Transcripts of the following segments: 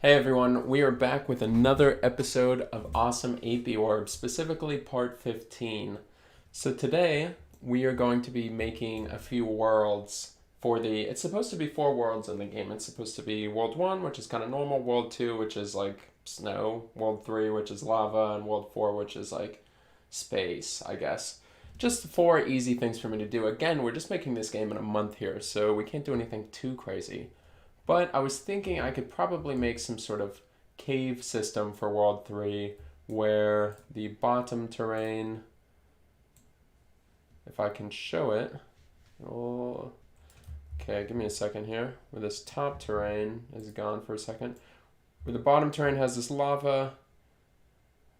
Hey everyone, we are back with another episode of Awesome Apey Orb, specifically part 15. So today we are going to be making a few worlds for it's supposed to be 4 worlds in the game. It's supposed to be World 1, which is kind of normal, World 2, which is like snow, World 3, which is lava, and World 4, which is like space, I guess. Just 4 easy things for me to do. Again, we're just making this game in a month here, so we can't do anything too crazy. But I was thinking I could probably make some sort of cave system for World 3 where the bottom terrain, if I can show it, oh, okay, give me a second here, where this top terrain is gone for a second, where the bottom terrain has this lava,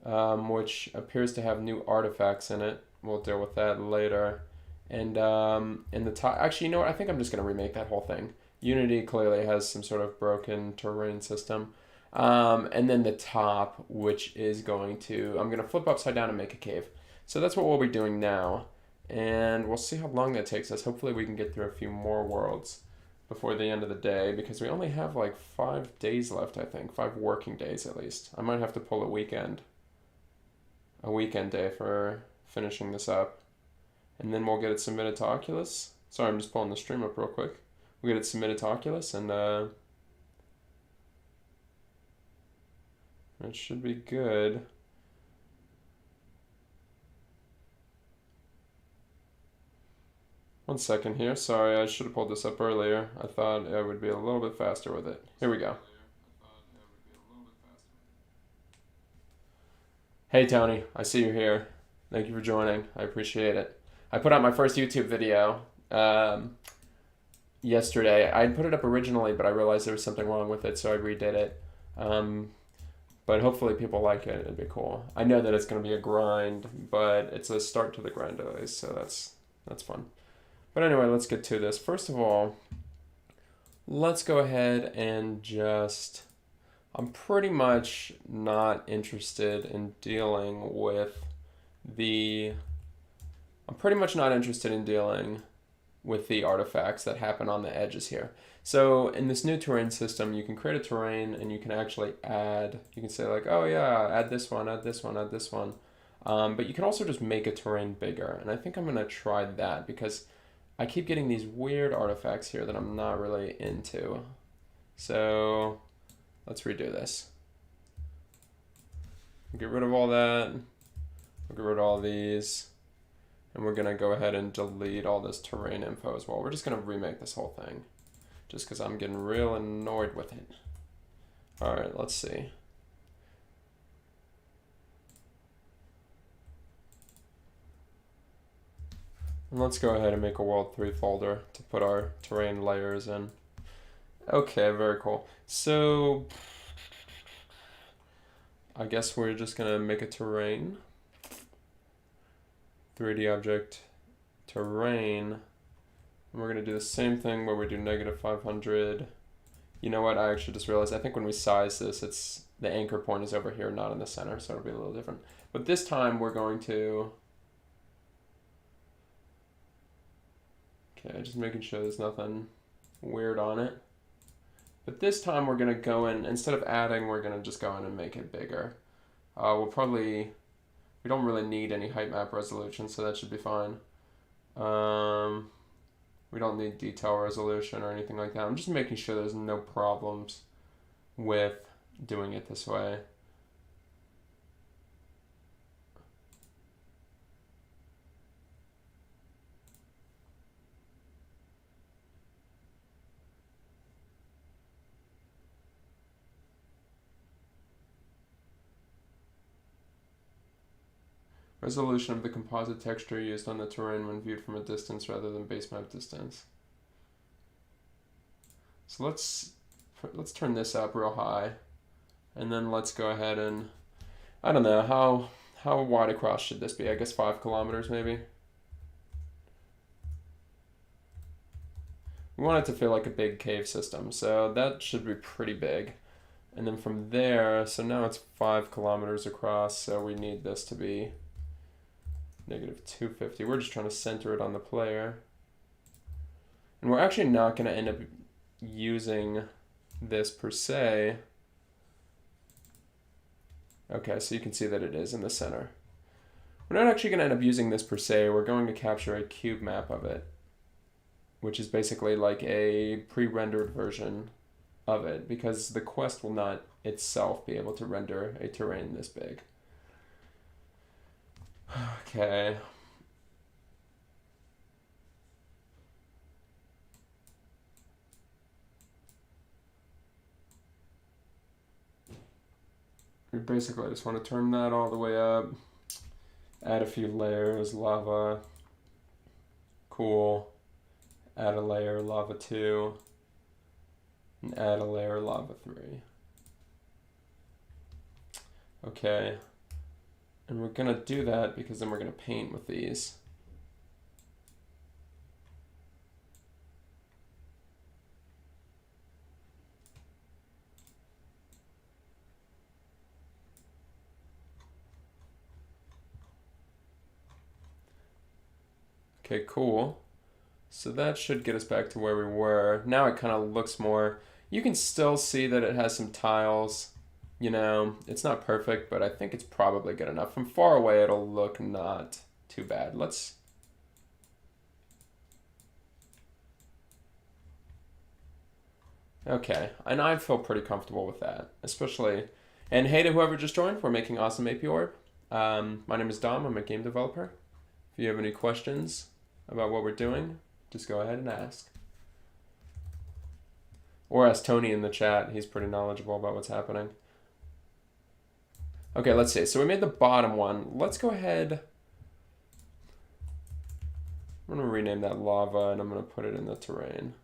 which appears to have new artifacts in it. We'll deal with that later. And in the top, actually, you know what? I think I'm just going to remake that whole thing. Unity clearly has some sort of broken terrain system. And then the top, which is I'm going to flip upside down and make a cave. So that's what we'll be doing now. And we'll see how long that takes us. Hopefully we can get through a few more worlds before the end of the day, because we only have like 5 days left, I think. 5 working days at least. I might have to pull a weekend day for finishing this up. And then we'll get it submitted to Oculus. Sorry, I'm just pulling the stream up real quick. We'll get it submitted to Oculus, and it should be good. One second here. Sorry, I should have pulled this up earlier. I thought I would be a little bit faster with it. Here we go. Hey Tony, I see you here. Thank you for joining. I appreciate it. I put out my first YouTube video yesterday. I put it up originally, but I realized there was something wrong with it, so I redid it. But hopefully people like it. It'd be cool. I know that it's going to be a grind, but it's a start to the grind at least, so that's fun. But anyway, let's get to this. First of all, let's go ahead and just... I'm pretty much not interested in dealing with the artifacts that happen on the edges here. So in this new terrain system, you can create a terrain and you can actually add, you can say like, oh yeah, add this one, add this one, add this one. But you can also just make a terrain bigger. And I think I'm going to try that because I keep getting these weird artifacts here that I'm not really into. So let's redo this. Get rid of all that. We'll get rid of all these. And we're going to go ahead and delete all this terrain info as well. We're just going to remake this whole thing. Just because I'm getting real annoyed with it. Alright, let's see. And let's go ahead and make a World 3 folder to put our terrain layers in. Okay, very cool. So, I guess we're just going to make a terrain. 3D object, terrain. And we're going to do the same thing where we do -500. You know what? I actually just realized, I think when we size this, the anchor point is over here, not in the center, so it'll be a little different. But this time we're going to... Okay, just making sure there's nothing weird on it. But this time we're going to go in, instead of adding, we're going to just go in and make it bigger. We don't really need any height map resolution, so that should be fine. We don't need detail resolution or anything like that. I'm just making sure there's no problems with doing it this way. Resolution of the composite texture used on the terrain when viewed from a distance rather than base map distance. So let's turn this up real high, and then let's go ahead and, I don't know, how wide across should this be? I guess 5 kilometers maybe? We want it to feel like a big cave system, so that should be pretty big. And then from there, so now it's 5 kilometers across, so we need this to be -250. We're just trying to center it on the player. And we're actually not going to end up using this per se Okay, so you can see that it is in the center. We're not actually going to end up using this per se. We're going to capture a cube map of it, which is basically like a pre-rendered version of it, because the quest will not itself be able to render a terrain this big. Okay. We basically just want to turn that all the way up, add a few layers, lava, cool, add a layer, lava 2, and add a layer, lava 3. Okay, and we're gonna do that because then we're gonna paint with these. Okay, cool. So that should get us back to where we were. Now it kind of looks more, you can still see that it has some tiles. You know, it's not perfect, but I think it's probably good enough. From far away, it'll look not too bad. Let's... Okay, and I feel pretty comfortable with that, especially... And hey to whoever just joined, we're making Awesome Apey Orb. My name is Dom, I'm a game developer. If you have any questions about what we're doing, just go ahead and ask. Or ask Tony in the chat, he's pretty knowledgeable about what's happening. Okay, let's see. So we made the bottom one. Let's go ahead. I'm going to rename that lava, and I'm going to put it in the terrain.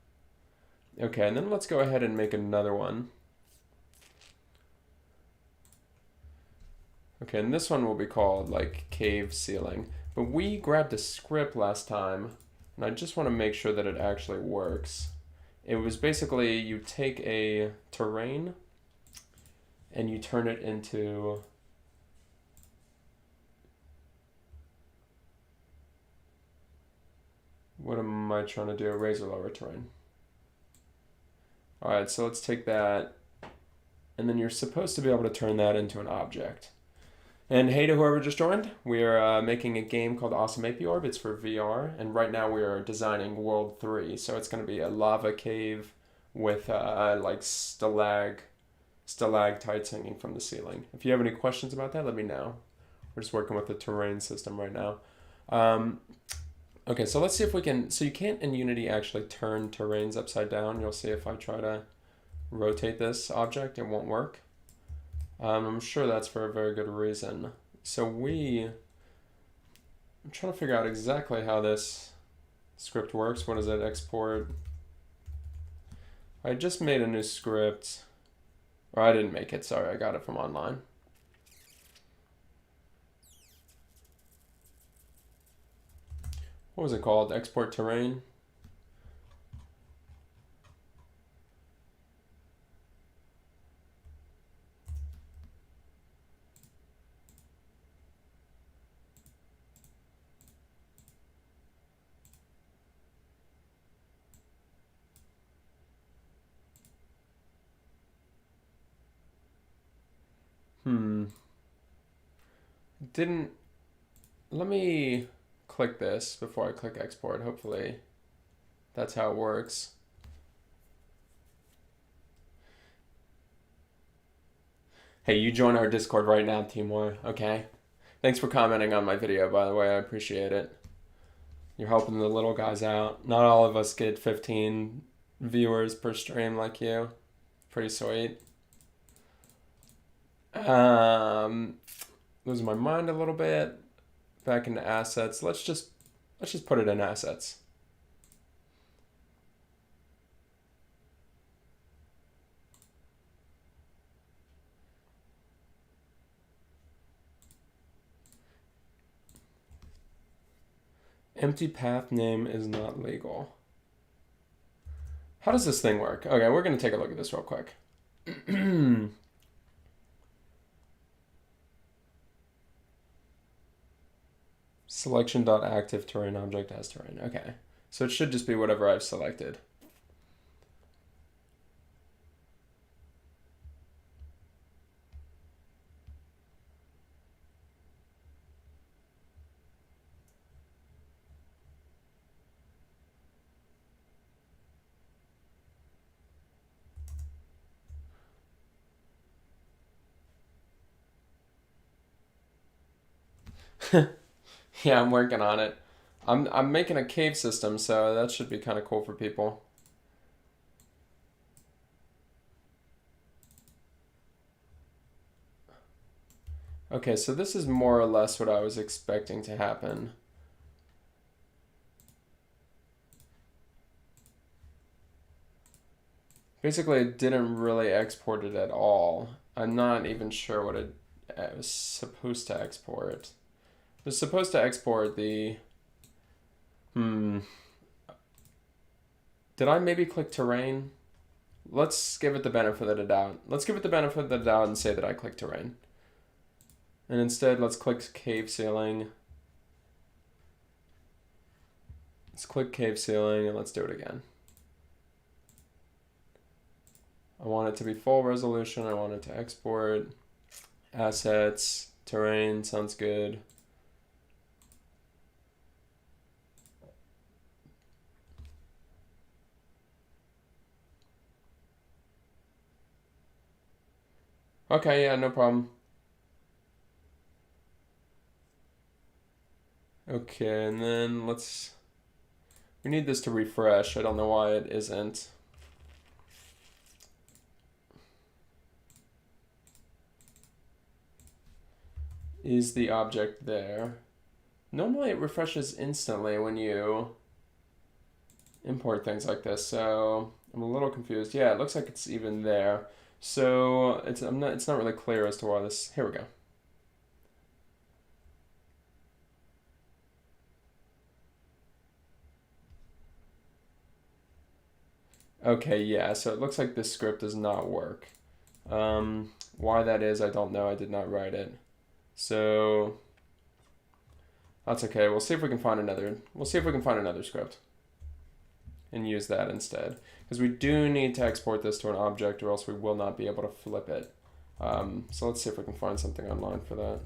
Okay, and then let's go ahead and make another one. Okay, and this one will be called like cave ceiling. But we grabbed a script last time, and I just want to make sure that it actually works. It was basically you take a terrain and you turn it into... What am I trying to do? Raise or lower terrain. All right, so let's take that. And then you're supposed to be able to turn that into an object. And hey to whoever just joined, we're making a game called Awesome Apey Orb. It's for VR. And right now we are designing World 3. So it's going to be a lava cave with like stalactites hanging from the ceiling. If you have any questions about that, let me know. We're just working with the terrain system right now. Okay, so let's see if we can, so you can't in Unity actually turn terrains upside down. You'll see if I try to rotate this object, it won't work. I'm sure that's for a very good reason. So I'm trying to figure out exactly how this script works. What is it, export? I just made a new script, or I didn't make it, sorry, I got it from online. What was it called? Export terrain? Let me click this before I click export. Hopefully that's how it works. Hey, you join our Discord right now, Timor, okay? Thanks for commenting on my video, by the way. I appreciate it. You're helping the little guys out. Not all of us get 15 viewers per stream like you. Pretty sweet. Losing my mind a little bit. Back into assets. Let's just put it in assets. Empty path name is not legal. How does this thing work? Okay, we're going to take a look at this real quick. Selection.active terrain object as terrain. Okay, so it should just be whatever I've selected. Yeah, I'm working on it. I'm making a cave system, so that should be kind of cool for people. Okay, so this is more or less what I was expecting to happen. Basically, it didn't really export it at all. I'm not even sure what it was supposed to export. It was supposed to export the... Hmm. Did I maybe click terrain? Let's give it the benefit of the doubt. Let's give it the benefit of the doubt and say that I clicked terrain. And instead, let's click cave ceiling. Let's click cave ceiling and let's do it again. I want it to be full resolution. I want it to export. Assets, terrain, sounds good. Okay, yeah, no problem. Okay, and then we need this to refresh. I don't know why it isn't. Is the object there? Normally it refreshes instantly when you import things like this, so I'm a little confused. Yeah, it looks like it's even there. So it's not really clear as to why this. Here we go. Okay, yeah, so it looks like this script does not work. Why that is, I don't know. I did not write it. So that's okay. We'll see if we can find another script and use that instead. Because we do need to export this to an object or else we will not be able to flip it. So let's see if we can find something online for that.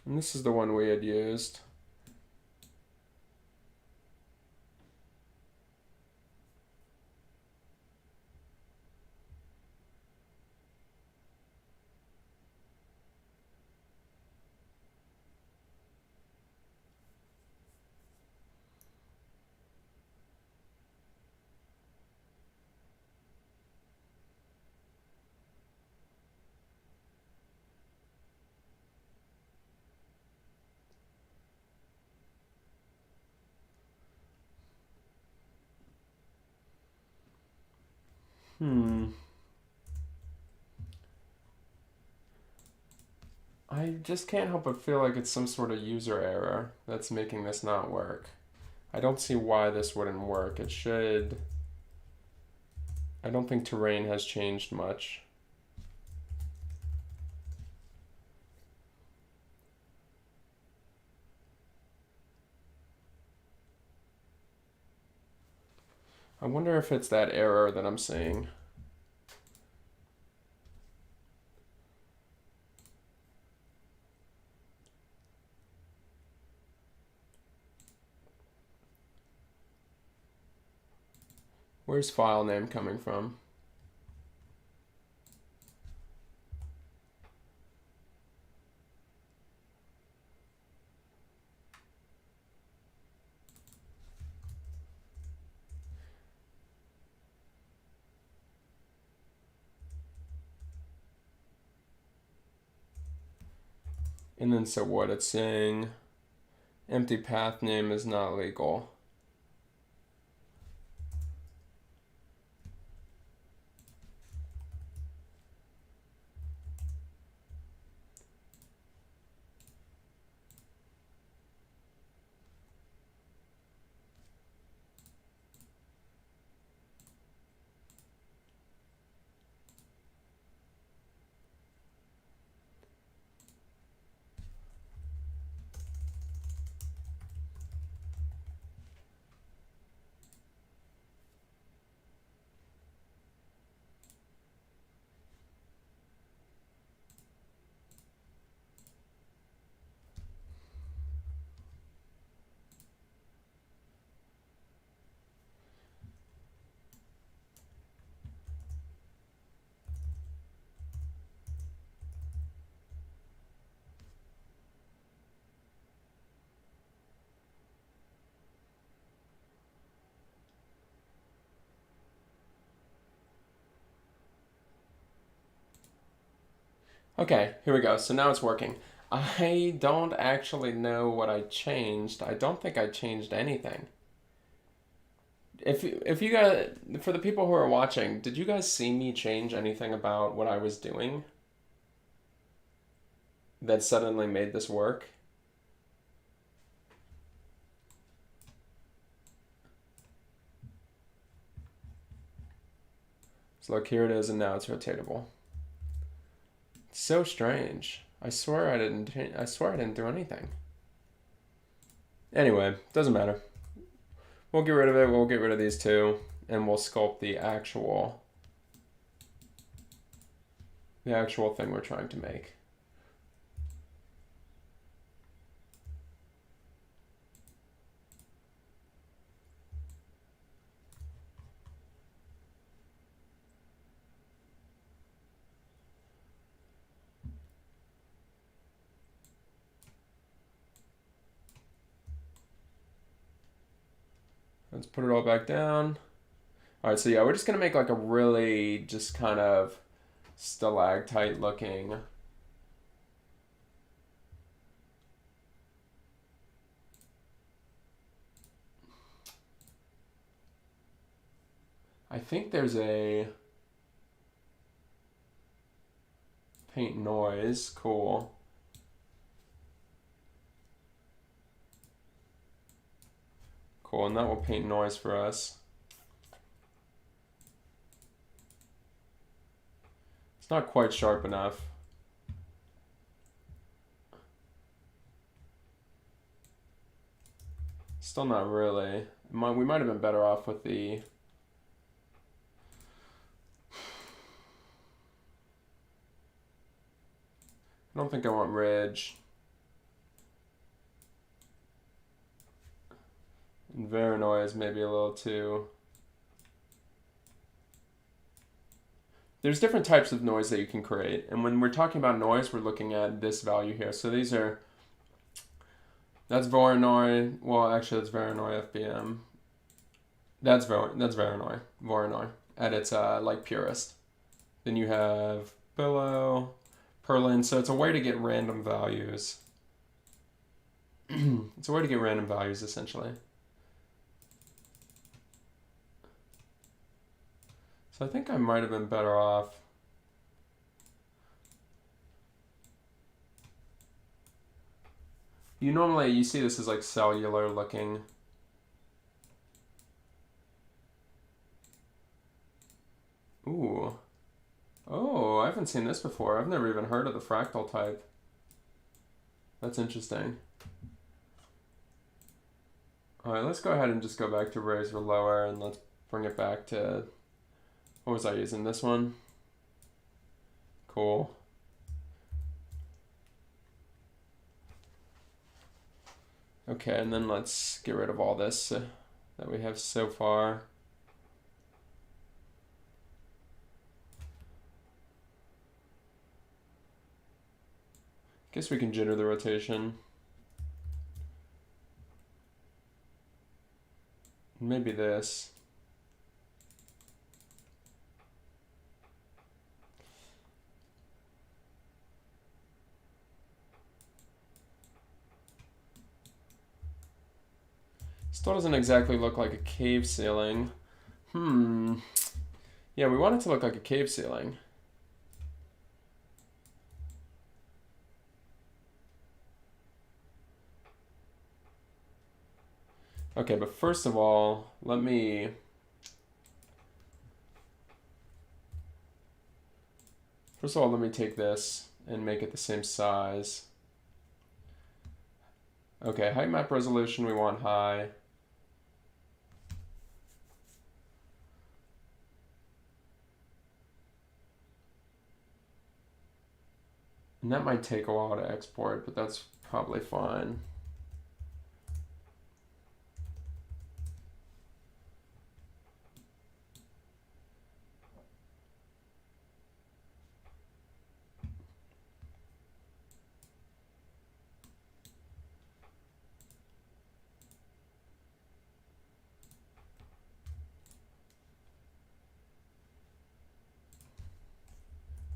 And this is the one we had used. I just can't help but feel like it's some sort of user error that's making this not work. I don't see why this wouldn't work. It should. I don't think terrain has changed much. I wonder if it's that error that I'm seeing. Where's file name coming from? And then so what? It's saying empty path name is not legal. Okay, here we go. So now it's working. I don't actually know what I changed. I don't think I changed anything. If you guys, for the people who are watching, did you guys see me change anything about what I was doing that suddenly made this work? So look, here it is, and now it's rotatable. It's so strange. I swear I didn't. I swear I didn't do anything. Anyway, doesn't matter. We'll get rid of it. We'll get rid of these two, and we'll sculpt the actual thing we're trying to make. Let's put it all back down. All right, so yeah, we're just gonna make like a really just kind of stalactite looking. I think there's a paint noise. Cool. Cool, and that will paint noise for us. It's not quite sharp enough. Still not really. We might have been better off with the... I don't think I want ridge. And Veranoy is maybe a little too... There's different types of noise that you can create. And when we're talking about noise, we're looking at this value here. So these are... That's Voronoi. Well, actually, that's Voronoi FBM. That's Voronoi at its like purest. Then you have Billow, Perlin. So it's a way to get random values. It's a way to get random values, essentially. So I think I might have been better off. You see this as like cellular looking. Ooh. Oh, I haven't seen this before. I've never even heard of the fractal type. That's interesting. All right, let's go ahead and just go back to razor lower and let's bring it back to, what was I using? This one? Cool. Okay, and then let's get rid of all this that we have so far. Guess we can jitter the rotation. Maybe this. Still doesn't exactly look like a cave ceiling. Yeah, we want it to look like a cave ceiling. Okay, but first of all, let me... First of all, let me take this and make it the same size. Okay, height map resolution, we want high. And that might take a while to export, but that's probably fine.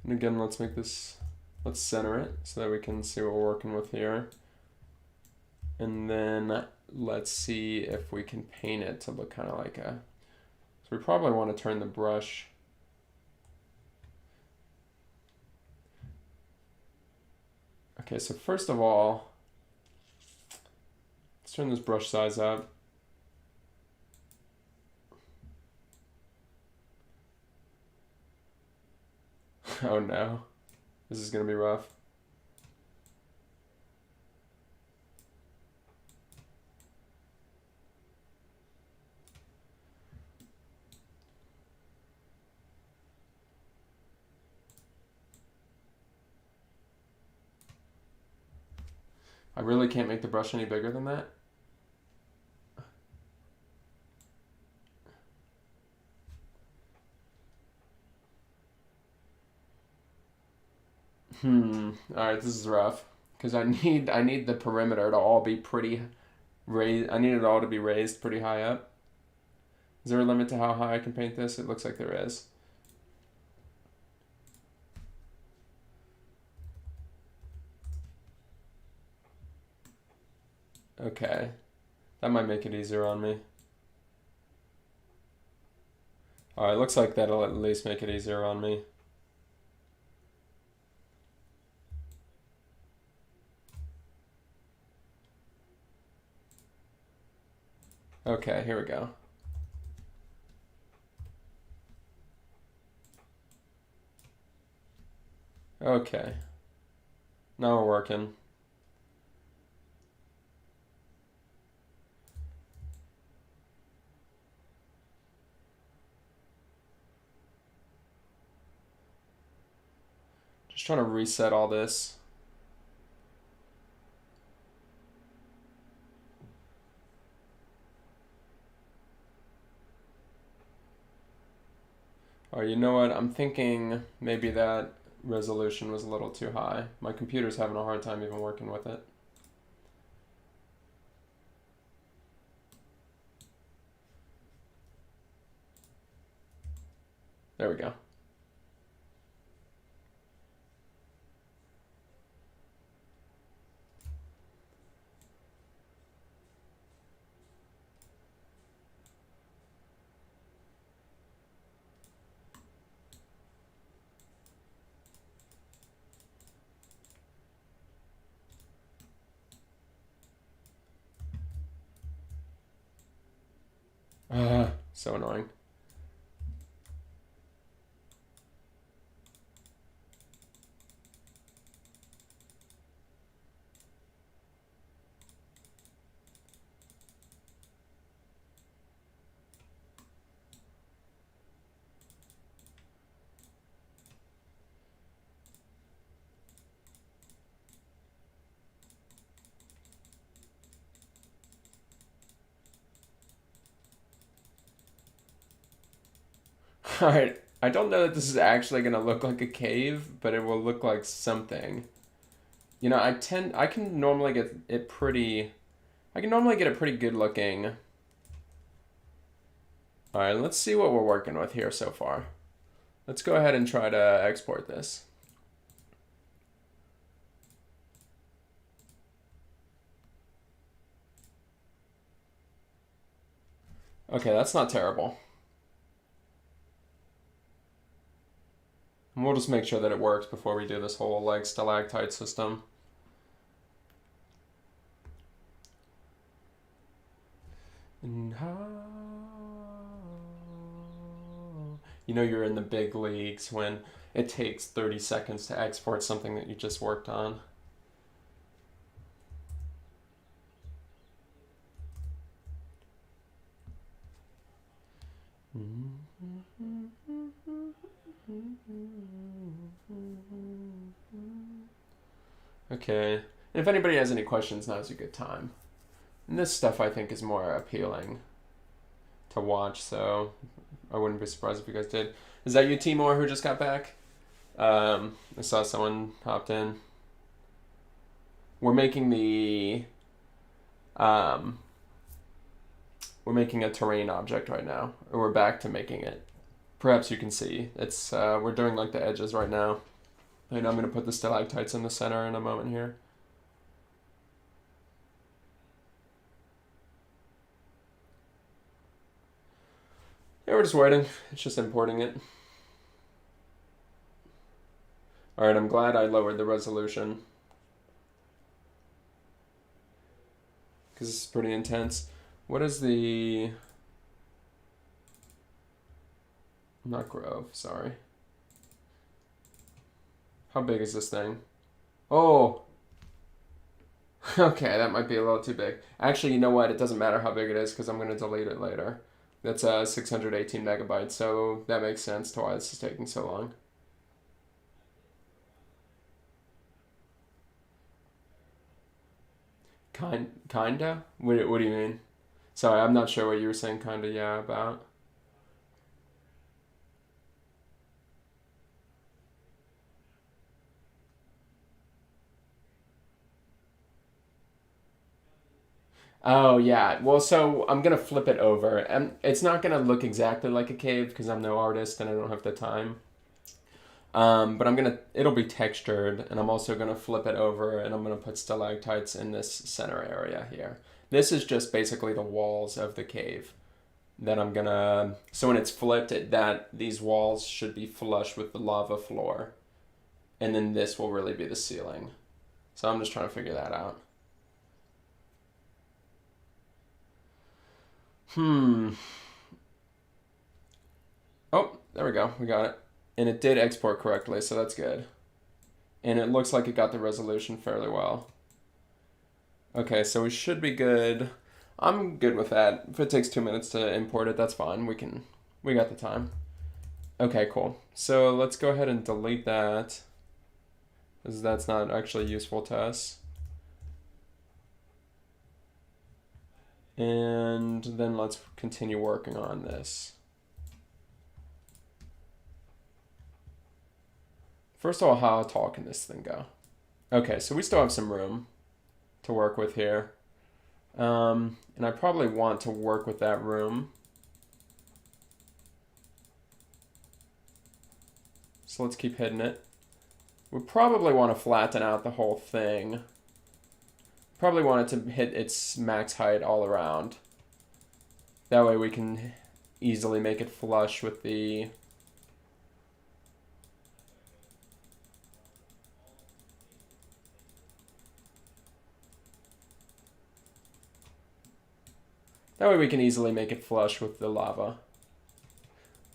And again, let's make this Let's center it so that we can see what we're working with here. And then let's see if we can paint it to look kind of like a... So we probably want to turn the brush... Okay, so first of all, let's turn this brush size up. Oh no, this is gonna be rough. I really can't make the brush any bigger than that. Alright, this is rough. Because I need the perimeter to all be pretty raised. I need it all to be raised pretty high up. Is there a limit to how high I can paint this? It looks like there is. Okay. That might make it easier on me. Alright, looks like that'll at least make it easier on me. Okay, here we go. Okay. Now we're working. Just trying to reset all this. Oh, you know what? I'm thinking maybe that resolution was a little too high. My computer's having a hard time even working with it. There we go. So annoying. Alright, I don't know that this is actually going to look like a cave, but it will look like something. You know, I can normally get it pretty, I can normally get it pretty good looking. Alright, let's see what we're working with here so far. Let's go ahead and try to export this. Okay, that's not terrible. And we'll just make sure that it works before we do this whole like stalactite system. And you know you're in the big leagues when it takes 30 seconds to export something that you just worked on. Okay, and if anybody has any questions, now's a good time. And this stuff I think is more appealing to watch, so I wouldn't be surprised if you guys did. Is that you, Timor, who just got back? I saw someone hopped in. We're making the we're making a terrain object right now, or we're back to making it. Perhaps you can see it's we're doing like the edges right now. And I'm going to put the stalactites in the center in a moment here. Yeah, we're just waiting. It's just importing it. Alright, I'm glad I lowered the resolution, because this is pretty intense. What is the... Not Grove, sorry. How big is this thing? Oh! Okay, that might be a little too big. Actually, you know what? It doesn't matter how big it is, because I'm going to delete it later. That's 618 megabytes, so that makes sense to why this is taking so long. Kinda? What do you mean? Sorry, I'm not sure what you were saying kinda yeah about. Oh yeah. Well, so I'm gonna flip it over, and it's not gonna look exactly like a cave because I'm no artist and I don't have the time. But it'll be textured, and I'm also gonna flip it over, and I'm gonna put stalactites in this center area here. This is just basically the walls of the cave that I'm gonna. So when it's flipped, these walls should be flush with the lava floor, and then this will really be the ceiling. So I'm just trying to figure that out. Hmm. Oh, there we go. We got it. And it did export correctly, so that's good. And it looks like it got the resolution fairly well. Okay, so we should be good. I'm good with that. If it takes 2 minutes to import it, that's fine. We got the time. Okay, cool. So let's go ahead and delete that, because that's not actually useful to us. And then let's continue working on this. First of all, how tall can this thing go? Okay, so we still have some room to work with here. And I probably want to work with that room. So let's keep hitting it. We probably want to flatten out the whole thing. Probably want it to hit its max height all around. That way we can easily make it flush with the... That way we can easily make it flush with the lava.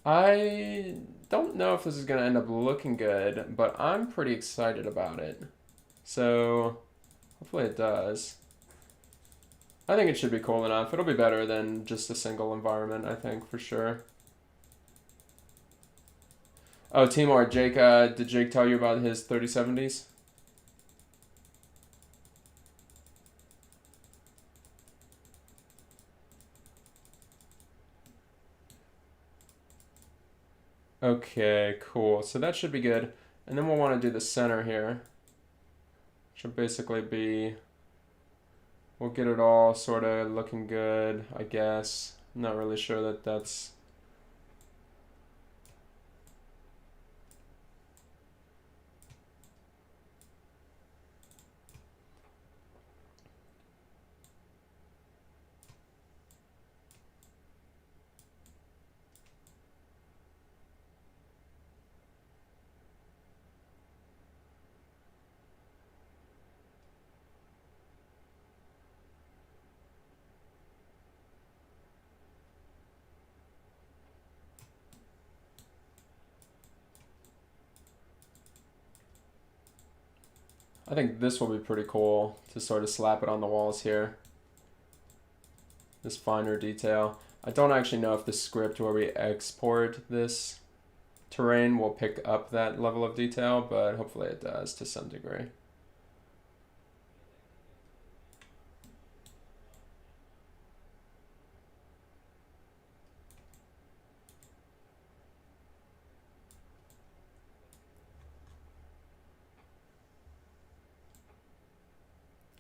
I don't know if this is going to end up looking good, but I'm pretty excited about it. So hopefully it does. I think it should be cool enough. It'll be better than just a single environment, I think, for sure. Oh, Timor, Jake, did Jake tell you about his 3070s? Okay, cool. So that should be good. And then we'll want to do the center here. Should basically be... We'll get it all sort of looking good, I guess. I'm not really sure that that's... I think this will be pretty cool to sort of slap it on the walls here. This finer detail. I don't actually know if the script where we export this terrain will pick up that level of detail, but hopefully it does to some degree.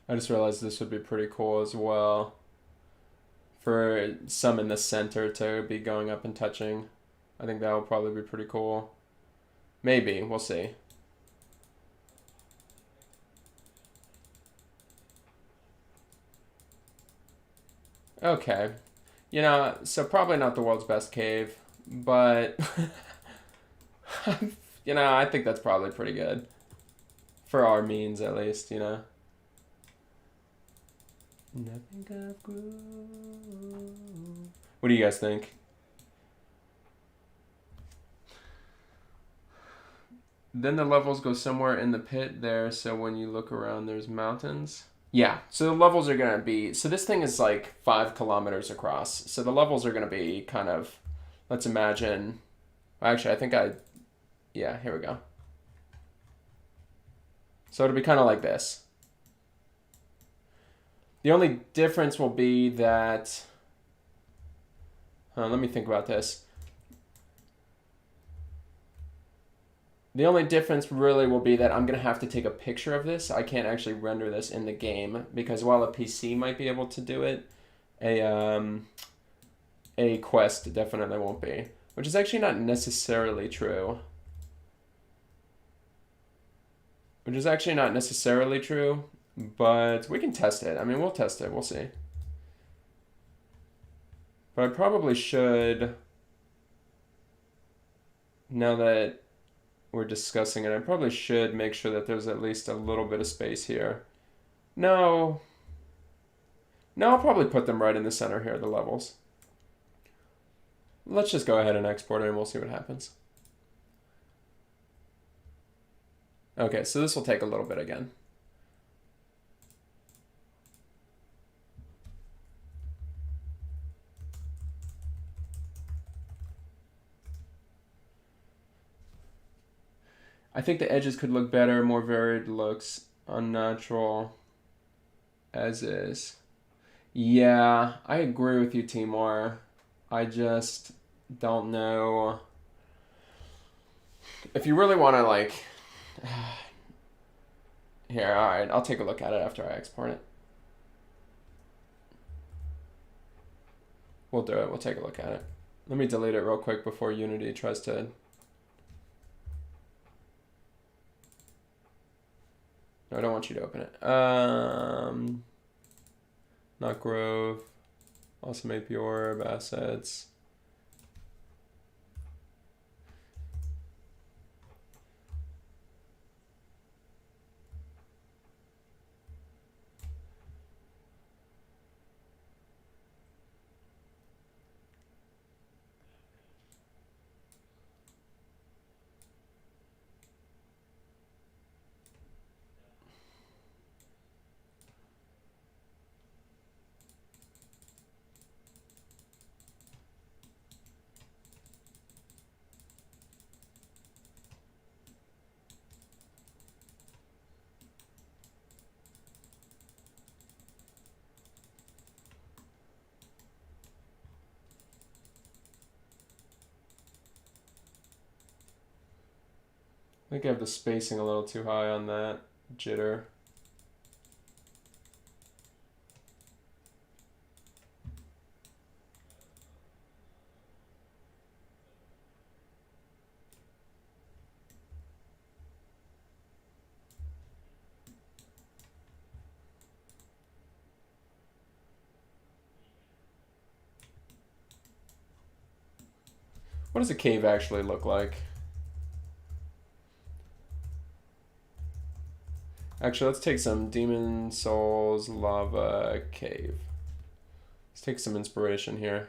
I just realized this would be pretty cool as well for some in the center to be going up and touching. I think that will probably be pretty cool. Maybe, we'll see. Okay. You know, so probably not the world's best cave, but you know, I think that's probably pretty good. For our means, at least, you know. Nothing of groove. What do you guys think? Then the levels go somewhere in the pit there, so when you look around, there's mountains. Yeah, so the levels are going to be... So this thing is like 5 kilometers across. So the levels are going to be kind of... Let's imagine... Actually, I think I... Yeah, here we go. So it'll be kind of like this. The only difference will be that... let me think about this. The only difference really will be that I'm going to have to take a picture of this. I can't actually render this in the game because while a PC might be able to do it, a Quest definitely won't be. Which is actually not necessarily true. Which is actually not necessarily true, but we can test it. I mean, we'll test it. We'll see. But I probably should, now that we're discussing it, I probably should make sure that there's at least a little bit of space here. No, I'll probably put them right in the center here, the levels. Let's just go ahead and export it and we'll see what happens. Okay, so this will take a little bit again. I think the edges could look better, more varied looks, unnatural as is. Yeah, I agree with you, Timor. I just don't know. If you really want to, like... Here, alright, I'll take a look at it after I export it. We'll do it, we'll take a look at it. Let me delete it real quick before Unity tries to... No, I don't want you to open it. Not Grove. Awesome Apey Orb, assets. I think I have the spacing a little too high on that jitter. What does a cave actually look like? Actually, let's take some Demon Souls Lava Cave. Let's take some inspiration here.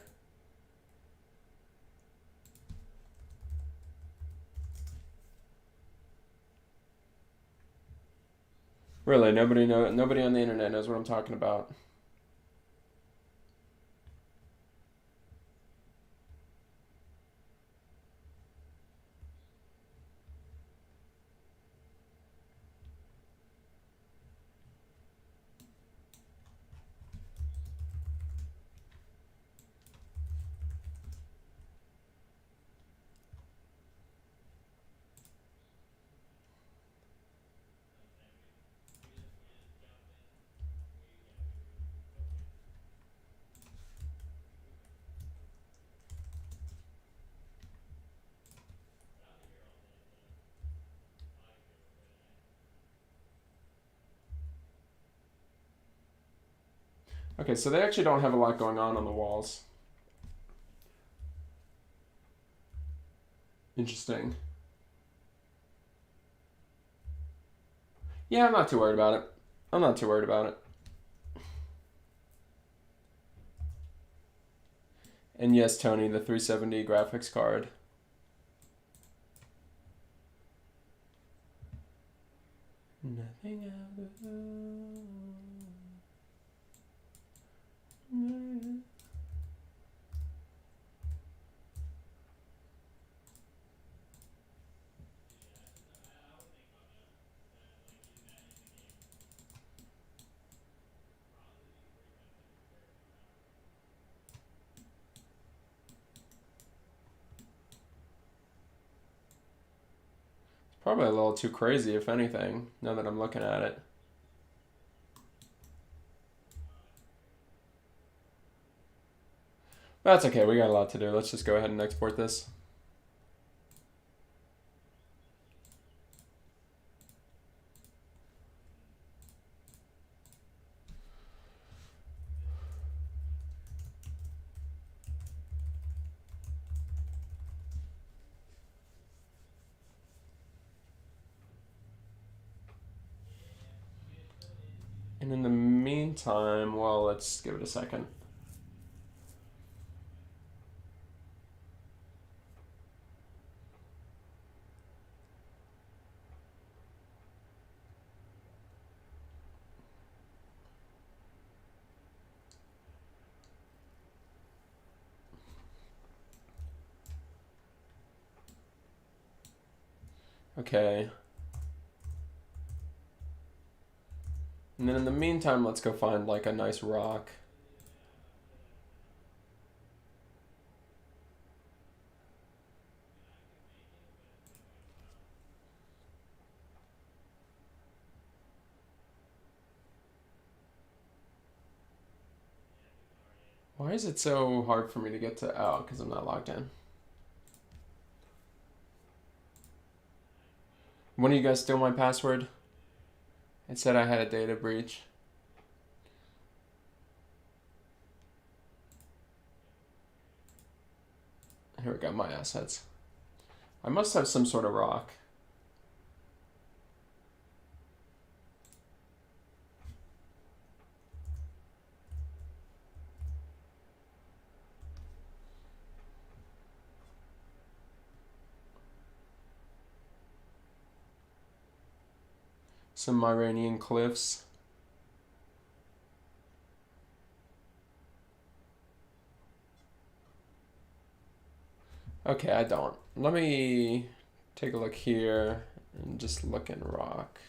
Really, nobody on the internet knows what I'm talking about. Okay, so they actually don't have a lot going on the walls. Interesting. Yeah, I'm not too worried about it. I'm not too worried about it. And yes, Tony, the 370 graphics card. Nothing out of Probably a little too crazy, if anything, now that I'm looking at it. That's okay, we got a lot to do. Let's just go ahead and export this. And in the meantime, well, let's give it a second. Okay. And then in the meantime, let's go find like a nice rock. Why is it so hard for me to get to, oh, because I'm not logged in. One of you guys steal my password? It said I had a data breach. Here we go, my assets. I must have some sort of rock. Some Iranian cliffs. Okay, I don't. Let me take a look here and just look in rock.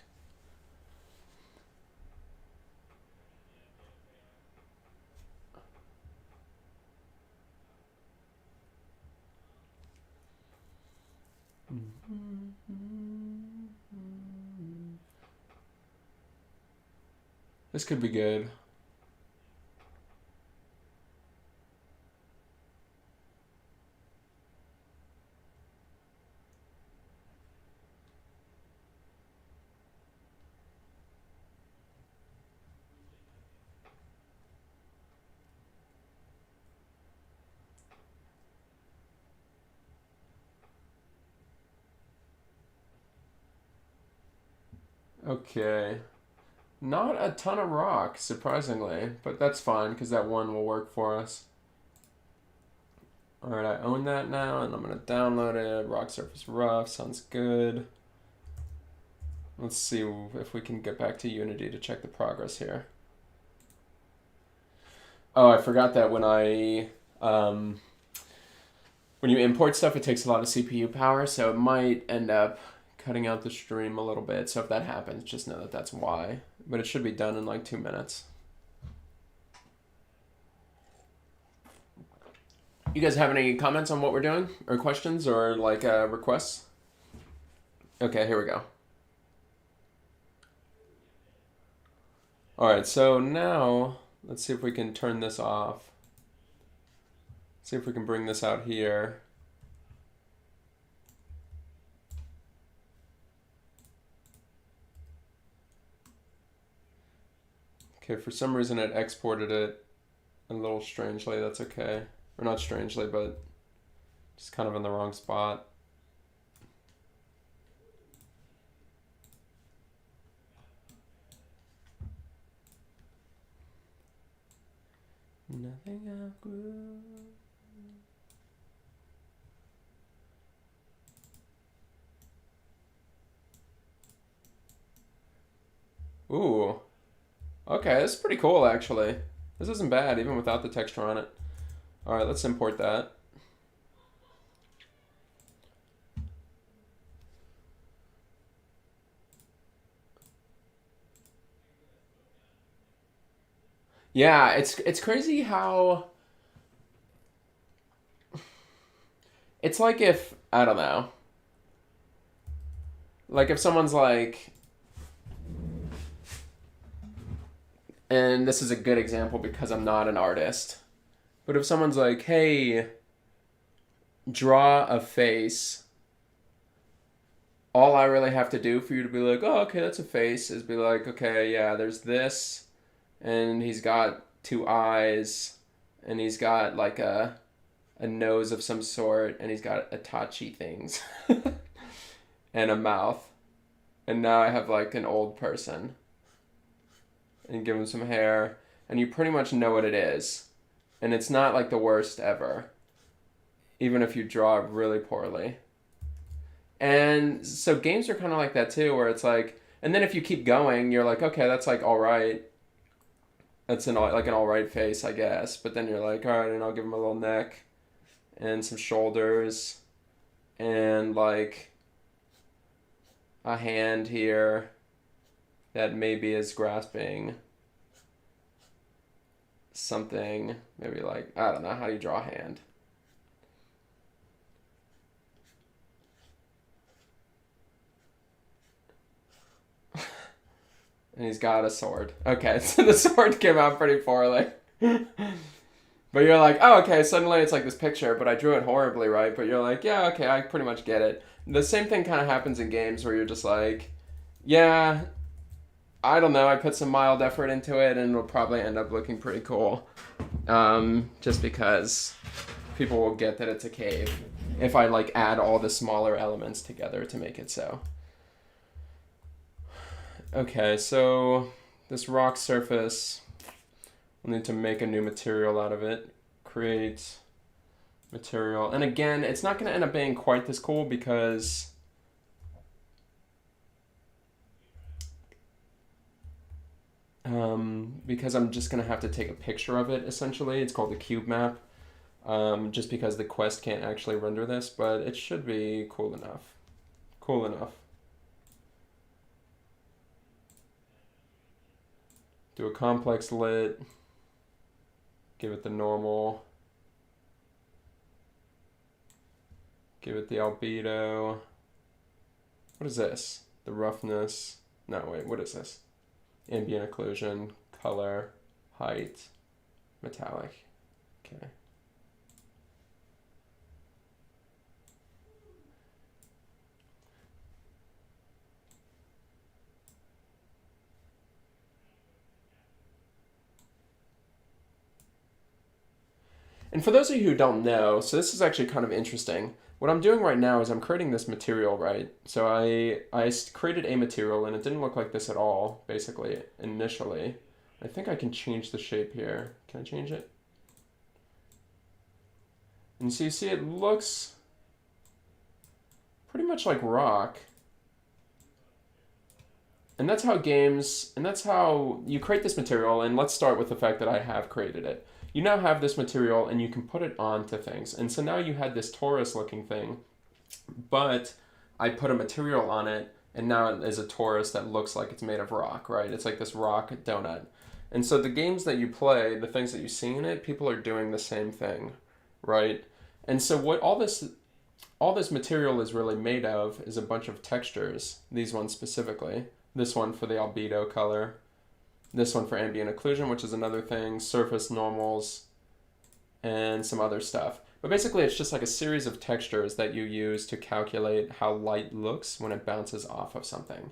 This could be good. Okay. Not a ton of rock, surprisingly, but that's fine because that one will work for us. Alright, I own that now, and I'm going to download it. Rock surface rough, sounds good. Let's see if we can get back to Unity to check the progress here. Oh, I forgot that when you import stuff, it takes a lot of CPU power, so it might end up cutting out the stream a little bit. So if that happens, just know that that's why. But it should be done in like 2 minutes. You guys have any comments on what we're doing, or questions, or like requests? Okay, here we go. All right, so now let's see if we can turn this off. See if we can bring this out here. Okay, for some reason it exported it a little strangely. That's okay. Or not strangely, but just kind of in the wrong spot. Nothing outgrew. Ooh. Okay, this is pretty cool actually. This isn't bad even without the texture on it. Alright, let's import that. Yeah, it's crazy how it's like if I don't know. Like if someone's like, and this is a good example because I'm not an artist, but if someone's like, "Hey, draw a face," all I really have to do for you to be like, "Oh, okay, that's a face," is be like, "Okay, yeah, there's this, and he's got two eyes, and he's got like a nose of some sort, and he's got Itachi things, and a mouth, and now I have like an old person, and give him some hair, and you pretty much know what it is, and it's not like the worst ever, even if you draw it really poorly." And so games are kind of like that too, where it's like, and then if you keep going, you're like, okay, that's like all right. That's like an all right face, I guess. But then you're like, all right, and I'll give him a little neck and some shoulders and like a hand here that maybe is grasping something. Maybe like, I don't know, how do you draw a hand? And he's got a sword. Okay, so the sword came out pretty poorly. But you're like, oh, okay, suddenly it's like this picture, but I drew it horribly, right? But you're like, yeah, okay, I pretty much get it. The same thing kind of happens in games where you're just like, yeah, I don't know, I put some mild effort into it and it'll probably end up looking pretty cool. Just because people will get that it's a cave if I like add all the smaller elements together to make it so. Okay, so this rock surface, we'll need to make a new material out of it. Create material. And again, it's not going to end up being quite this cool because I'm just going to have to take a picture of it, essentially. It's called the cube map, just because the quest can't actually render this, but it should be cool enough. Cool enough. Do a complex lit. Give it the normal. Give it the albedo. What is this? The roughness. No, wait, what is this? Ambient occlusion, color, height, metallic. Okay. And for those of you who don't know, so this is actually kind of interesting. What I'm doing right now is I'm creating this material, right? So I created a material and it didn't look like this at all, basically, initially. I think I can change the shape here. Can I change it? And so you see it looks pretty much like rock. And that's how games, and that's how you create this material, and let's start with the fact that I have created it. You now have this material and you can put it onto things. And so now you had this torus looking thing, but I put a material on it and now it is a torus that looks like it's made of rock, right? It's like this rock donut. And so the games that you play, the things that you see in it, people are doing the same thing, right? And so what all this material is really made of is a bunch of textures, these ones specifically. This one for the albedo color, this one for ambient occlusion, which is another thing, surface normals, and some other stuff. But basically it's just like a series of textures that you use to calculate how light looks when it bounces off of something.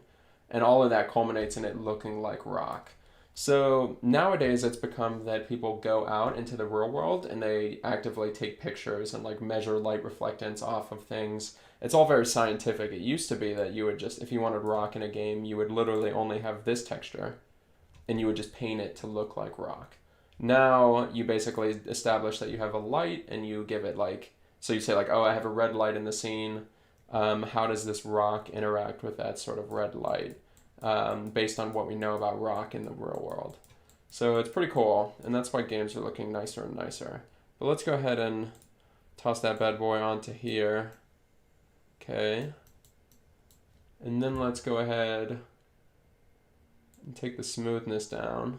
And all of that culminates in it looking like rock. So nowadays it's become that people go out into the real world and they actively take pictures and like measure light reflectance off of things. It's all very scientific. It used to be that you would just, if you wanted rock in a game, you would literally only have this texture and you would just paint it to look like rock. Now you basically establish that you have a light and you give it like, so you say like, oh, I have a red light in the scene. How does this rock interact with that sort of red light? Based on what we know about rock in the real world. So it's pretty cool, and that's why games are looking nicer and nicer. But let's go ahead and toss that bad boy onto here. Okay. And then let's go ahead and take the smoothness down.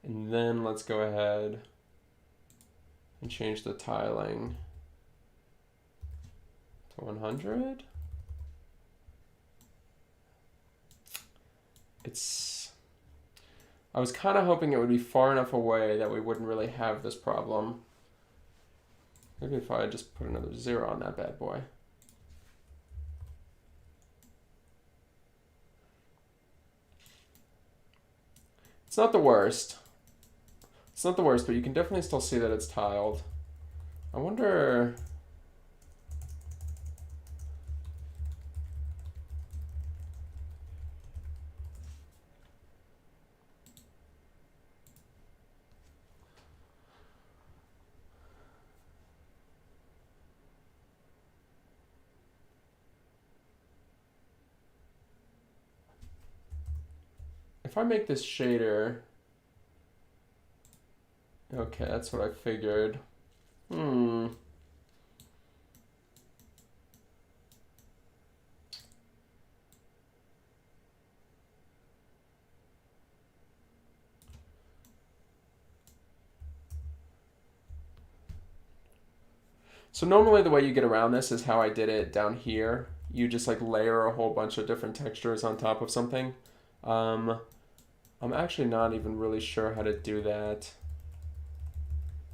And then let's go ahead and change the tiling to 100. I was kind of hoping it would be far enough away that we wouldn't really have this problem. Maybe if I just put another 0 on that bad boy. It's not the worst. It's not the worst, but you can definitely still see that it's tiled. I wonder... if I make this shader, okay, that's what I figured. So normally the way you get around this is how I did it down here. You just like layer a whole bunch of different textures on top of something. I'm actually not even really sure how to do that.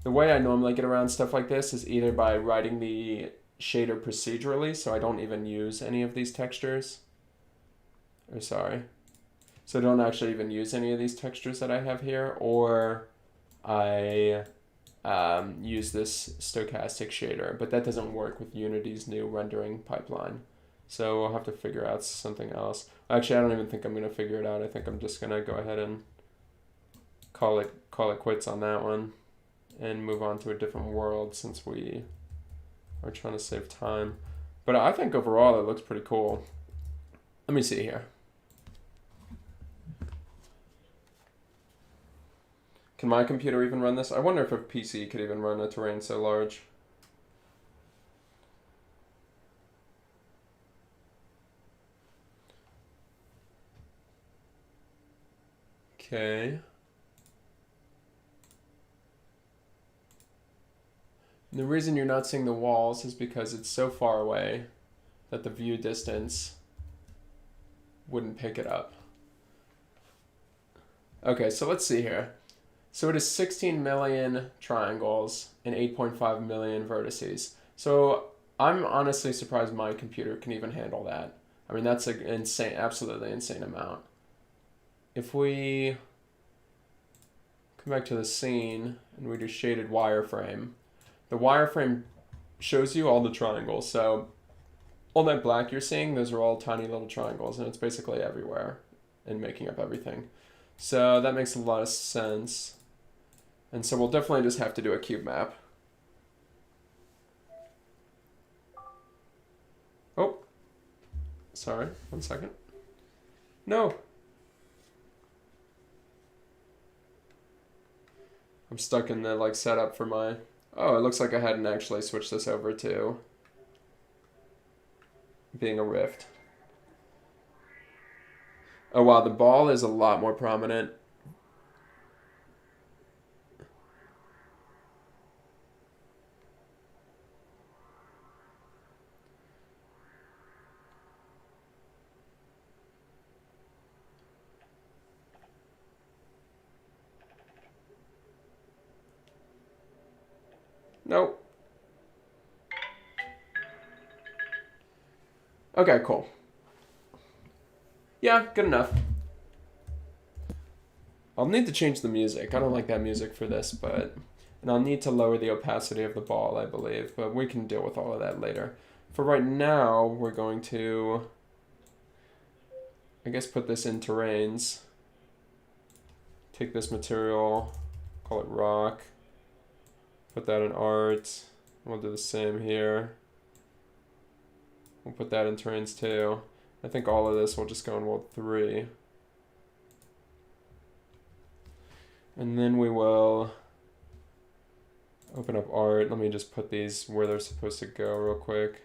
The way I normally get around stuff like this is either by writing the shader procedurally, so I don't even use any of these textures. Or sorry. So I don't actually even use any of these textures that I have here, or I use this stochastic shader, but that doesn't work with Unity's new rendering pipeline. So we'll have to figure out something else. Actually, I don't even think I'm going to figure it out. I think I'm just going to go ahead and call it quits on that one and move on to a different world since we are trying to save time. But I think overall it looks pretty cool. Let me see here. Can my computer even run this? I wonder if a PC could even run a terrain so large. Okay. And the reason you're not seeing the walls is because it's so far away that the view distance wouldn't pick it up. Okay, so let's see here. So it is 16 million triangles and 8.5 million vertices. So I'm honestly surprised my computer can even handle that. I mean, that's an insane, absolutely insane amount. If we come back to the scene and we do shaded wireframe, the wireframe shows you all the triangles. So all that black you're seeing, those are all tiny little triangles, and it's basically everywhere and making up everything. So that makes a lot of sense. And so we'll definitely just have to do a cube map. Oh, sorry, 1 second. No. I'm stuck in the like setup for my, oh, it looks like I hadn't actually switched this over to being a rift. Oh wow, the ball is a lot more prominent. Nope. Okay, cool. Yeah, good enough. I'll need to change the music. I don't like that music for this, but... And I'll need to lower the opacity of the ball, I believe, but we can deal with all of that later. For right now, we're going to, I guess, put this in terrains. Take this material, call it rock, put that in art. We'll do the same here. We'll put that in terrains too. I think all of this will just go in world 3. And then we will open up art. Let me just put these where they're supposed to go real quick.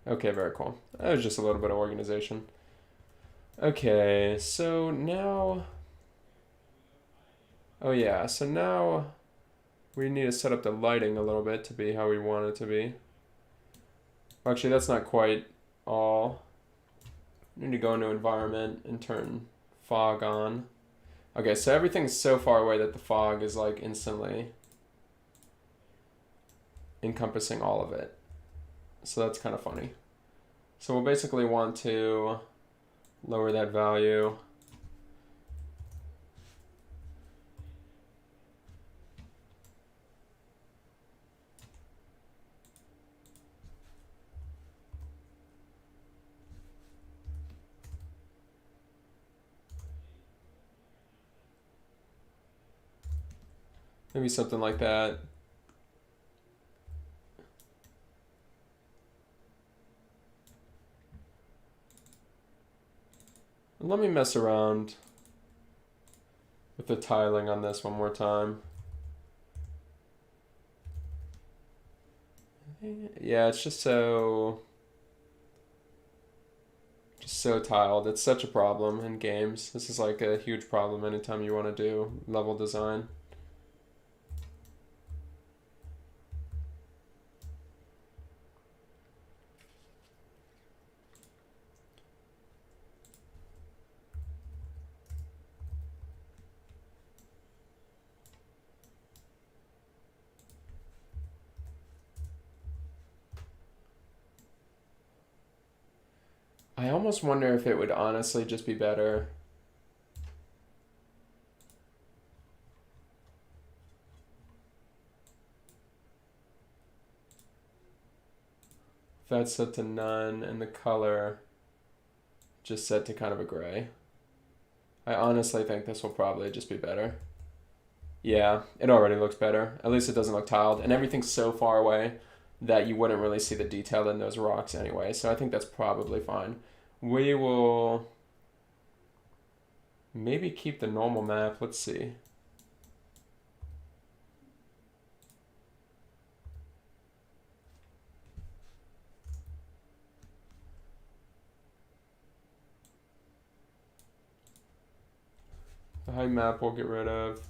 Okay, very cool. That was just a little bit of organization. Okay, so now... Oh yeah, so now we need to set up the lighting a little bit to be how we want it to be. Actually, that's not quite all. We need to go into environment and turn fog on. Okay, so everything's so far away that the fog is like instantly encompassing all of it. So that's kind of funny. So we'll basically want to lower that value. Maybe something like that. And let me mess around with the tiling on this one more time. Yeah, it's just so tiled. It's such a problem in games. This is like a huge problem anytime you want to do level design. I almost wonder if it would honestly just be better if that's set to none and the color just set to kind of a gray. I honestly think this will probably just be better. Yeah, it already looks better. At least it doesn't look tiled. And everything's so far away that you wouldn't really see the detail in those rocks anyway. So I think that's probably fine. We will maybe keep the normal map. Let's see. The height map we'll get rid of.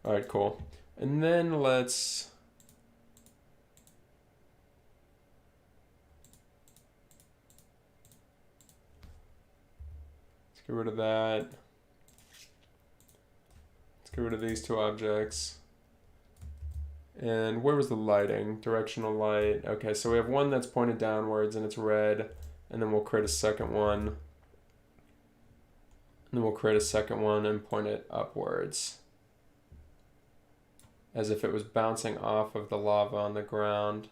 All right, cool. And then let's get rid of that. Let's get rid of these two objects. And where was the lighting? Directional light. Okay, so we have one that's pointed downwards and it's red. And then we'll create a second one. And then we'll create a second one and point it upwards, as if it was bouncing off of the lava on the ground.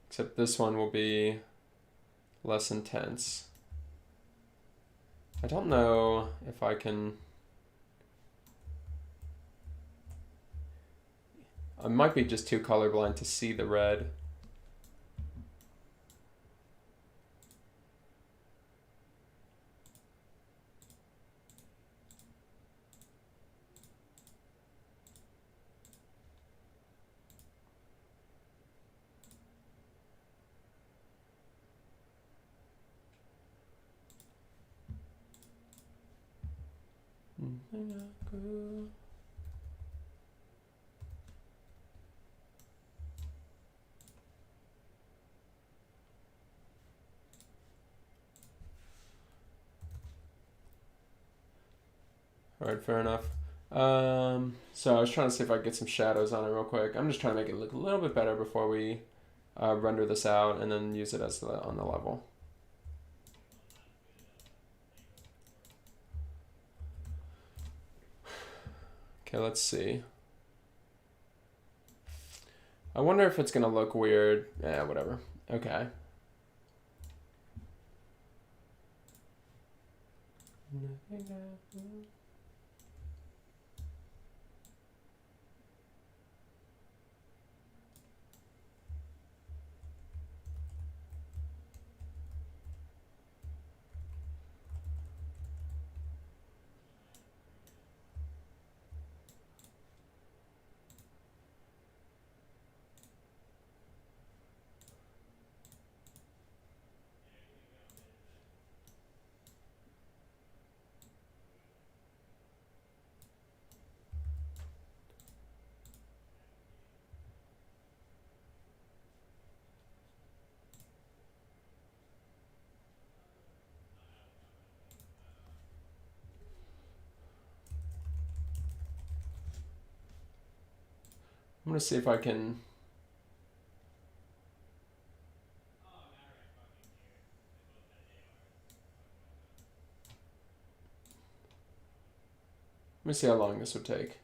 Except this one will be less intense. I don't know if I can... I might be just too colorblind to see the red. All right, fair enough. So I was trying to see if I could get some shadows on it real quick. I'm just trying to make it look a little bit better before we render this out and then use it as on the level. Okay, let's see. I wonder if it's gonna look weird. Yeah, whatever. Okay. I'm gonna see if I can. Let me see how long this would take.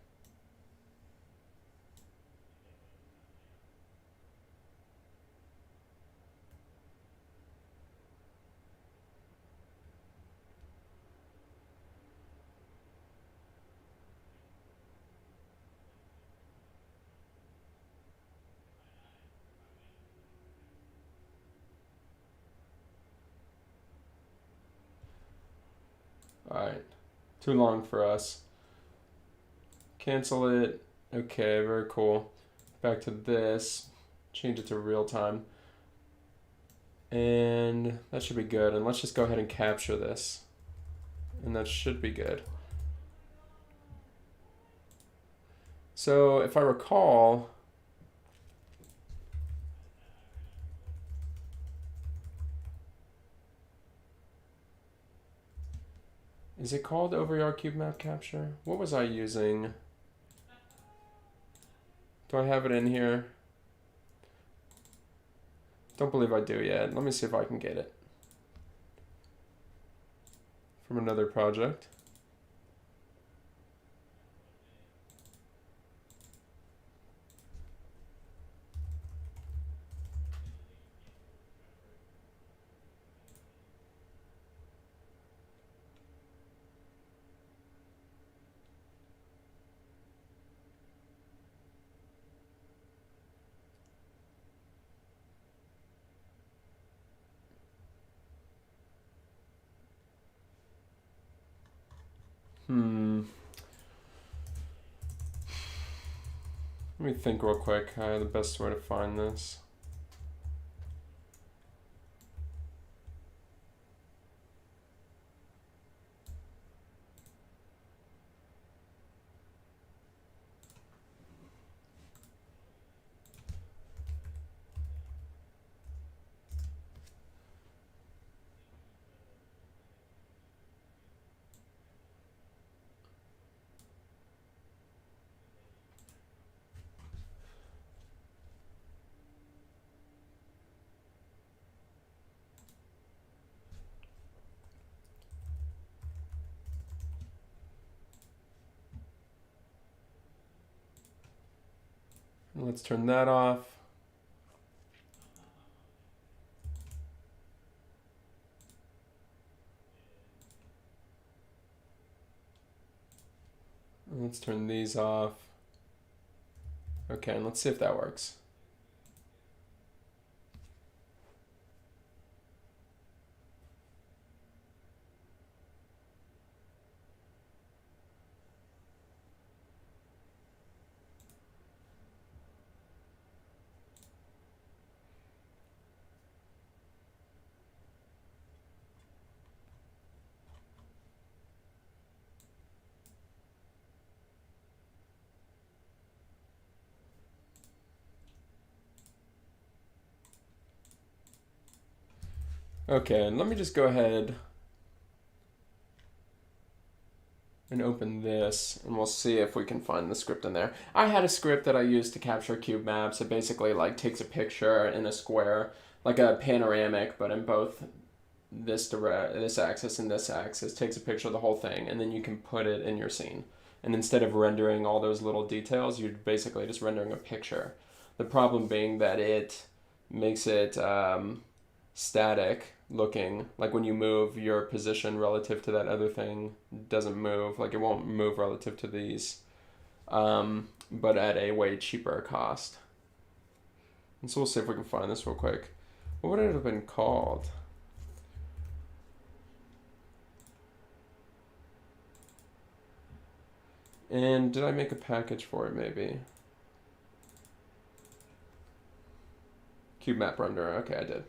Alright. Too long for us. Cancel it. Okay, very cool. Back to this. Change it to real time. And that should be good. And let's just go ahead and capture this. And that should be good. So if I recall, is it called over cube map capture? What was I using? Do I have it in here? Don't believe I do yet. Let me see if I can get it from another project. Let me think real quick. The best way to find this. Let's turn that off. Let's turn these off. Okay, and let's see if that works. Okay, and let me just go ahead. and open this, and we'll see if we can find the script in there. I had a script that I used to capture cube maps. It basically like takes a picture in a square, like a panoramic, but in both this axis and this axis, takes a picture of the whole thing, and then you can put it in your scene. And instead of rendering all those little details, you're basically just rendering a picture. The problem being that it makes it static looking, like when you move your position relative to that other thing doesn't move, like it won't move relative to these, but at a way cheaper cost. And so we'll see if we can find this real quick. What would it have been called? And did I make a package for it maybe? Cube map renderer, okay, I did.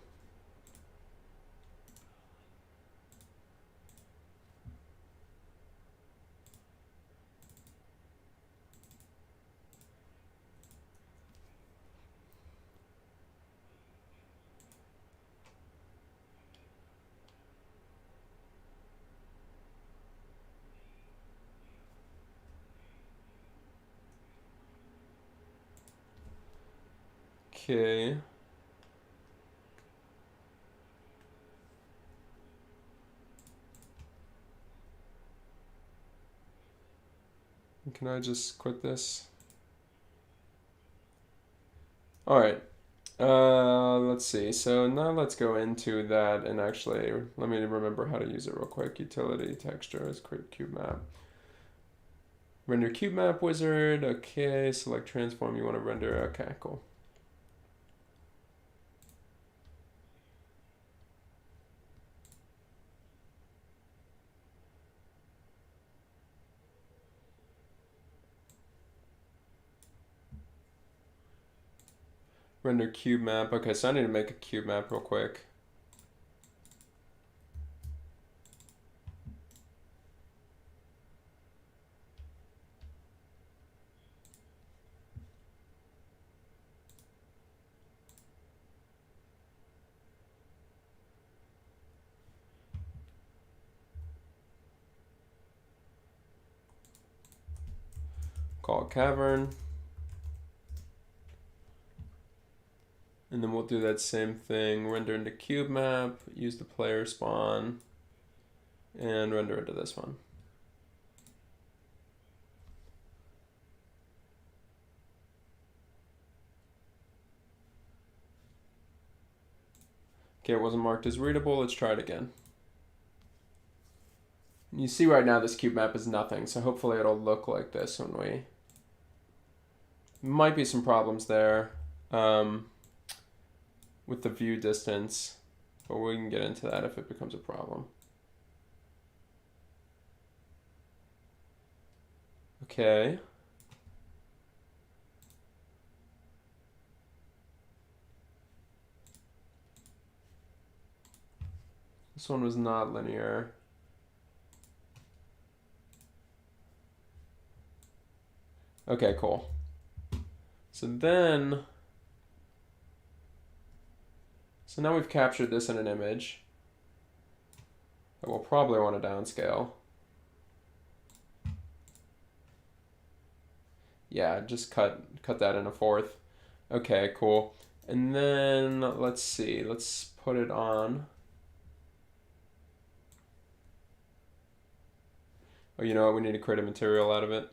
Okay. Can I just quit this? All right. Let's see. So now let's go into that and actually let me remember how to use it real quick. Utility textures, create cube map. Render cube map wizard. Okay. Select transform you want to render. Okay, cool. Render cube map. Okay, so I need to make a cube map real quick. Call it cavern. And then we'll do that same thing, render into cube map, use the player spawn, and render into this one. Okay, it wasn't marked as readable, let's try it again. You see right now this cube map is nothing, so hopefully it'll look like this when we... Might be some problems there. With the view distance, but we can get into that if it becomes a problem. Okay. This one was not linear. Okay, cool. So now we've captured this in an image that we'll probably want to downscale. Yeah, just cut that in a fourth. Okay, cool. And then let's see, let's put it on. Oh, you know what? We need to create a material out of it.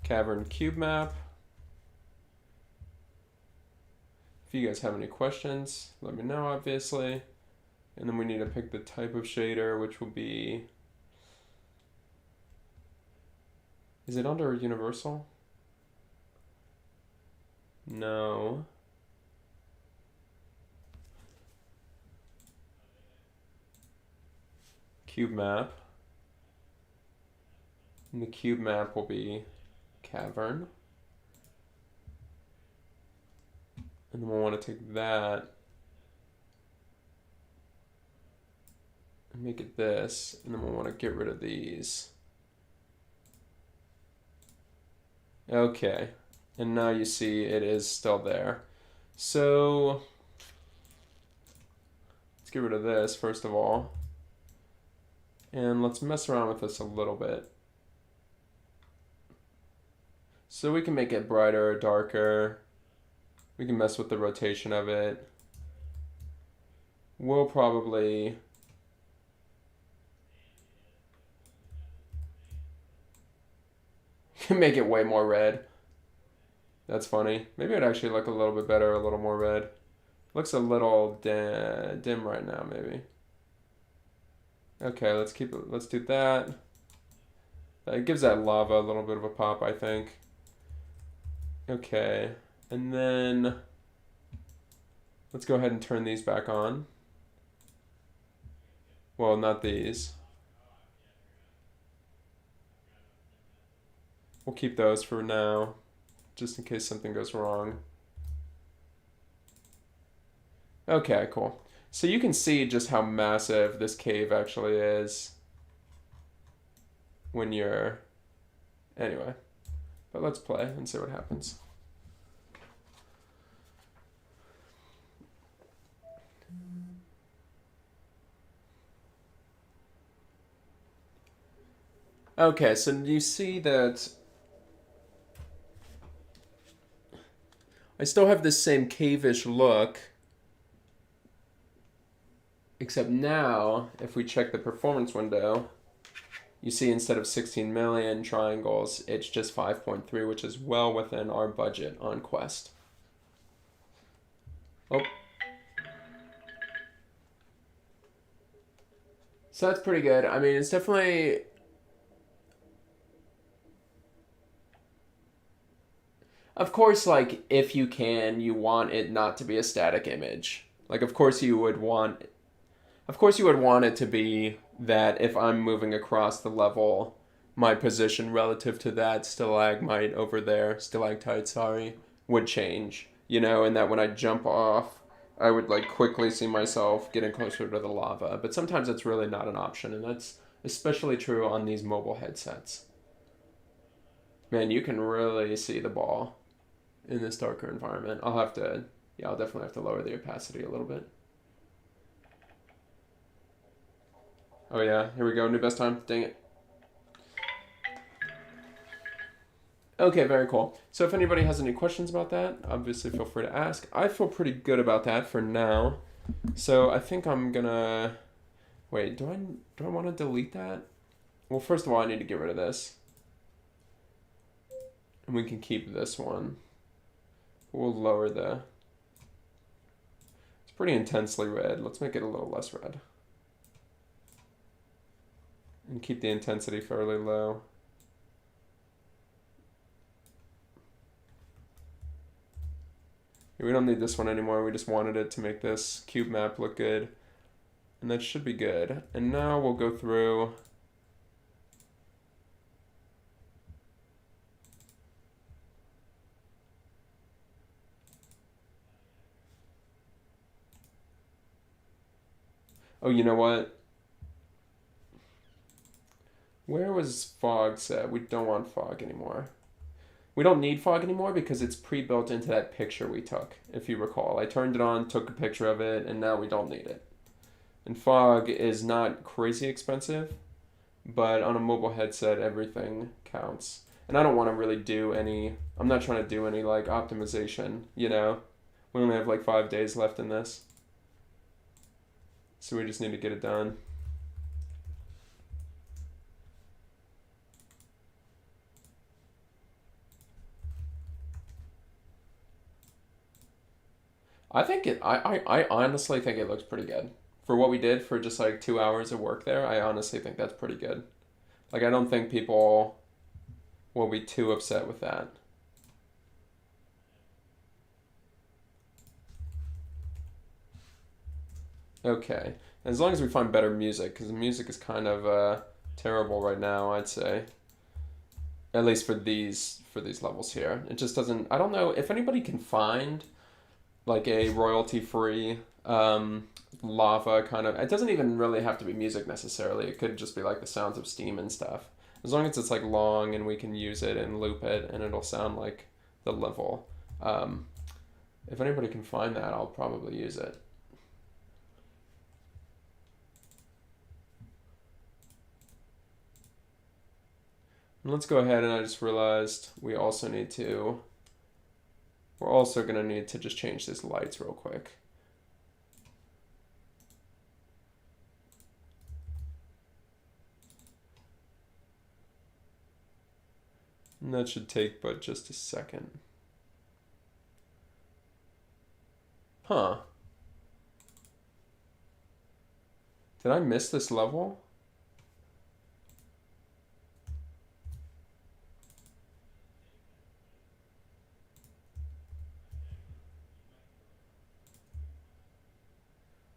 Cavern cube map. If you guys have any questions, let me know, obviously. And then we need to pick the type of shader, which will be... Is it under universal? No. Cube map. And the cube map will be cavern. And then we'll want to take that and make it this, and then we'll want to get rid of these. Okay, and now you see it is still there. So let's get rid of this first of all. And let's mess around with this a little bit. So we can make it brighter or darker. We can mess with the rotation of it. We'll probably make it way more red. That's funny. Maybe it'd actually look a little bit better, a little more red. Looks a little dim right now, maybe. Okay, let's do that. It gives that lava a little bit of a pop, I think. Okay, and then let's go ahead and turn these back on. Well, not these. We'll keep those for now, just in case something goes wrong. Okay, cool. So you can see just how massive this cave actually is when you're... Anyway, but let's play and see what happens. Okay, so you see that I still have this same cave-ish look, except now, if we check the performance window, you see instead of 16 million triangles, it's just 5.3, which is well within our budget on Quest. Oh. So that's pretty good. I mean, it's definitely... Of course, like, if you can, you want it not to be a static image. Like, of course you would want it to be that if I'm moving across the level, my position relative to that stalagmite over there, stalactite, sorry, would change. You know, and that when I jump off, I would, like, quickly see myself getting closer to the lava. But sometimes that's really not an option, and that's especially true on these mobile headsets. Man, you can really see the ball in this darker environment. I'll definitely have to lower the opacity a little bit. Oh yeah, here we go, new best time, dang it. Okay, very cool. So if anybody has any questions about that, obviously feel free to ask. I feel pretty good about that for now. So I think I'm gonna, wait, do I want to delete that? Well, first of all, I need to get rid of this. And we can keep this one. We'll lower the... It's pretty intensely red. Let's make it a little less red. And keep the intensity fairly low. We don't need this one anymore. We just wanted it to make this cube map look good. And that should be good. And now we'll go through... Oh, you know what? Where was fog set? We don't want fog anymore. We don't need fog anymore because it's pre-built into that picture we took, if you recall. I turned it on, took a picture of it, and now we don't need it. And fog is not crazy expensive, but on a mobile headset, everything counts. And I don't want to really do any... I'm not trying to do any, like, optimization, you know? We only have, like, 5 days left in this. So we just need to get it done. I honestly think it looks pretty good. For what we did for just like 2 hours of work there, I honestly think that's pretty good. Like, I don't think people will be too upset with that. Okay, as long as we find better music, because the music is kind of terrible right now, I'd say. At least for these levels here. It just doesn't... I don't know if anybody can find like a royalty-free lava kind of... It doesn't even really have to be music necessarily. It could just be like the sounds of steam and stuff. As long as it's like long and we can use it and loop it and it'll sound like the level. If anybody can find that, I'll probably use it. And let's go ahead, and I just realized we're also going to need to just change these lights real quick. And that should take but just a second. Huh. Did I miss this level?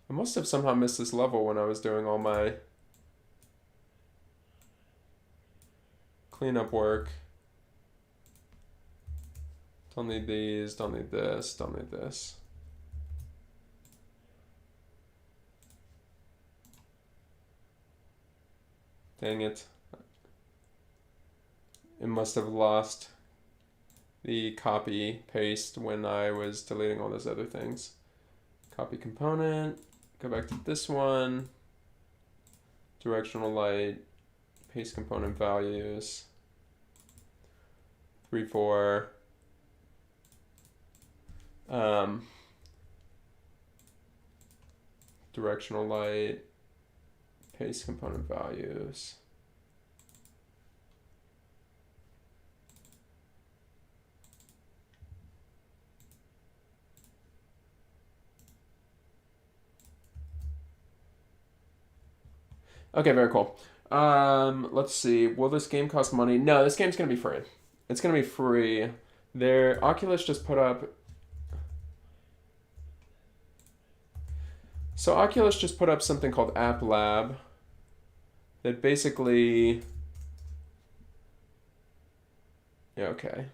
I must have somehow missed this level when I was doing all my cleanup work. Don't need these, don't need this, don't need this. Dang it. It must have lost the copy paste when I was deleting all those other things. Copy component, go back to this one, directional light, paste component values, 3, 4, directional light, paste component values. Okay, very cool. Let's see. Will this game cost money? No, this game's gonna be free. It's gonna be free. Oculus just put up. So Oculus just put up something called App Lab that basically. Yeah, okay.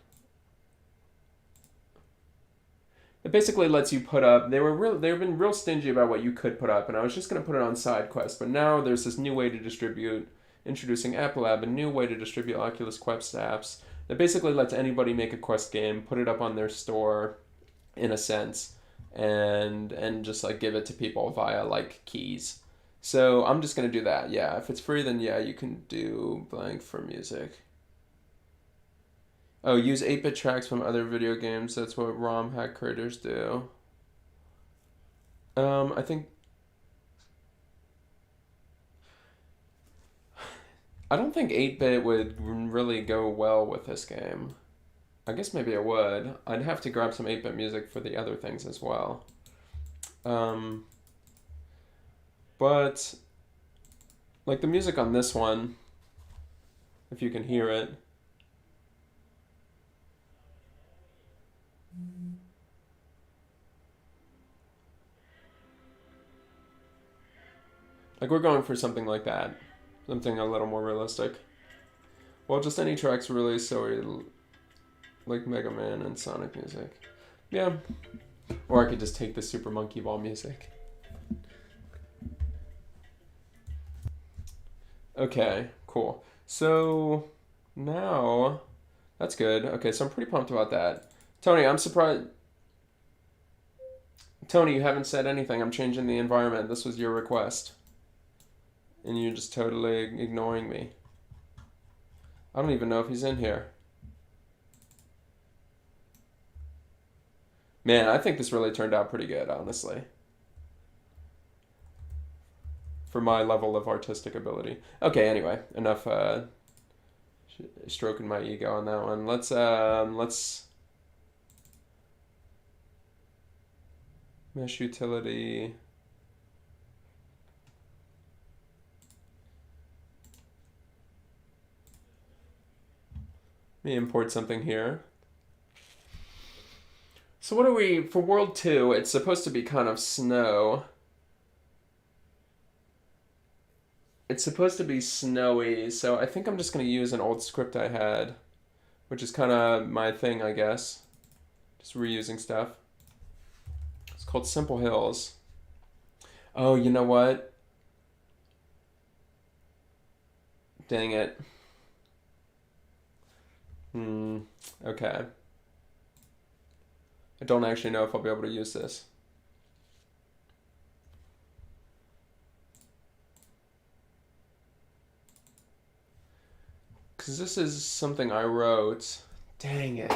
It basically lets you put up. They've been real stingy about what you could put up, and I was just gonna put it on side quests, but now there's this new way to distribute, introducing App Lab, a new way to distribute Oculus Quest apps that basically lets anybody make a Quest game, put it up on their store, in a sense, and just like give it to people via like keys. So I'm just gonna do that. Yeah, if it's free, then yeah, you can do blank for music. Oh, use 8-bit tracks from other video games. That's what ROM hack creators do. I think. I don't think 8-bit would really go well with this game. I guess maybe it would. I'd have to grab some 8-bit music for the other things as well. But, like the music on this one, if you can hear it. Like we're going for something like that. Something a little more realistic. Well, just any tracks released, so like Mega Man and Sonic music. Yeah. Or I could just take the Super Monkey Ball music. Okay, cool. So now that's good. Okay, so I'm pretty pumped about that. Tony, I'm surprised. Tony, you haven't said anything. I'm changing the environment. This was your request. And you're just totally ignoring me. I don't even know if he's in here. Man, I think this really turned out pretty good, honestly. For my level of artistic ability. Okay, anyway, enough stroking my ego on that one. Let's mesh utility. Let me import something here. So what are we, for World 2, it's supposed to be kind of snow. It's supposed to be snowy, so I think I'm just going to use an old script I had, which is kind of my thing, I guess. Just reusing stuff. It's called Simple Hills. Oh, you know what? Dang it. Okay. I don't actually know if I'll be able to use this. Because this is something I wrote. Dang it.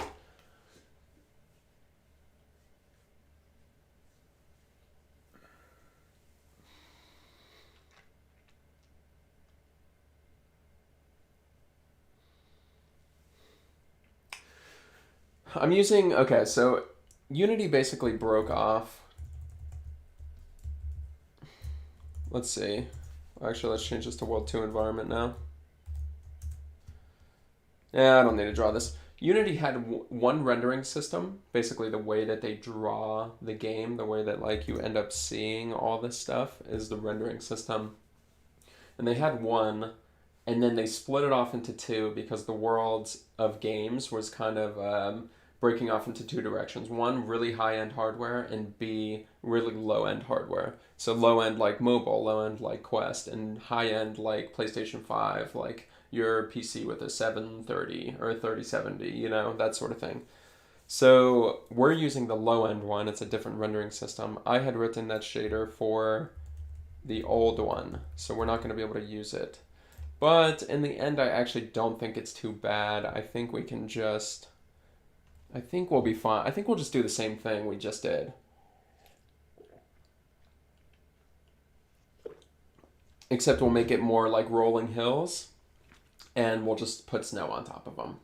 I'm using, okay, so Unity basically broke off. Let's see. Actually, let's change this to World 2 environment now. Yeah, I don't need to draw this. Unity had one rendering system, basically the way that they draw the game, the way that like you end up seeing all this stuff is the rendering system. And they had one, and then they split it off into two because the worlds of games was kind of breaking off into two directions. One, really high-end hardware, and B, really low-end hardware. So low-end like mobile, low-end like Quest, and high-end like PlayStation 5, like your PC with a 730 or a 3070, you know, that sort of thing. So we're using the low-end one. It's a different rendering system. I had written that shader for the old one, so we're not going to be able to use it. But in the end, I actually don't think it's too bad. I think we can just... I think we'll be fine. I think we'll just do the same thing we just did. Except we'll make it more like rolling hills, and we'll just put snow on top of them.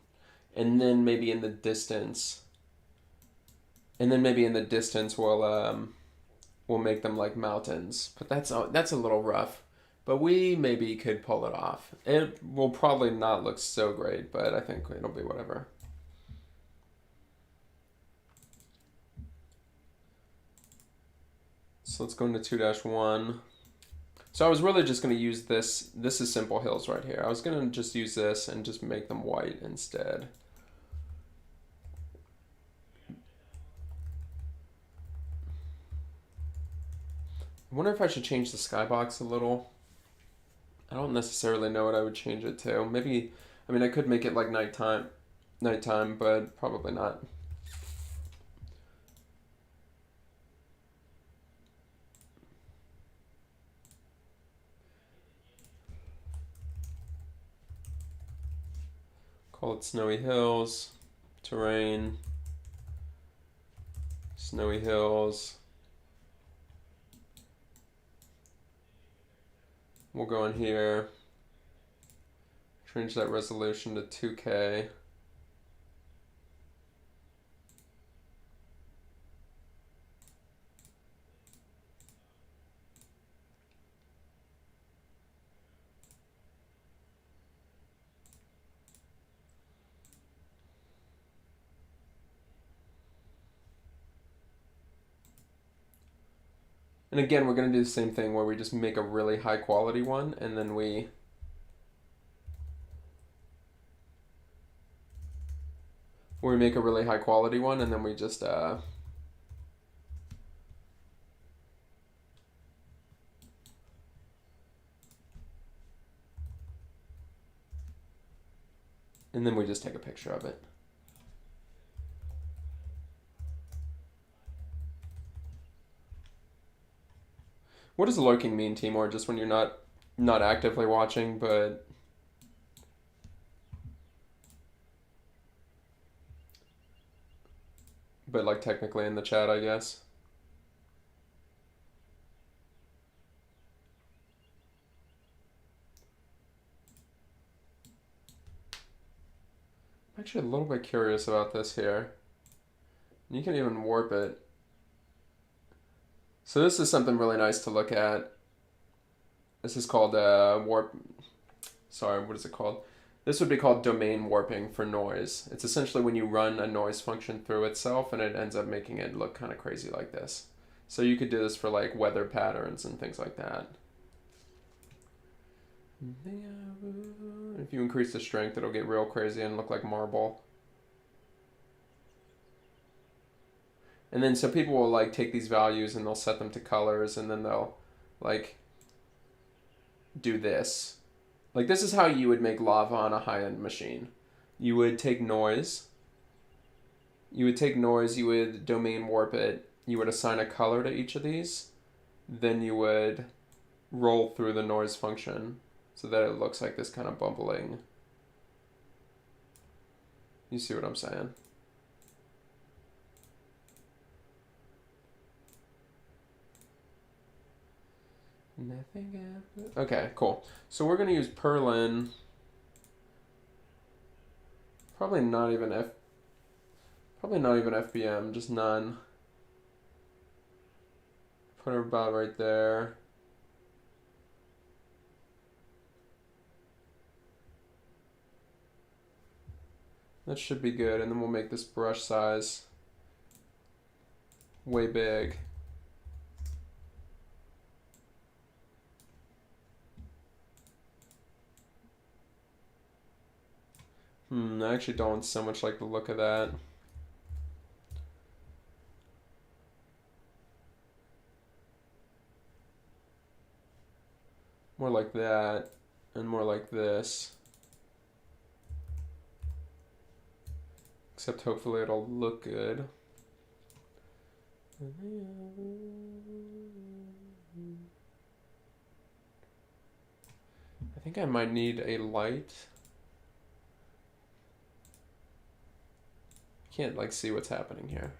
And then maybe in the distance... we'll make them like mountains. But that's a little rough. But we maybe could pull it off. It will probably not look so great, but I think it'll be whatever. So let's go into 2-1. So I was really just going to use this. This is simple hills right here. I was going to just use this and just make them white instead. I wonder if I should change the skybox a little. I don't necessarily know what I would change it to. Maybe, I mean, I could make it like nighttime, but probably not. Call it Snowy Hills, terrain, Snowy Hills. We'll go in here, change that resolution to 2K. And again, we're going to do the same thing where we just make a really high quality one and then we make a really high quality one and then we just and then we just take a picture of it. What does lurking mean, Timor? Just when you're not actively watching, but like technically in the chat, I guess. I'm actually a little bit curious about this here. You can even warp it. So this is something really nice to look at. This is called warp. Sorry, what is it called? This would be called domain warping for noise. It's essentially when you run a noise function through itself and it ends up making it look kind of crazy like this. So you could do this for like weather patterns and things like that. If you increase the strength, it'll get real crazy and look like marble. And then so people will like take these values and they'll set them to colors and then they'll like do this. Like this is how you would make lava on a high-end machine. You would take noise you would take noise, you would domain warp it, you would assign a color to each of these, then you would roll through the noise function so that it looks like this kind of bumbling. You see what I'm saying? Nothing happened. Okay, cool. So we're gonna use Perlin. Probably not even FBM, just none. Put her about right there. That should be good, and then we'll make this brush size way big. I actually don't so much like the look of that. More like that, and more like this. Except hopefully it'll look good. I think I might need a light. Can't like see what's happening here.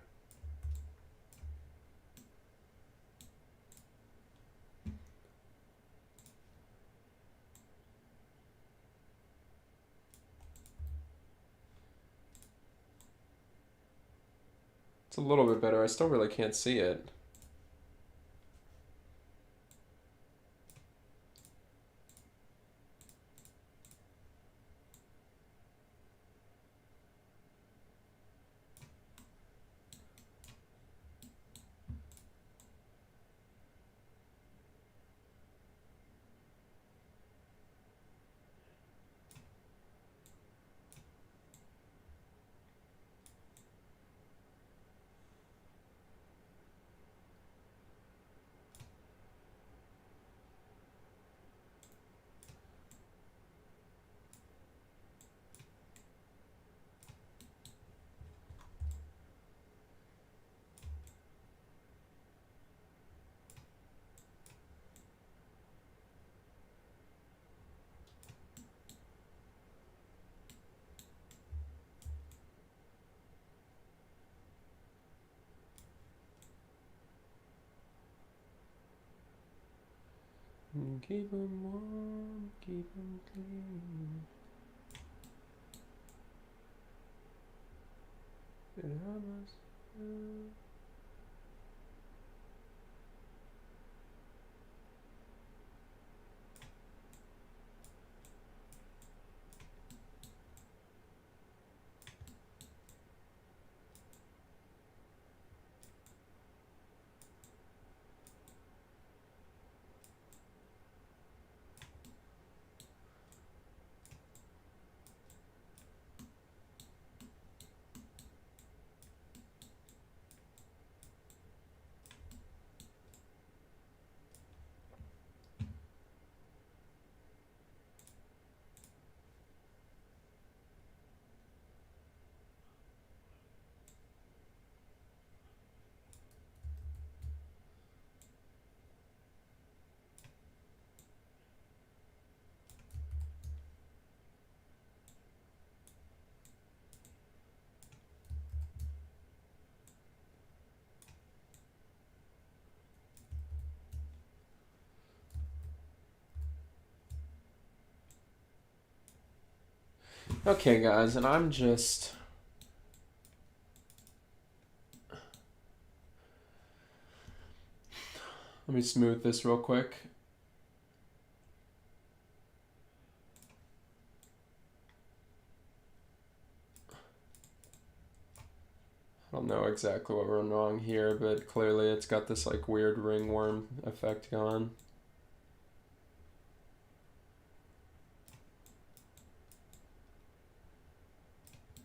It's a little bit better. I still really can't see it. Keep 'em warm, keep 'em clean. Okay, guys, and I'm just... Let me smooth this real quick. I don't know exactly what went wrong here, but clearly it's got this like weird ringworm effect going.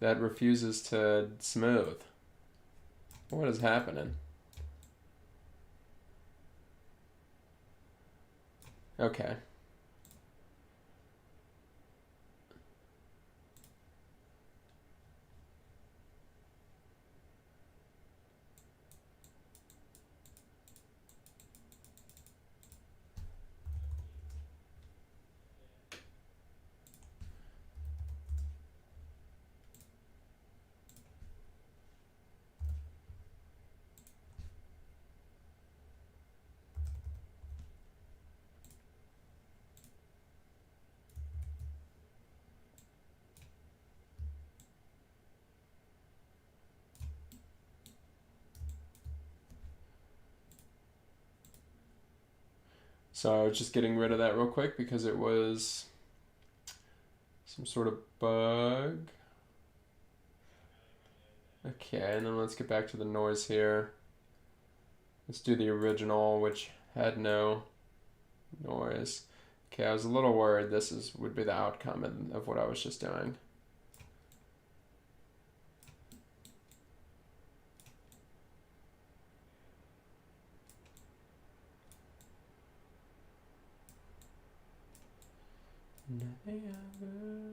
That refuses to smooth. What is happening? Okay. So I was just getting rid of that real quick because it was some sort of bug. Okay, and then let's get back to the noise here. Let's do the original, which had no noise. Okay, I was a little worried this would be the outcome of what I was just doing. Nothing ever.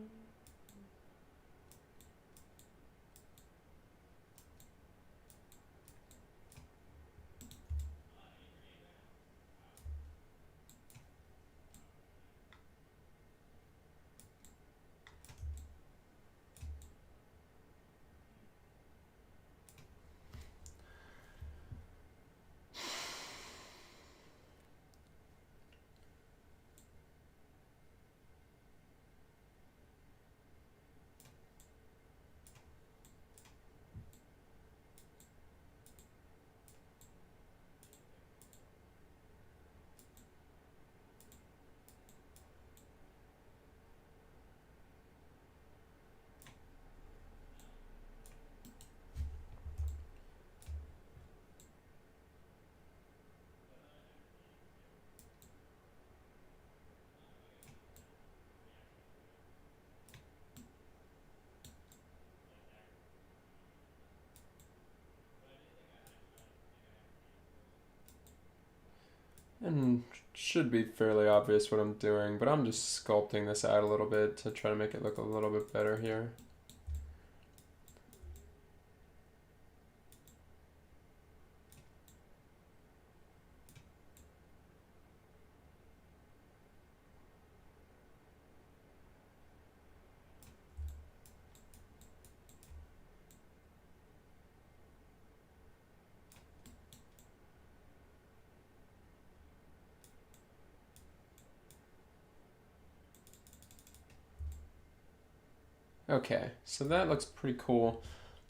And should be fairly obvious what I'm doing, but I'm just sculpting this out a little bit to try to make it look a little bit better here. Okay, so that looks pretty cool.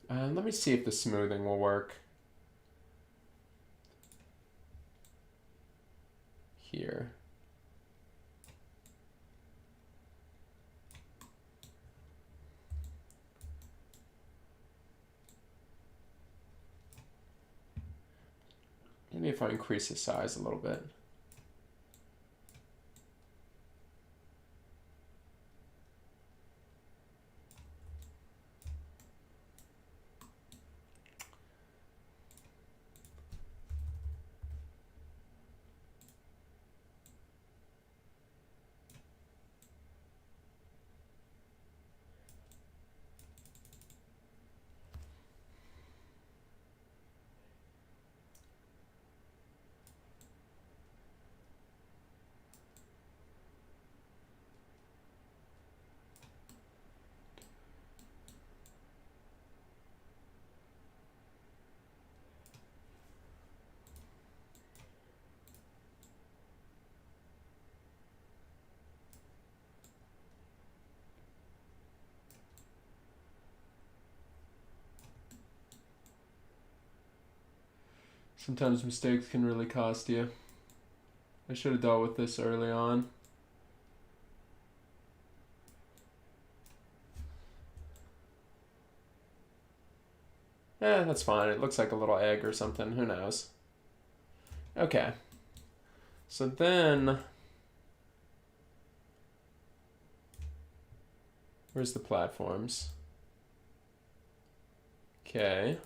Let me see if the smoothing will work. Here. Maybe if I increase the size a little bit. Sometimes mistakes can really cost you. I should have dealt with this early on. That's fine. It looks like a little egg or something. Who knows? Okay. So then, where's the platforms? Okay.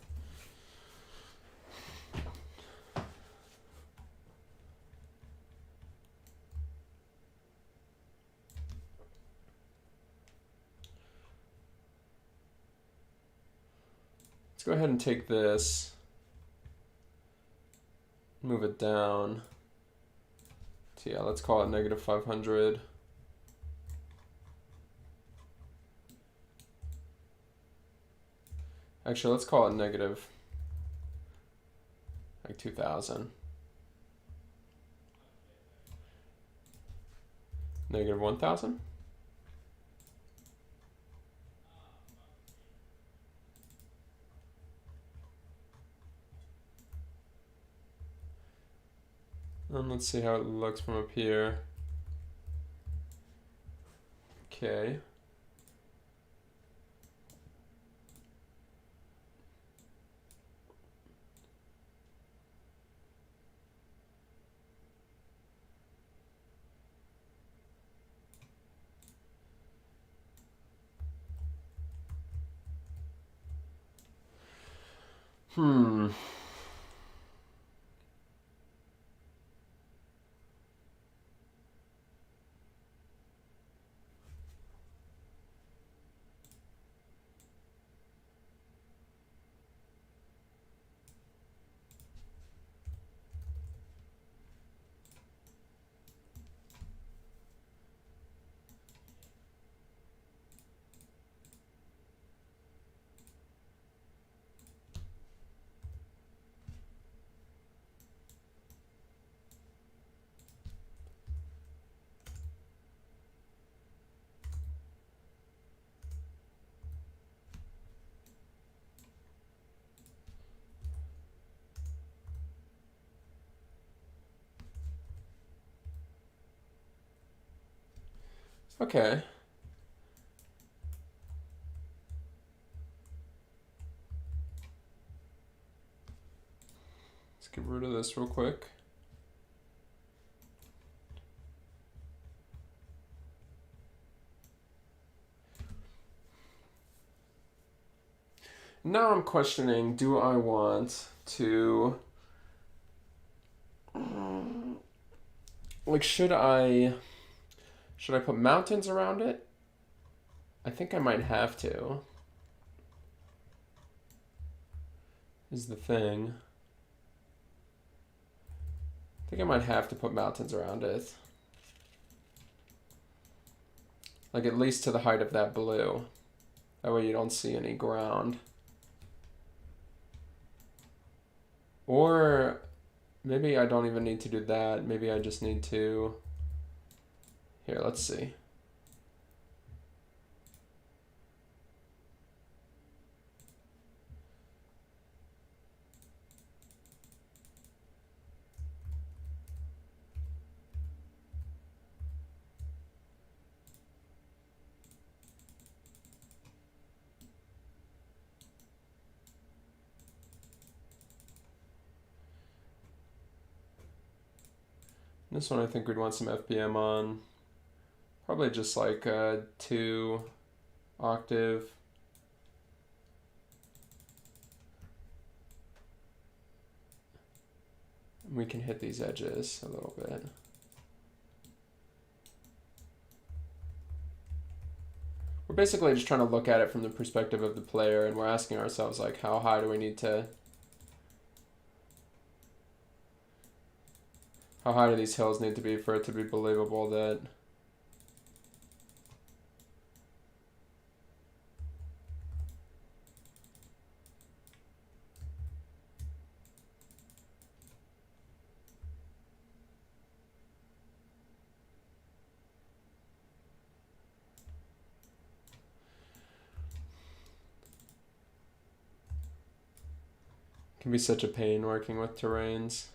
Let's go ahead and take this, move it down. So yeah, let's call it negative 500. Actually, let's call it negative, like 2000. Negative 1000. Let's see how it looks from up here. Okay. Okay. Let's get rid of this real quick. Now I'm questioning, do I want to, like, should I put mountains around it? I think I might have to, is the thing. I think I might have to put mountains around it. Like, at least to the height of that blue. That way you don't see any ground. Or maybe I don't even need to do that. Maybe I just need to... Here, let's see. This one I think we'd want some FBM on. Probably just like a 2 octave. We can hit these edges a little bit. We're basically just trying to look at it from the perspective of the player, and we're asking ourselves, like, how high do we need to... How high do these hills need to be for it to be believable that... It can be such a pain working with terrains.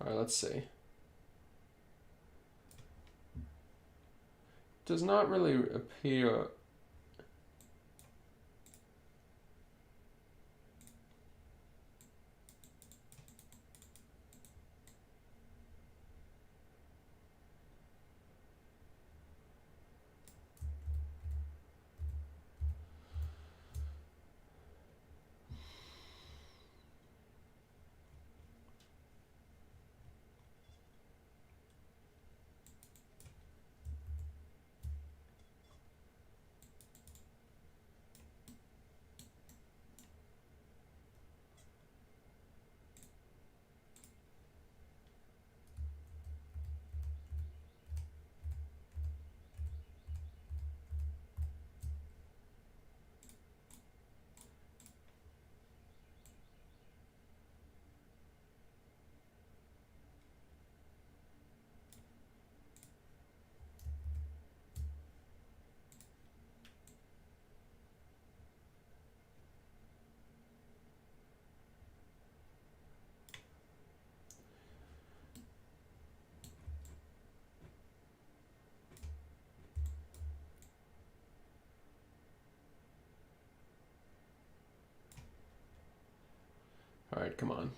Alright, let's see. Does not really appear... All right, come on.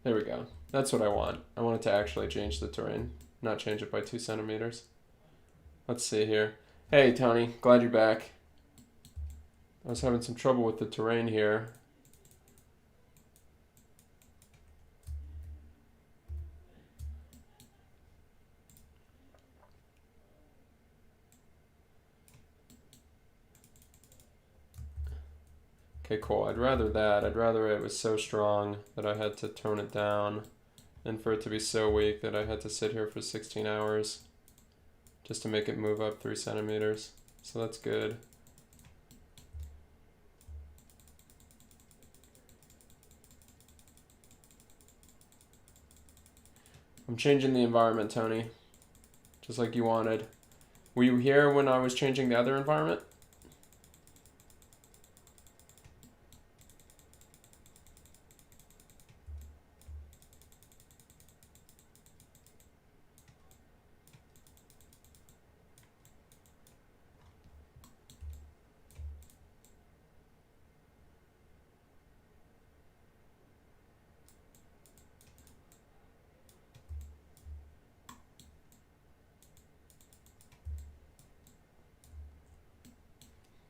There we go. That's what I want. I want it to actually change the terrain, not change it by 2 centimeters. Let's see here. Hey, Tony. Glad you're back. I was having some trouble with the terrain here. Okay, cool. I'd rather that. I'd rather it was so strong that I had to tone it down, than for it to be so weak that I had to sit here for 16 hours just to make it move up 3 centimeters. So that's good. I'm changing the environment, Tony, just like you wanted. Were you here when I was changing the other environment?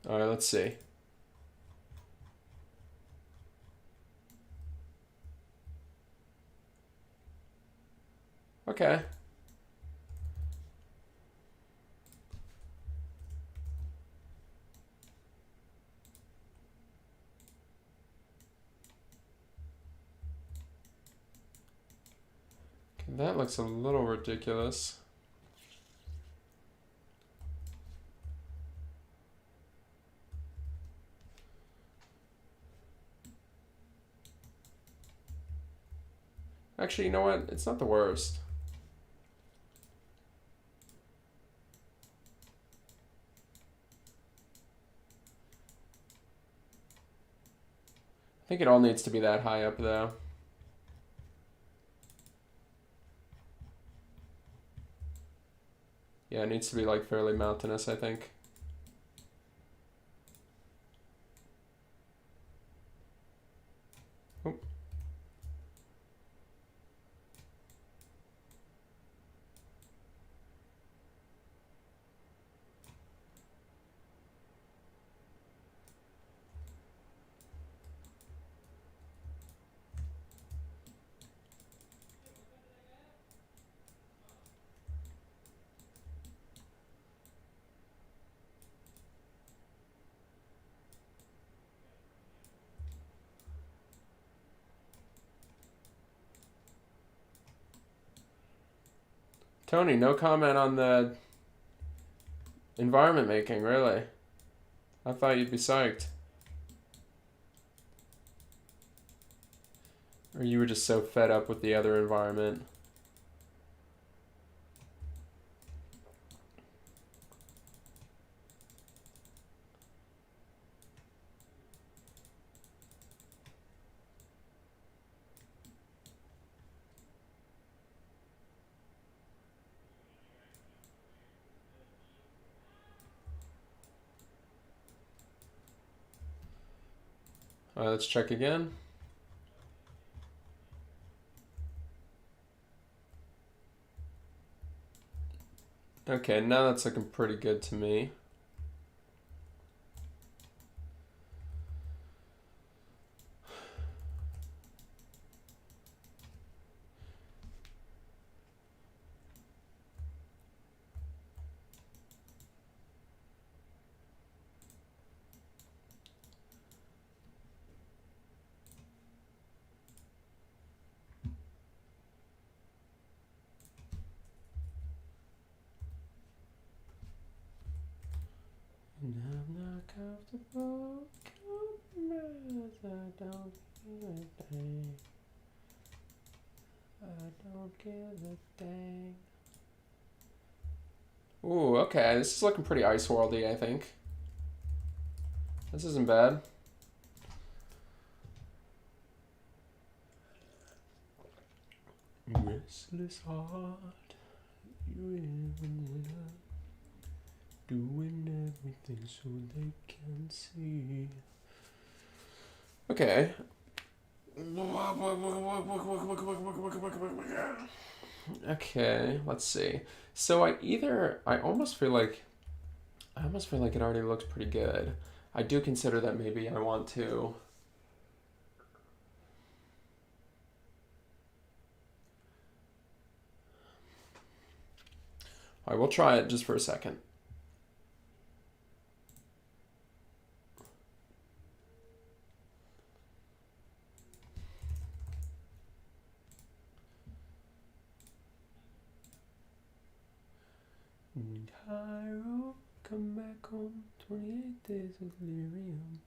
All right, let's see. Okay. That looks a little ridiculous. Actually, you know what? It's not the worst. I think it all needs to be that high up, though. Yeah, it needs to be like fairly mountainous, I think. Oh. Tony, no comment on the environment making, really. I thought you'd be psyched. Or you were just so fed up with the other environment. All right, let's check again. Okay, now that's looking pretty good to me. And I'm not comfortable, compromise. I don't give a thing. I don't give a dang. Ooh, okay, this is looking pretty Ice Worldy, I think. This isn't bad. Restless heart, you in love, doing everything so they can see. Okay. Okay, let's see. So I almost feel like it already looks pretty good. I do consider that maybe I want to. I will try it just for a second. Cairo, come back home, 28 days of delirium.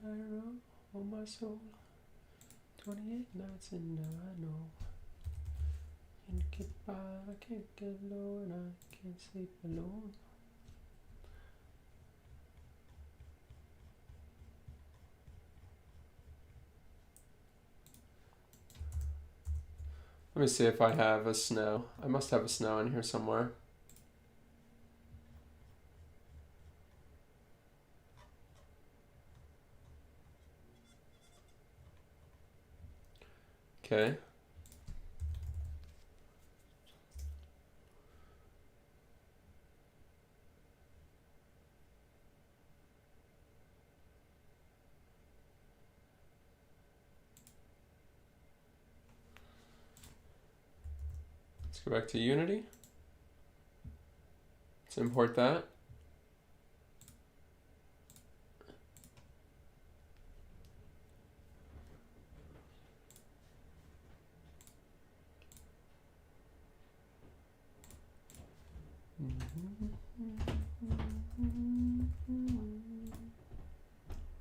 Cairo, oh my soul, 28 nights and now I know. Can't get by, I can't get low, and I can't sleep alone. Let me see if I have a snow. I must have a snow in here somewhere. Okay. Let's go back to Unity. Let's import that.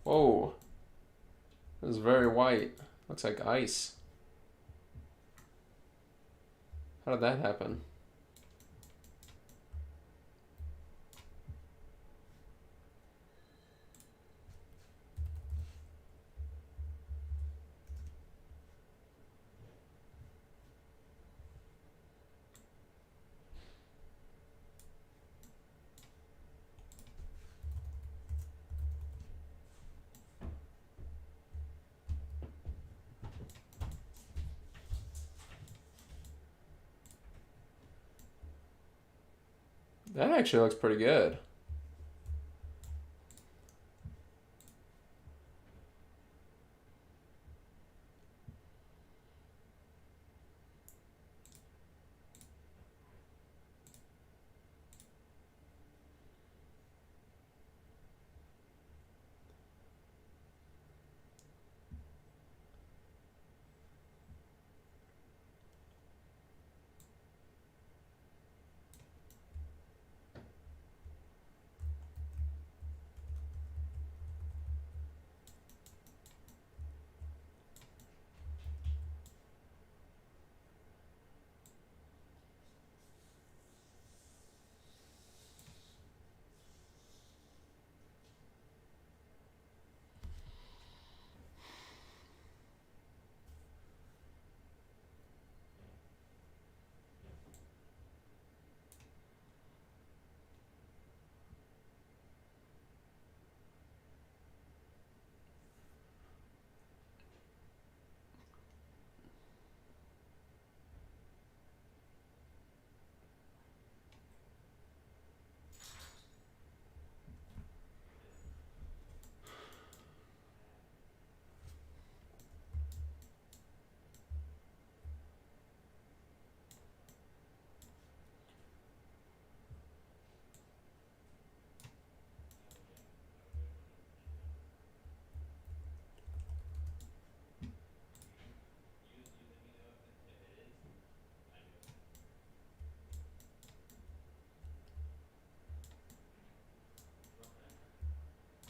Whoa. This is very white. Looks like ice. How did that happen? That actually looks pretty good.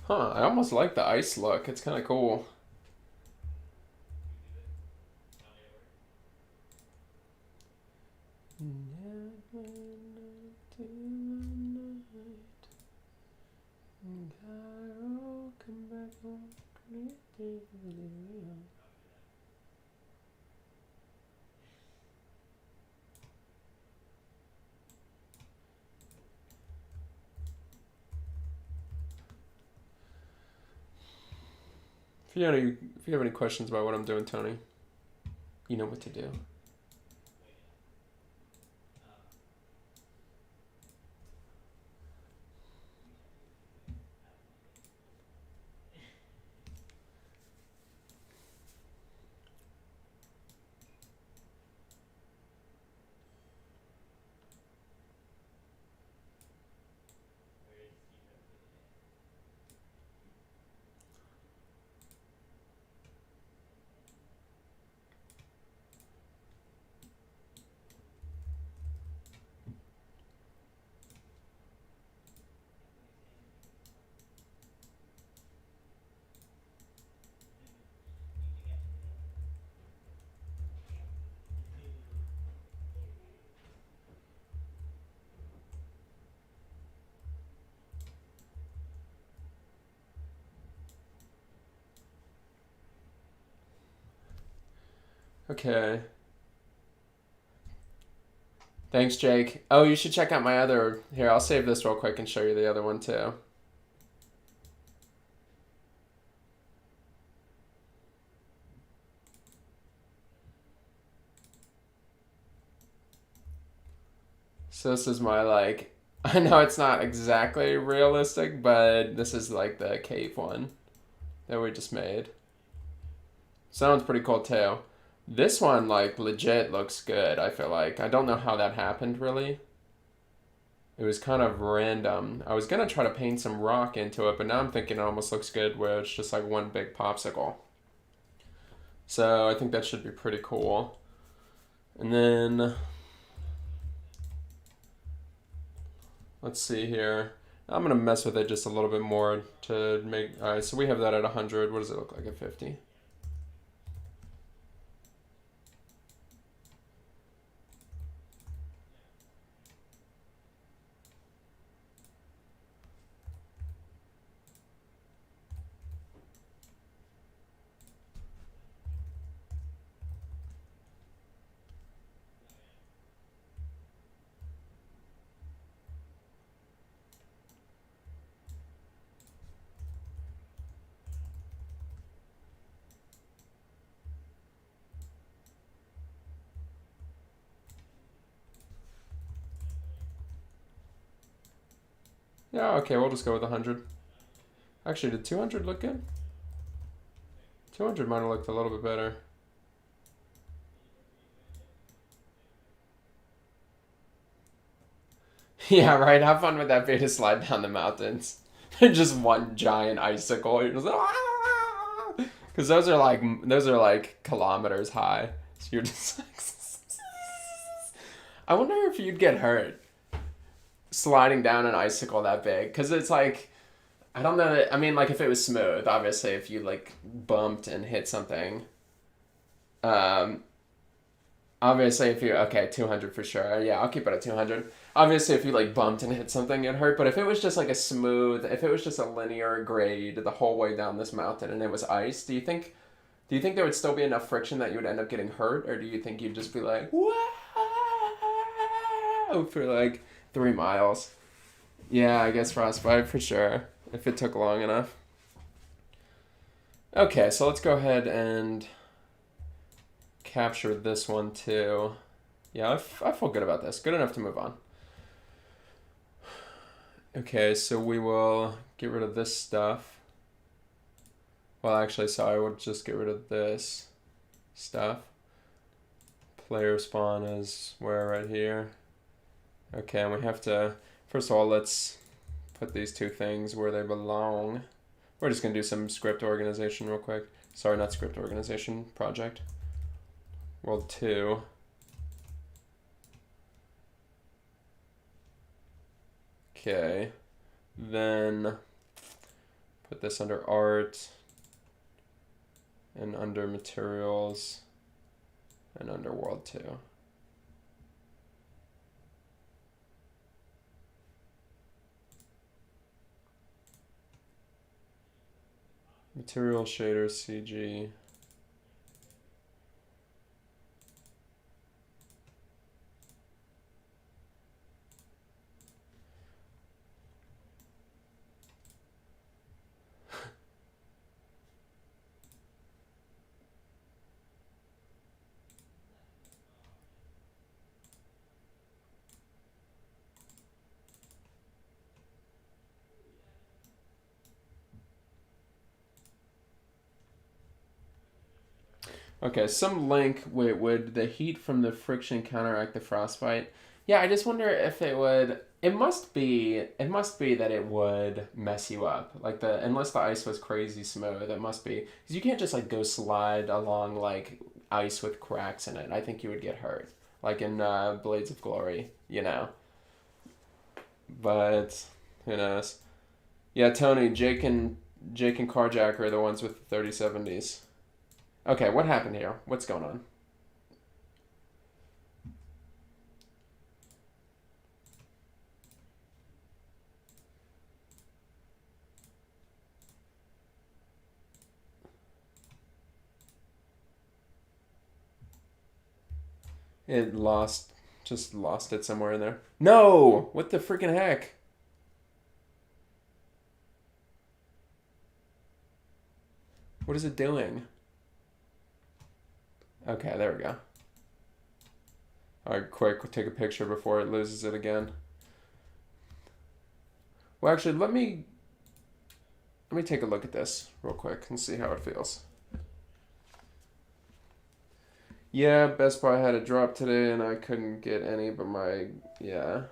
Huh, I almost like the ice look. It's kind of cool. If you have any questions about what I'm doing, Tony, you know what to do. Okay. Thanks, Jake. Oh, you should check out my other... Here, I'll save this real quick and show you the other one, too. So this is my, like... I know it's not exactly realistic, but this is, like, the cave one that we just made. So that one's pretty cool, too. This one, like, legit looks good, I feel like. I don't know how that happened, really. It was kind of random. I was going to try to paint some rock into it, but now I'm thinking it almost looks good where it's just, like, one big popsicle. So I think that should be pretty cool. And then... Let's see here. I'm going to mess with it just a little bit more to make... Alright, so we have that at 100. What does it look like at 50? Yeah, okay, we'll just go with 100. Actually, did 200 look good? 200 might have looked a little bit better. Yeah, right. How fun would that be to slide down the mountains? Just one giant icicle. You're just like, because those are like kilometers high. So you're just like, I wonder if you'd get hurt sliding down an icicle that big, because it's like, I don't know. I mean, like if it was smooth, obviously, if you like bumped and hit something, obviously if you, okay, 200 for sure. Yeah, I'll keep it at 200. Obviously, if you like bumped and hit something, it hurt. But if it was just like if it was just a linear grade the whole way down this mountain and it was ice, do you think there would still be enough friction that you would end up getting hurt, or do you think you'd just be like, whoa, for like 3 miles? Yeah, I guess frostbite for sure, if it took long enough. Okay, so let's go ahead and capture this one too. Yeah, I feel good about this. Good enough to move on. Okay, so we will get rid of this stuff. Well, actually, sorry, we'll just get rid of this stuff. Player spawn is where right here. Okay, and we have to, first of all, let's put these two things where they belong. We're just going to do some script organization real quick. Sorry, not script organization, project. World 2. Okay, then put this under art and under materials and under world 2. Material shader CG. Okay, some link. Wait, would the heat from the friction counteract the frostbite? Yeah, I just wonder if it would. It must be. It must be that it would mess you up. Like the unless the ice was crazy smooth, it must be because you can't just like go slide along like ice with cracks in it. I think you would get hurt, like in Blades of Glory, you know. But who knows? Yeah, Tony, Jake and Carjacker are the ones with the 3070s. Okay, what happened here? What's going on? It lost, just lost it somewhere in there. No! What the freaking heck? What is it doing? Okay, there we go. Alright, quick, take a picture before it loses it again. Well, actually, let me take a look at this real quick and see how it feels. Yeah, Best Buy had a drop today and I couldn't get any, but yeah.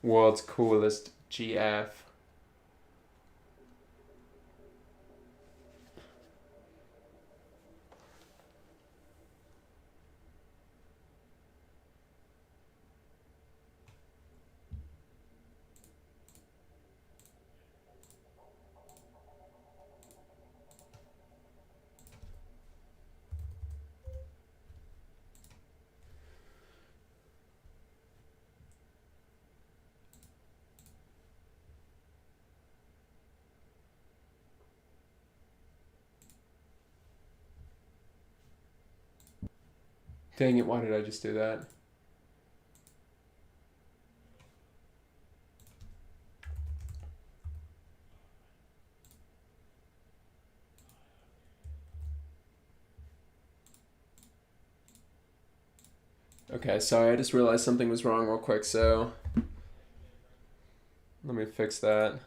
World's coolest GF. Dang it, why did I just do that? Okay, sorry, I just realized something was wrong real quick, so let me fix that.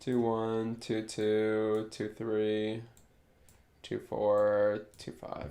2-1, 2-2, 2-3, 2-4, 2-5.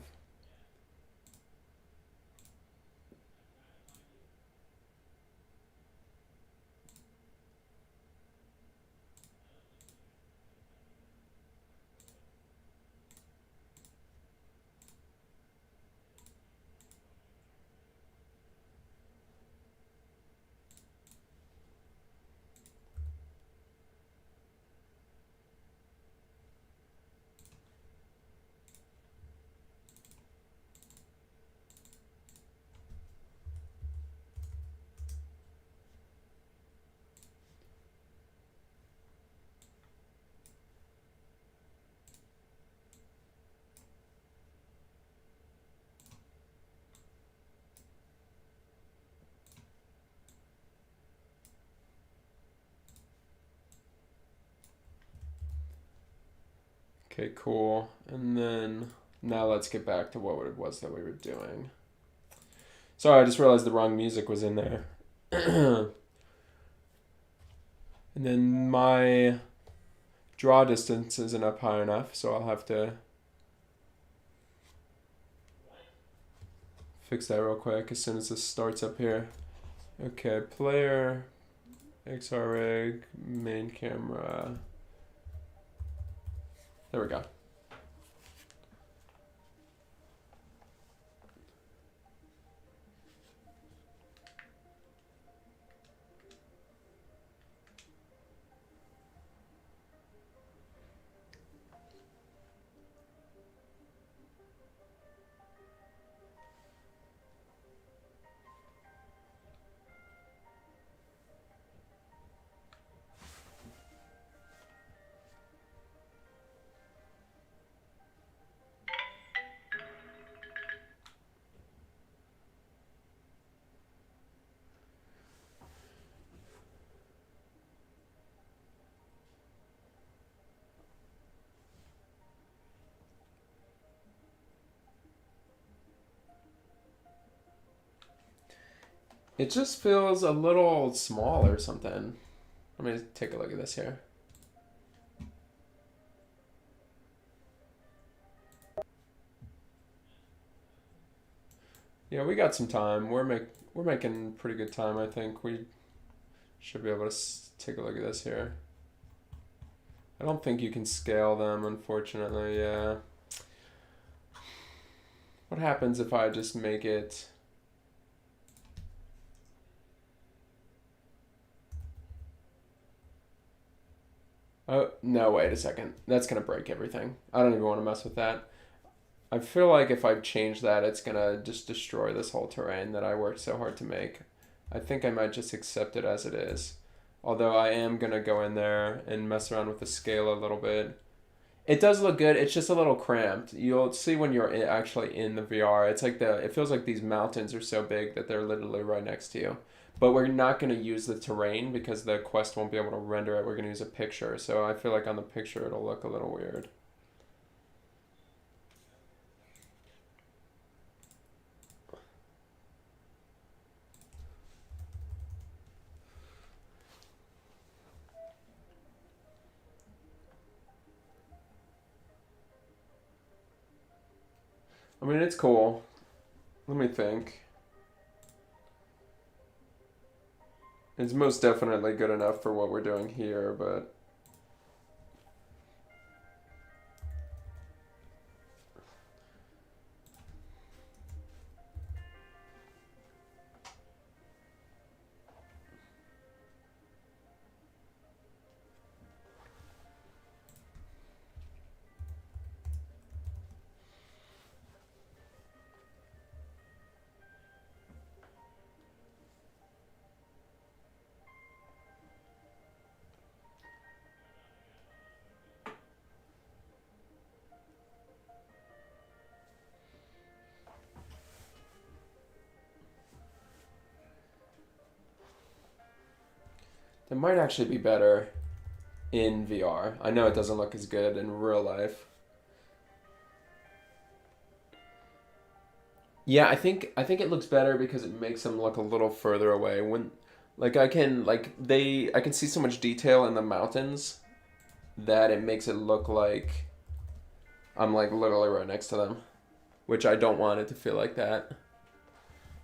Okay, cool. And then now let's get back to what it was that we were doing. Sorry, I just realized the wrong music was in there. And then my draw distance isn't up high enough, so I'll have to fix that real quick as soon as this starts up here. Okay, player, XREG, main camera. There we go. It just feels a little small or something. Let me take a look at this here. Yeah, we got some time. We're making pretty good time, I think. We should be able to take a look at this here. I don't think you can scale them, unfortunately. Yeah. What happens if I just make it... Oh, no, wait a second. That's going to break everything. I don't even want to mess with that. I feel like if I change that, it's going to just destroy this whole terrain that I worked so hard to make. I think I might just accept it as it is. Although I am going to go in there and mess around with the scale a little bit. It does look good. It's just a little cramped. You'll see when you're actually in the VR. It's like it feels like these mountains are so big that they're literally right next to you. But we're not going to use the terrain because the Quest won't be able to render it. We're going to use a picture. So I feel like on the picture it'll look a little weird. I mean, it's cool. Let me think. It's most definitely good enough for what we're doing here, but... It might actually be better in VR. I know it doesn't look as good in real life. Yeah, I think it looks better because it makes them look a little further away. When like I can see so much detail in the mountains that it makes it look like I'm like literally right next to them, which I don't want it to feel like that.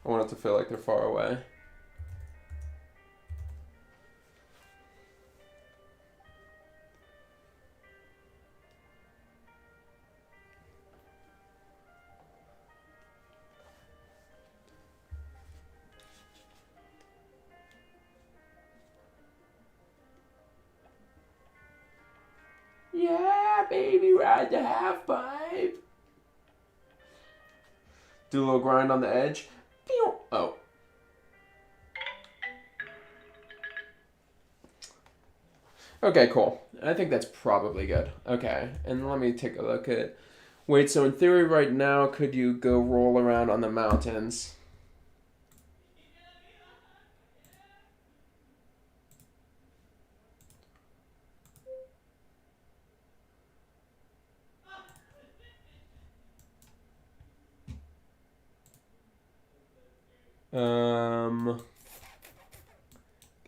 I want it to feel like they're far away. Yeah, baby, ride the half pipe. Do a little grind on the edge. Oh. Okay, cool. I think that's probably good. Okay, and let me take a look at... Wait, so in theory right now, could you go roll around on the mountains?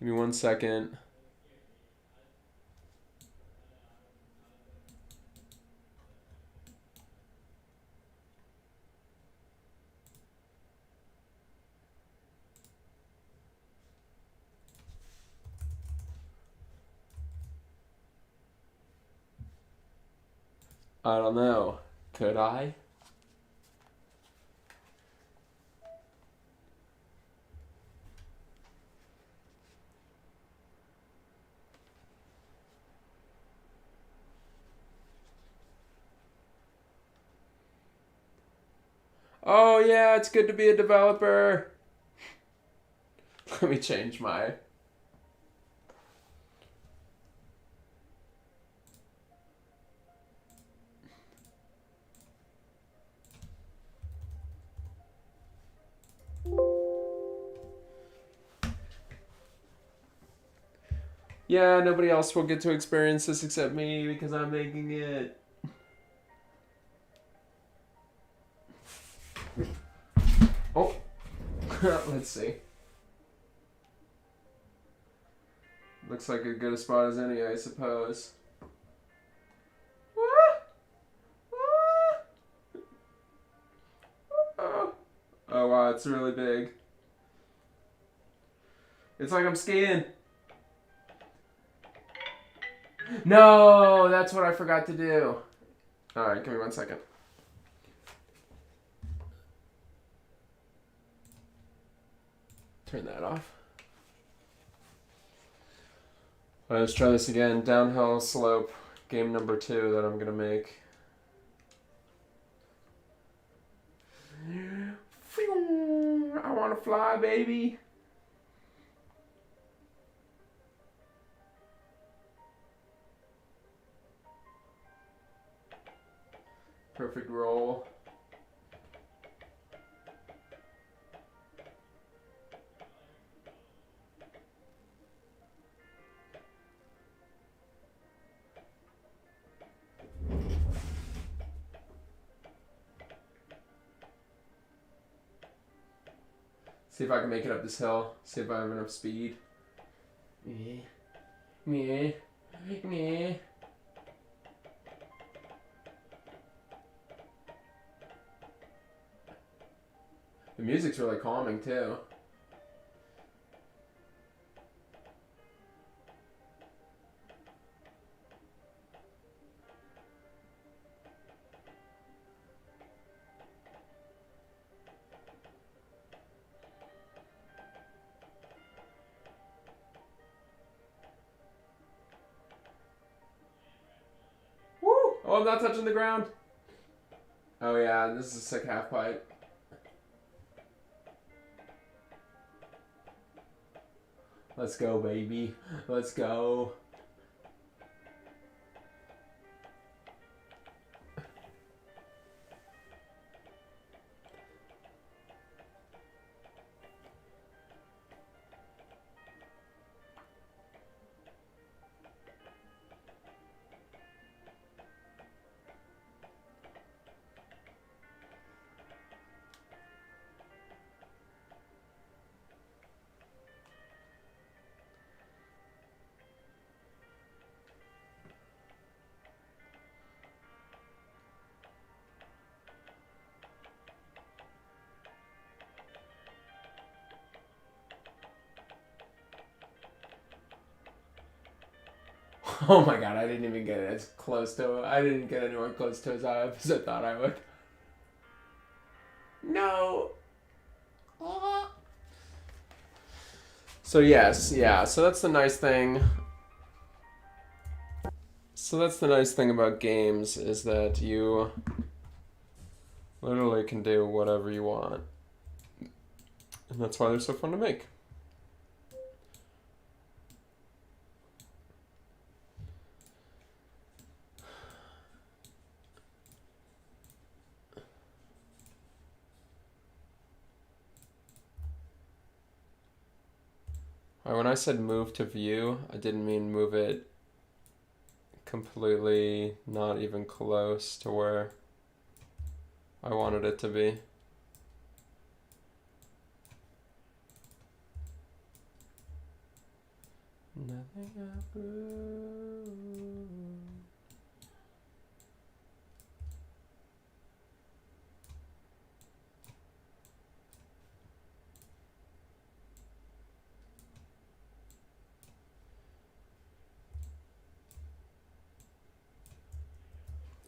Give me 1 second. I don't know. Could I? Oh yeah, it's good to be a developer. Let me change my... Yeah, nobody else will get to experience this except me because I'm making it. Oh, let's see. Looks like as good a spot as any, I suppose. Oh wow, it's really big. It's like I'm skiing. No, that's what I forgot to do. Alright, give me 1 second. Turn that off. Alright, let's try this again. Downhill slope, game number 2 that I'm gonna make. I wanna fly, baby. Perfect roll. See if I can make it up this hill. See if I have enough speed. Yeah. Yeah. Yeah. The music's really calming too. Woo! Oh, I'm not touching the ground. Oh yeah, this is a sick half pipe. Let's go, baby. Let's go. Oh my god, I didn't even get it as close to I didn't get anywhere close to as high as I thought I would. No. So yes, yeah, so that's the nice thing. So that's the nice thing about games is that you literally can do whatever you want. And that's why they're so fun to make. When I said move to view, I didn't mean move it completely, not even close to where I wanted it to be. Nothing happened.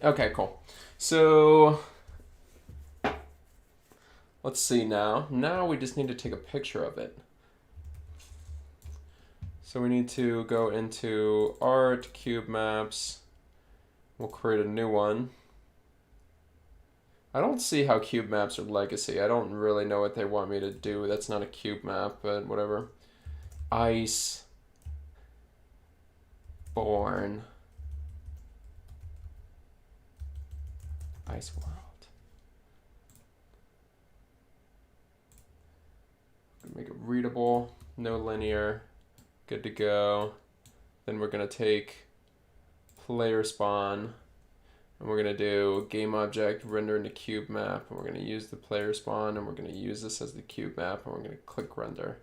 Okay, cool. So let's see now. Now we just need to take a picture of it. So we need to go into Art, Cube Maps. We'll create a new one. I don't see how cube maps are legacy. I don't really know what they want me to do. That's not a cube map, but whatever. Ice. Born. Ice World. Make it readable, no linear, good to go. Then we're gonna take player spawn and we're gonna do game object render into cube map and we're gonna use the player spawn and we're gonna use this as the cube map and we're gonna click render.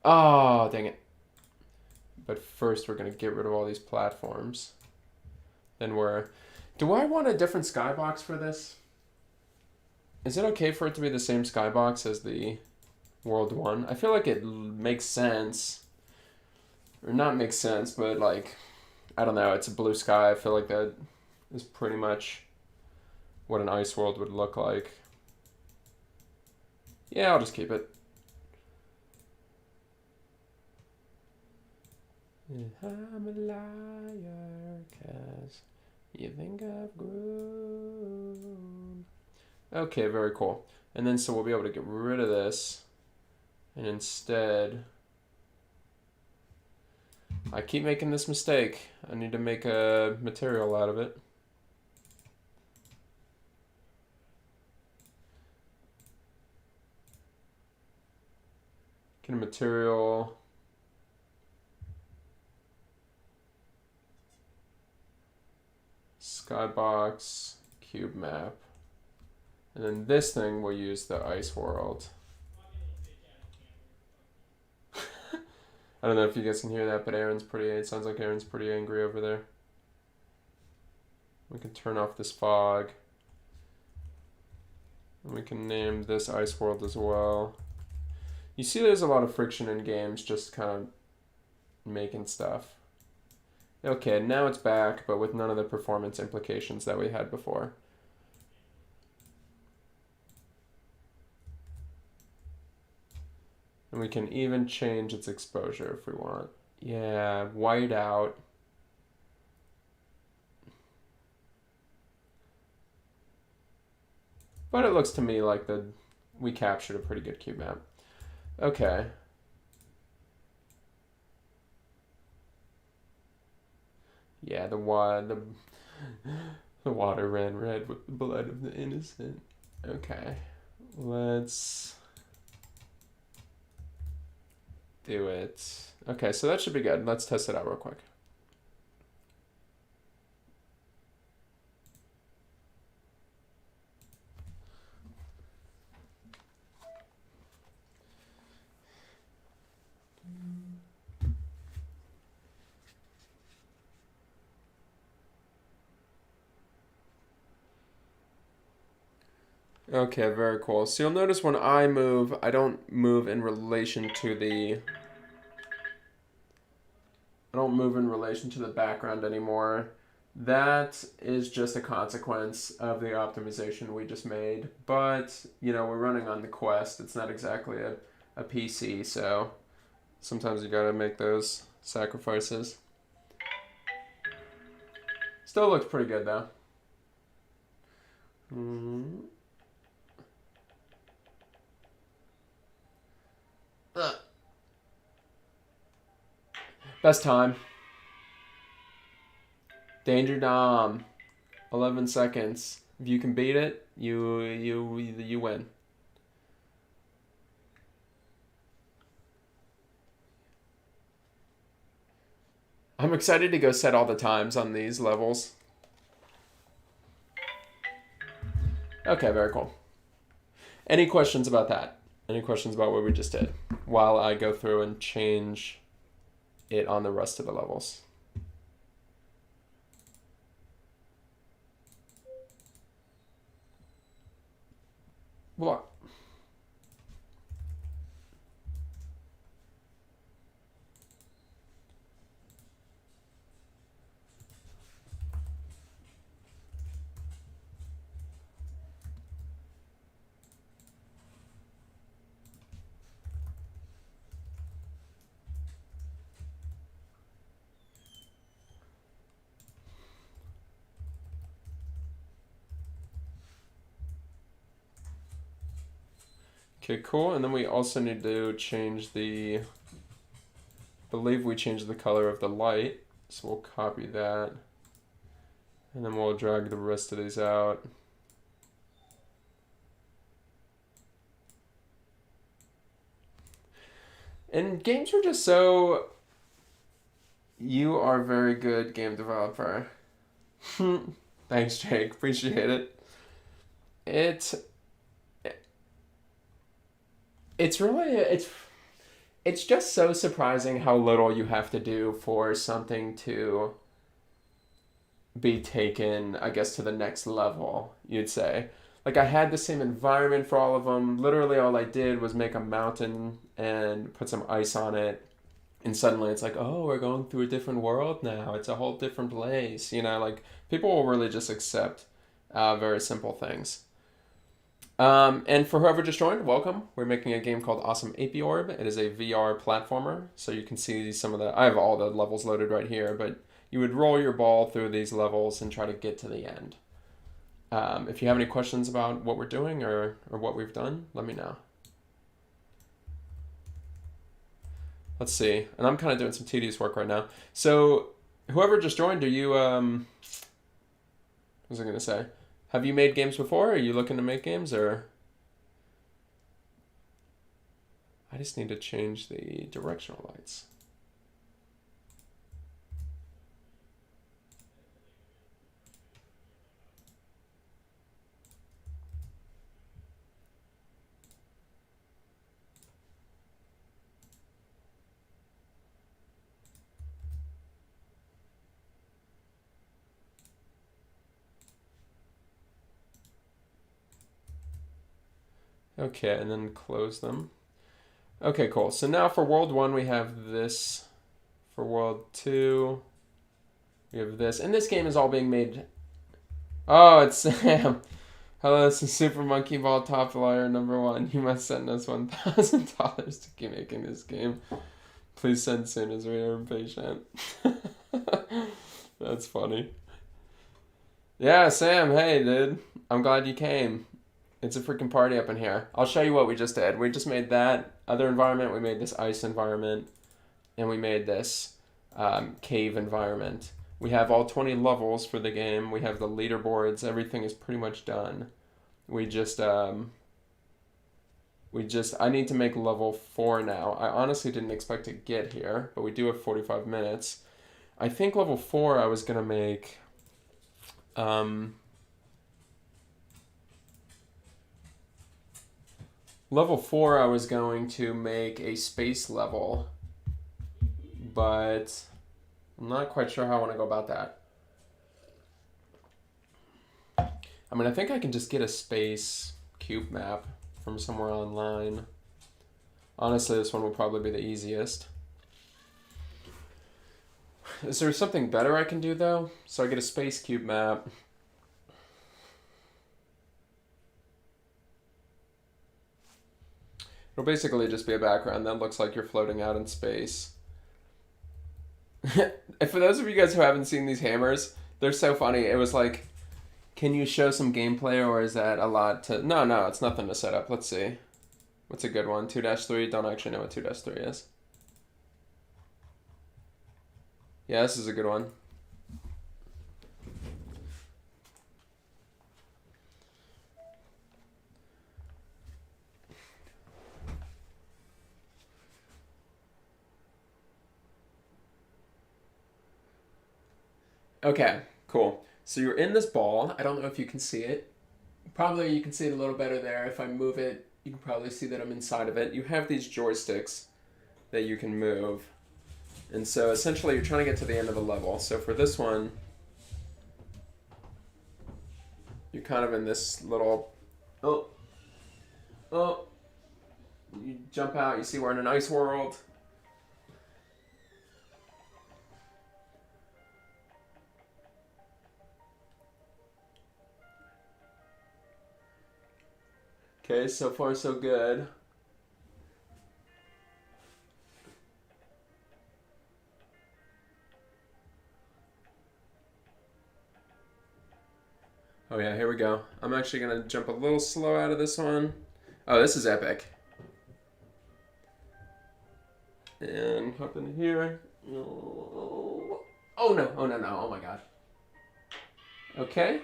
Oh, dang it. But first we're going to get rid of all these platforms. Then do I want a different skybox for this? Is it okay for it to be the same skybox as the World 1? I feel like it makes sense. Or not makes sense, but like, I don't know, it's a blue sky. I feel like that is pretty much what an ice world would look like. Yeah, I'll just keep it. I'm a liar, 'cause you think I've grown. Okay, very cool. And then so we'll be able to get rid of this. And instead, I keep making this mistake. I need to make a material out of it. Get a material. Skybox, cube map. And then this thing will use the ice world. I don't know if you guys can hear that, but it sounds like Aaron's pretty angry over there. We can turn off this fog. And we can name this ice world as well. You see there's a lot of friction in games just kind of making stuff. Okay, now it's back, but with none of the performance implications that we had before. And we can even change its exposure if we want. Yeah, white out. But it looks to me like we captured a pretty good cube map. Okay. Yeah, the water ran red with the blood of the innocent. Okay, let's do it. Okay, so that should be good. Let's test it out real quick. Okay, very cool. So you'll notice when I move, I don't move in relation to the background anymore. That is just a consequence of the optimization we just made. But, you know, we're running on the Quest. It's not exactly a PC, so sometimes you gotta make those sacrifices. Still looks pretty good, though. Best time. Danger Dom. 11 seconds. If you can beat it, you win. I'm excited to go set all the times on these levels. Okay, very cool. Any questions about that? Any questions about what we just did? While I go through and change it on the rest of the levels. What? Okay, cool. And then we also need to change I believe we changed the color of the light. So we'll copy that. And then we'll drag the rest of these out. And games are just so... You are a very good game developer. Thanks, Jake. Appreciate it. It's really it's just so surprising how little you have to do for something to be taken, I guess, to the next level, you'd say. Like, I had the same environment for all of them. Literally, all I did was make a mountain and put some ice on it. And suddenly it's like, oh, we're going through a different world now. It's a whole different place. You know, like, people will really just accept very simple things. And for whoever just joined, welcome. We're making a game called Awesome Apey Orb. It is a VR platformer, so you can see some of the... I have all the levels loaded right here, but you would roll your ball through these levels and try to get to the end. If you have any questions about what we're doing or what we've done, let me know. Let's see. And I'm kind of doing some tedious work right now. So whoever just joined, are you... what was I going to say? Have you made games before? Are you looking to make games, or... I just need to change the directional lights. Okay, and then close them. Okay, cool. So now for World 1, we have this. For World 2, we have this. And this game is all being made... Oh, it's Sam. Hello, this is Super Monkey Ball Top Lawyer #1. You must send us $1,000 to keep making this game. Please send soon as we are impatient. That's funny. Yeah, Sam, hey, dude. I'm glad you came. It's a freaking party up in here. I'll show you what we just did. We just made that other environment. We made this ice environment. And we made this cave environment. We have all 20 levels for the game. We have the leaderboards. Everything is pretty much done. I need to make level 4 now. I honestly didn't expect to get here, but we do have 45 minutes. I think level 4 I was going to make... level 4 I was going to make a space level, but I'm not quite sure how I want to go about that. I mean, I think I can just get a space cube map from somewhere online. Honestly, this one will probably be the easiest. Is there something better I can do, though? So I get a space cube map. It'll basically just be a background that looks like you're floating out in space. For those of you guys who haven't seen these hammers, they're so funny. It was like, can you show some gameplay, or is that a lot to... No, it's nothing to set up. Let's see. What's a good one? 2-3? Don't actually know what 2-3 is. Yeah, this is a good one. Okay, cool. So you're in this ball. I don't know if you can see it. Probably you can see it a little better there. If I move it, you can probably see that I'm inside of it. You have these joysticks that you can move. And so essentially you're trying to get to the end of the level. So for this one, you're kind of in this little... Oh. You jump out, you see we're in an ice world. Okay, so far so good. Oh yeah, here we go. I'm actually going to jump a little slow out of this one. Oh, this is epic. And hop in here. Oh no, oh my god. Okay.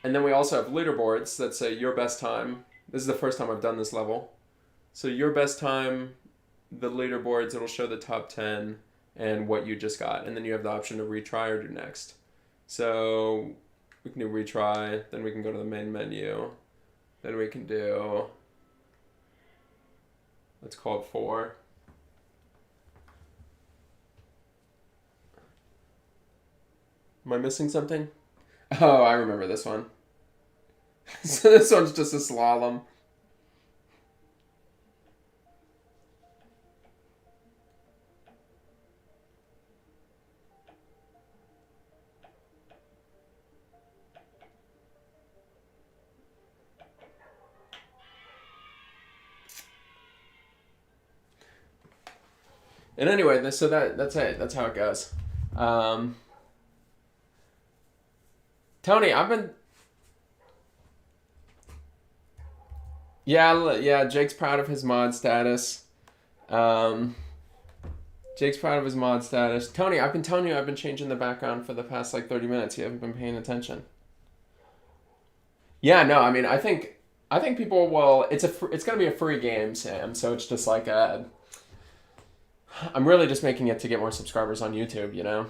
And then we also have leaderboards that say your best time. This is the first time I've done this level. So your best time, the leaderboards, it'll show the top 10 and what you just got. And then you have the option to retry or do next. So we can do retry, then we can go to the main menu. Then we can do, let's call it 4. Am I missing something? Oh, I remember this one. So this one's just a slalom. And anyway, so that's it. That's how it goes. Um, Tony, I've been. Yeah. Jake's proud of his mod status. Um, Jake's proud of his mod status. Tony, I've been telling you I've been changing the background for the past like 30 minutes. You haven't been paying attention. Yeah, no, I mean, I think people will. It's gonna be a free game, Sam. So it's just like I'm really just making it to get more subscribers on YouTube, you know.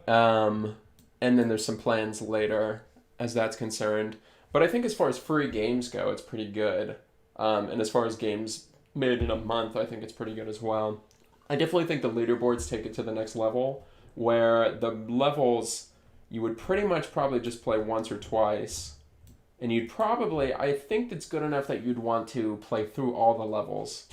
Um, and then there's some plans later as that's concerned. But I think as far as free games go, it's pretty good. And as far as games made in a month, I think it's pretty good as well. I definitely think the leaderboards take it to the next level, where the levels you would pretty much probably just play once or twice. And you'd probably, I think it's good enough that you'd want to play through all the levels.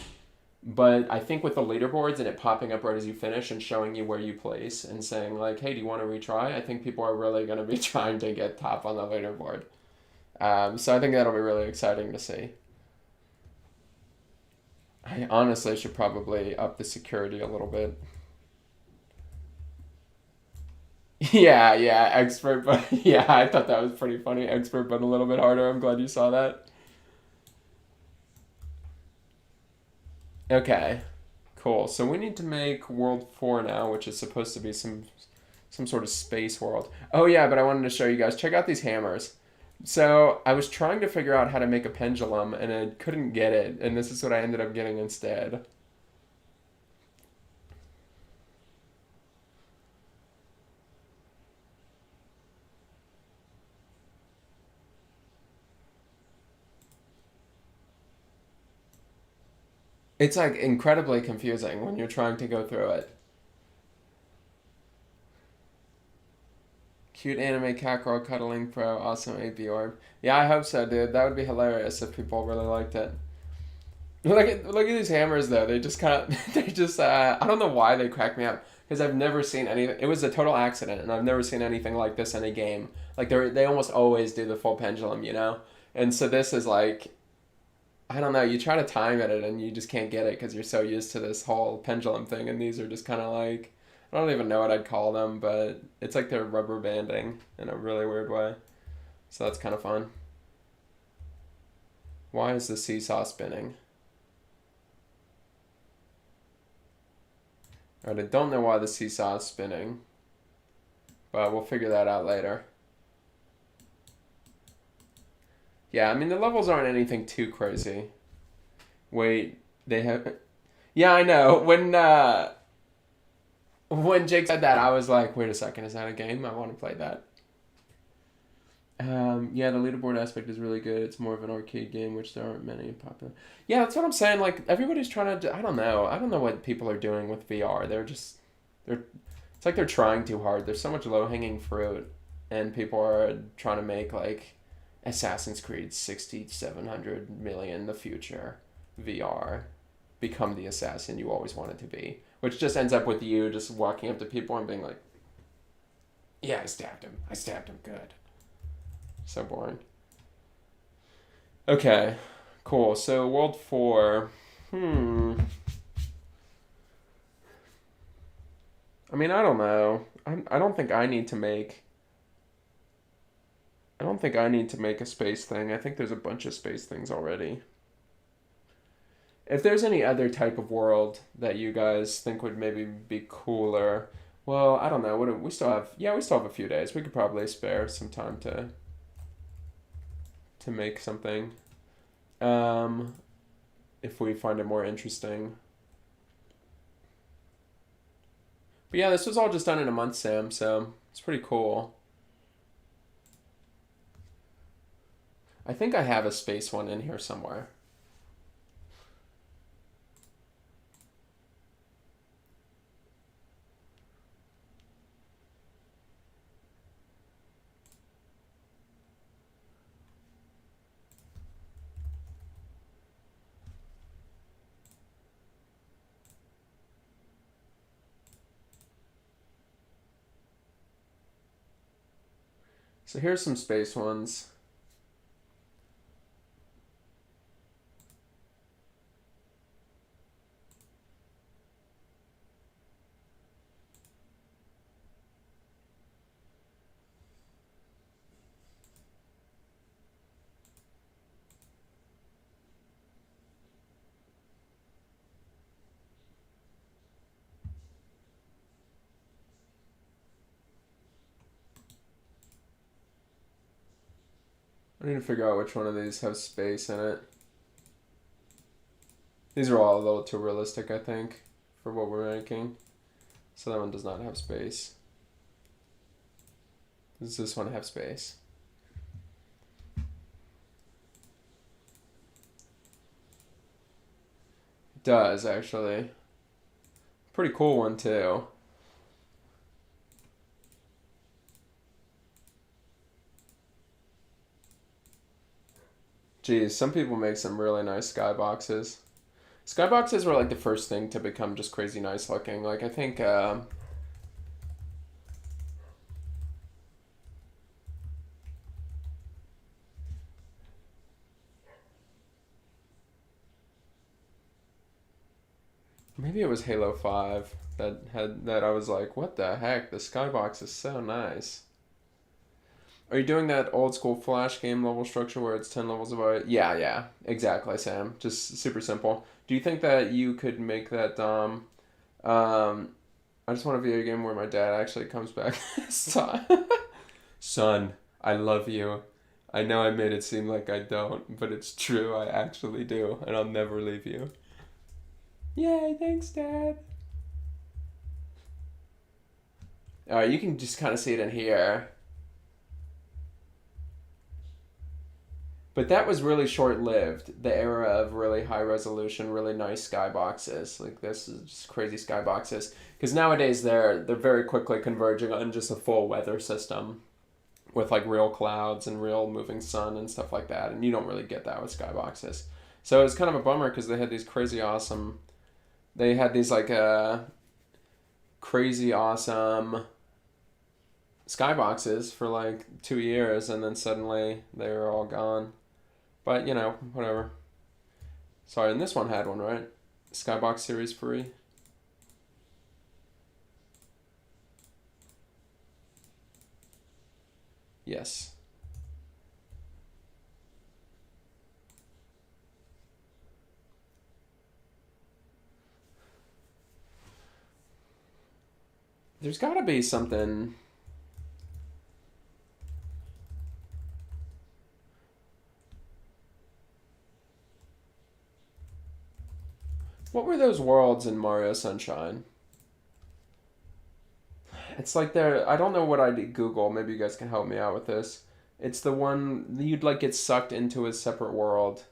But I think with the leaderboards and it popping up right as you finish and showing you where you place and saying like, hey, do you want to retry? I think people are really going to be trying to get top on the leaderboard. So I think that'll be really exciting to see. I honestly should probably up the security a little bit. Yeah, expert, but yeah, I thought that was pretty funny. Expert, but a little bit harder. I'm glad you saw that. Okay, cool. So we need to make World 4 now, which is supposed to be some sort of space world. Oh yeah, but I wanted to show you guys. Check out these hammers. So I was trying to figure out how to make a pendulum, and I couldn't get it, and this is what I ended up getting instead. It's like incredibly confusing when you're trying to go through it. Cute anime cat girl cuddling pro, awesome AP orb. Yeah, I hope so, dude. That would be hilarious if people really liked it. Look at these hammers though. They just kind of they just I don't know why they crack me up because I've never seen anything. It was a total accident, and I've never seen anything like this in a game. Like they almost always do the full pendulum, you know. And so this is like I don't know. You try to time it and you just can't get it because you're so used to this whole pendulum thing, and these are just kind of like I don't even know what I'd call them, but it's like they're rubber banding in a really weird way. So that's kind of fun. Why is the seesaw spinning? Alright, I don't know why the seesaw is spinning, but we'll figure that out later. Yeah, I mean, the levels aren't anything too crazy. Wait, they have... Yeah, I know. When Jake said that, I was like, wait a second, is that a game? I want to play that. Yeah, the leaderboard aspect is really good. It's more of an arcade game, which there aren't many popular. Yeah, that's what I'm saying. Like everybody's trying to. I don't know. I don't know what people are doing with VR. They're. It's like they're trying too hard. There's so much low hanging fruit, and people are trying to make like Assassin's Creed 6,700 million the future VR, become the assassin you always wanted to be, which just ends up with you just walking up to people and being like, "Yeah, I stabbed him. I stabbed him. Good." So boring. Okay, cool. So World 4. I mean, I don't know. I don't think I need to make. I don't think I need to make a space thing. I think there's a bunch of space things already. If there's any other type of world that you guys think would maybe be cooler, well, I don't know. What do we still have? Yeah, we still have a few days. We could probably spare some time to make something. Um, if we find it more interesting. But yeah, this was all just done in a month, Sam, so it's pretty cool. I think I have a space one in here somewhere. So here's some space ones. I need to figure out which one of these has space in it. These are all a little too realistic, I think, for what we're making. So that one does not have space. Does this one have space? It does, actually. Pretty cool one, too. Geez, some people make some really nice skyboxes. Skyboxes were like the first thing to become just crazy nice looking. Like, I think, maybe it was Halo 5 that I was like, what the heck? The skybox is so nice. Are you doing that old school Flash game level structure where it's 10 levels above? Yeah, exactly, Sam. Just super simple. Do you think that you could make that, I just want a video game where my dad actually comes back this time. Son, I love you. I know I made it seem like I don't, but it's true. I actually do, and I'll never leave you. Yay, thanks, Dad. Alright, you can just kind of see it in here. But that was really short-lived, the era of really high-resolution, really nice skyboxes. Like, this is just crazy skyboxes. Because nowadays, they're very quickly converging on just a full weather system with, like, real clouds and real moving sun and stuff like that. And you don't really get that with skyboxes. So it was kind of a bummer because they had these crazy awesome... They had these, like, crazy awesome skyboxes for, like, 2 years, and then suddenly they were all gone. But, you know, whatever. Sorry, and this one had one, right? Skybox Series free. Yes. There's got to be something... What were those worlds in Mario Sunshine? It's like they're... I don't know what I'd Google. Maybe you guys can help me out with this. It's the one... You'd, like, get sucked into a separate world.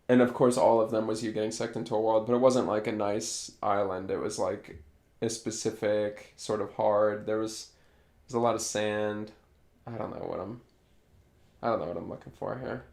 And, of course, all of them was you getting sucked into a world. But it wasn't, like, a nice island. It was, like, a specific sort of hard... There's a lot of sand. I don't know what I'm... I don't know what I'm looking for here.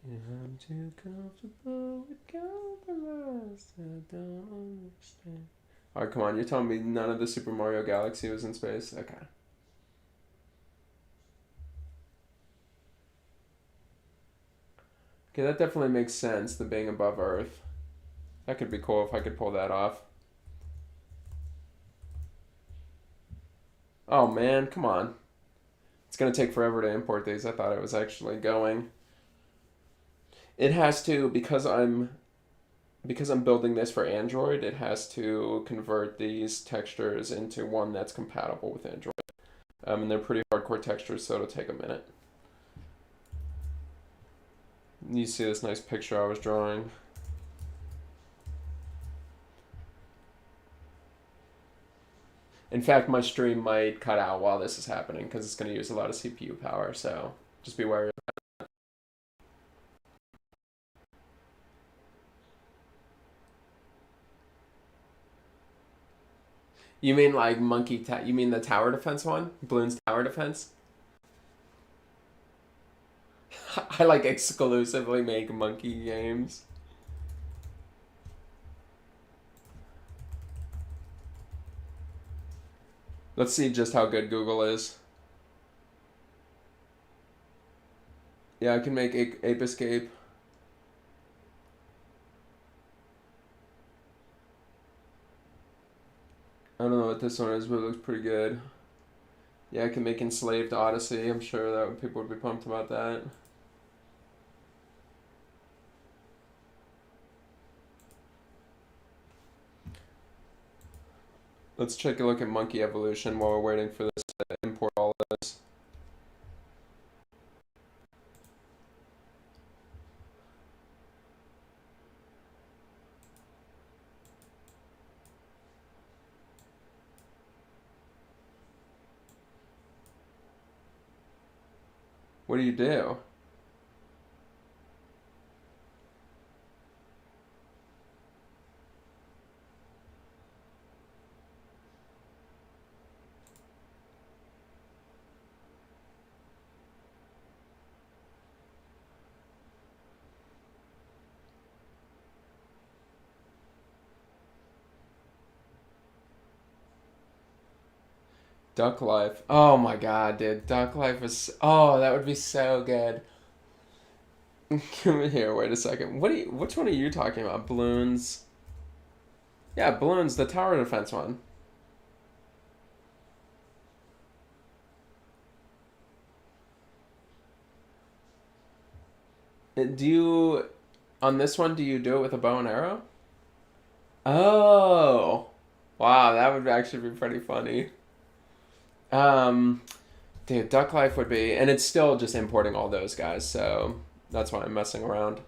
I'm too comfortable with compromise. I don't understand. Alright, come on. You're telling me none of the Super Mario Galaxy was in space? Okay. Okay, that definitely makes sense, the being above Earth. That could be cool if I could pull that off. Oh man, come on. It's gonna take forever to import these. I thought it was actually going. It has to, because I'm building this for Android, it has to convert these textures into one that's compatible with Android. And they're pretty hardcore textures, so it'll take a minute. You see this nice picture I was drawing. In fact, my stream might cut out while this is happening because it's going to use a lot of CPU power, so just be wary. You mean like you mean the tower defense one? Bloons tower defense? I like exclusively make monkey games. Let's see just how good Google is. Yeah, I can make Ape Escape. I don't know what this one is, but it looks pretty good. Yeah, I can make Enslaved Odyssey. I'm sure that people would be pumped about that. Let's take a look at Monkey Evolution while we're waiting for this to import all of this. What do you do? Duck Life. Oh my god, dude. Duck Life is. Oh, that would be so good. Come in here, wait a second. Which one are you talking about? Balloons? Yeah, Balloons, the tower defense one. Do you. On this one, do you do it with a bow and arrow? Oh. Wow, that would actually be pretty funny. Um, Dude, Duck Life would be, and it's still just importing all those guys, so that's why I'm messing around.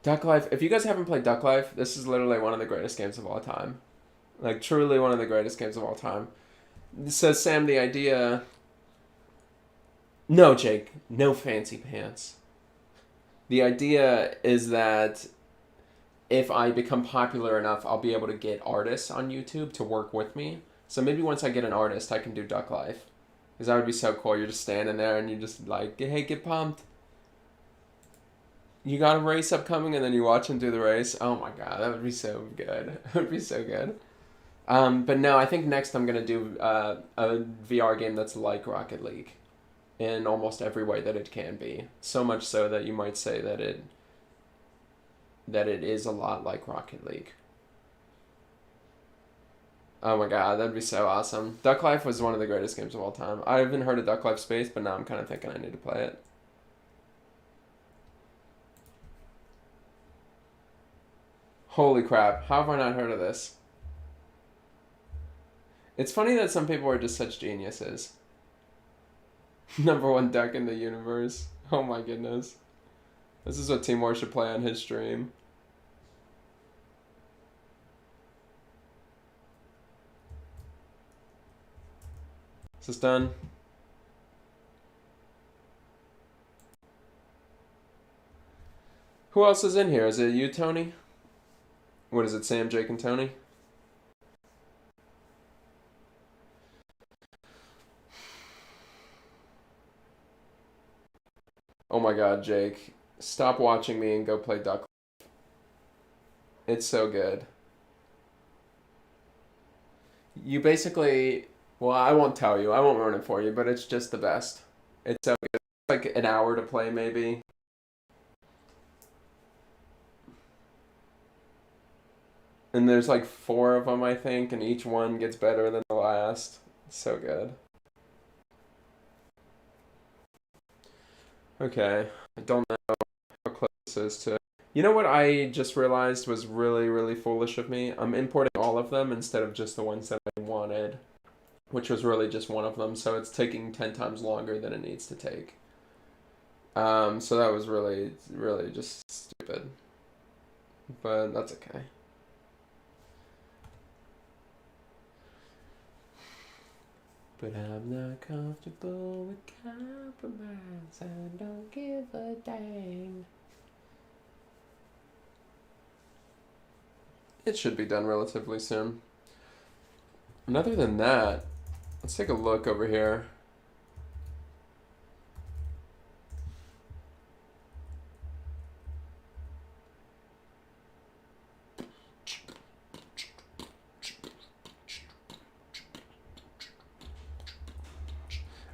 Duck Life, if you guys haven't played Duck Life, this is literally one of the greatest games of all time. Like, truly one of the greatest games of all time. So, Sam, the idea. No, Jake, no fancy pants. The idea is that if I become popular enough, I'll be able to get artists on YouTube to work with me. So maybe once I get an artist, I can do Duck Life. Because that would be so cool. You're just standing there and you're just like, hey, get pumped. You got a race upcoming and then you watch him do the race. Oh my god, that would be so good. That would be so good. But no, I think next I'm going to do a VR game that's like Rocket League in almost every way that it can be. So much so that you might say that it is a lot like Rocket League. Oh my god, that'd be so awesome. Duck Life was one of the greatest games of all time. I haven't heard of Duck Life Space, but now I'm kind of thinking I need to play it. Holy crap, how have I not heard of this? It's funny that some people are just such geniuses. Number one duck in the universe. Oh my goodness. This is what Timor should play on his stream. Is this done? Who else is in here? Is it you, Tony? What is it, Sam, Jake, and Tony? Oh my god, Jake. Stop watching me and go play Duck. It's so good. You basically, well, I won't tell you. I won't ruin it for you, but it's just the best. It's so good. It's like an hour to play, maybe. And there's like four of them, I think, and each one gets better than the last. It's so good. Okay. I don't know how close this is to. You know what I just realized was really, really foolish of me? I'm importing all of them instead of just the ones that I wanted, which was really just one of them, so it's taking 10 times longer than it needs to take. So that was really, really just stupid. But that's okay. But I'm not comfortable with compromise. I don't give a dang. It should be done relatively soon. And other than that, let's take a look over here.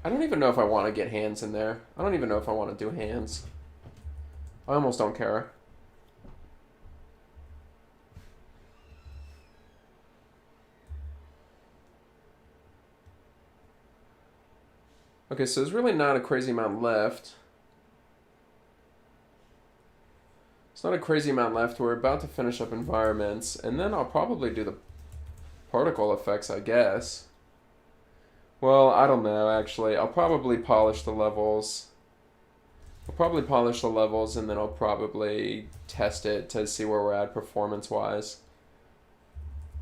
I don't even know if I want to get hands in there. I don't even know if I want to do hands. I almost don't care. Okay, so there's really not a crazy amount left. It's not a crazy amount left. We're about to finish up environments, and then I'll probably do the particle effects, I guess. Well, I don't know, actually. I'll probably polish the levels. I'll probably polish the levels, and then I'll probably test it to see where we're at performance-wise.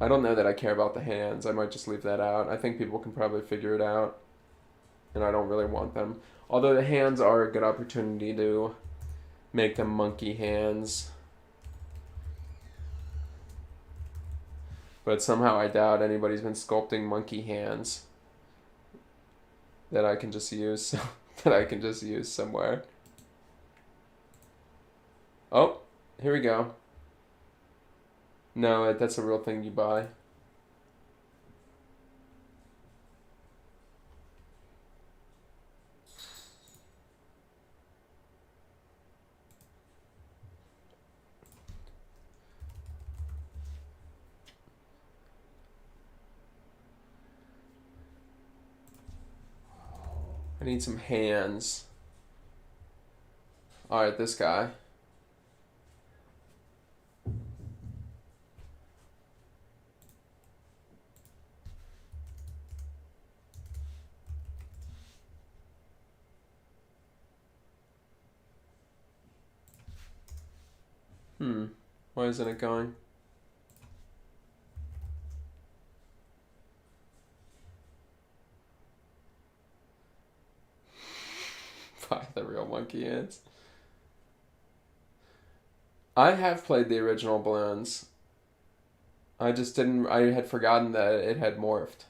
I don't know that I care about the hands. I might just leave that out. I think people can probably figure it out, and I don't really want them. Although the hands are a good opportunity to make them monkey hands. But somehow I doubt anybody's been sculpting monkey hands that I can just use somewhere. Oh, here we go. No, that's a real thing you buy. I need some hands. Alright, this guy. Why isn't it going? Buy the real monkey hands. I have played the original balloons. I had forgotten that it had morphed.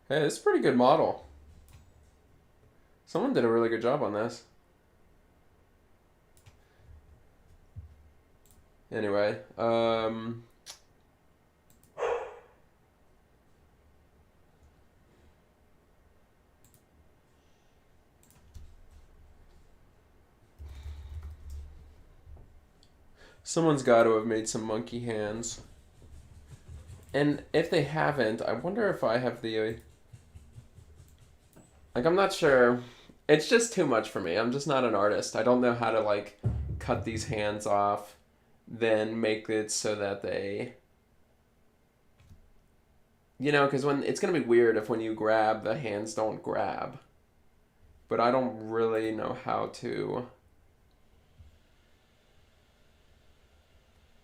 Hey, this is a pretty good model. Someone did a really good job on this. Anyway, someone's got to have made some monkey hands. And if they haven't, I wonder if I have the... Like, I'm not sure. It's just too much for me. I'm just not an artist. I don't know how to, like, cut these hands off, then make it so that they... You know, because when it's going to be weird if when you grab, the hands don't grab. But I don't really know how to...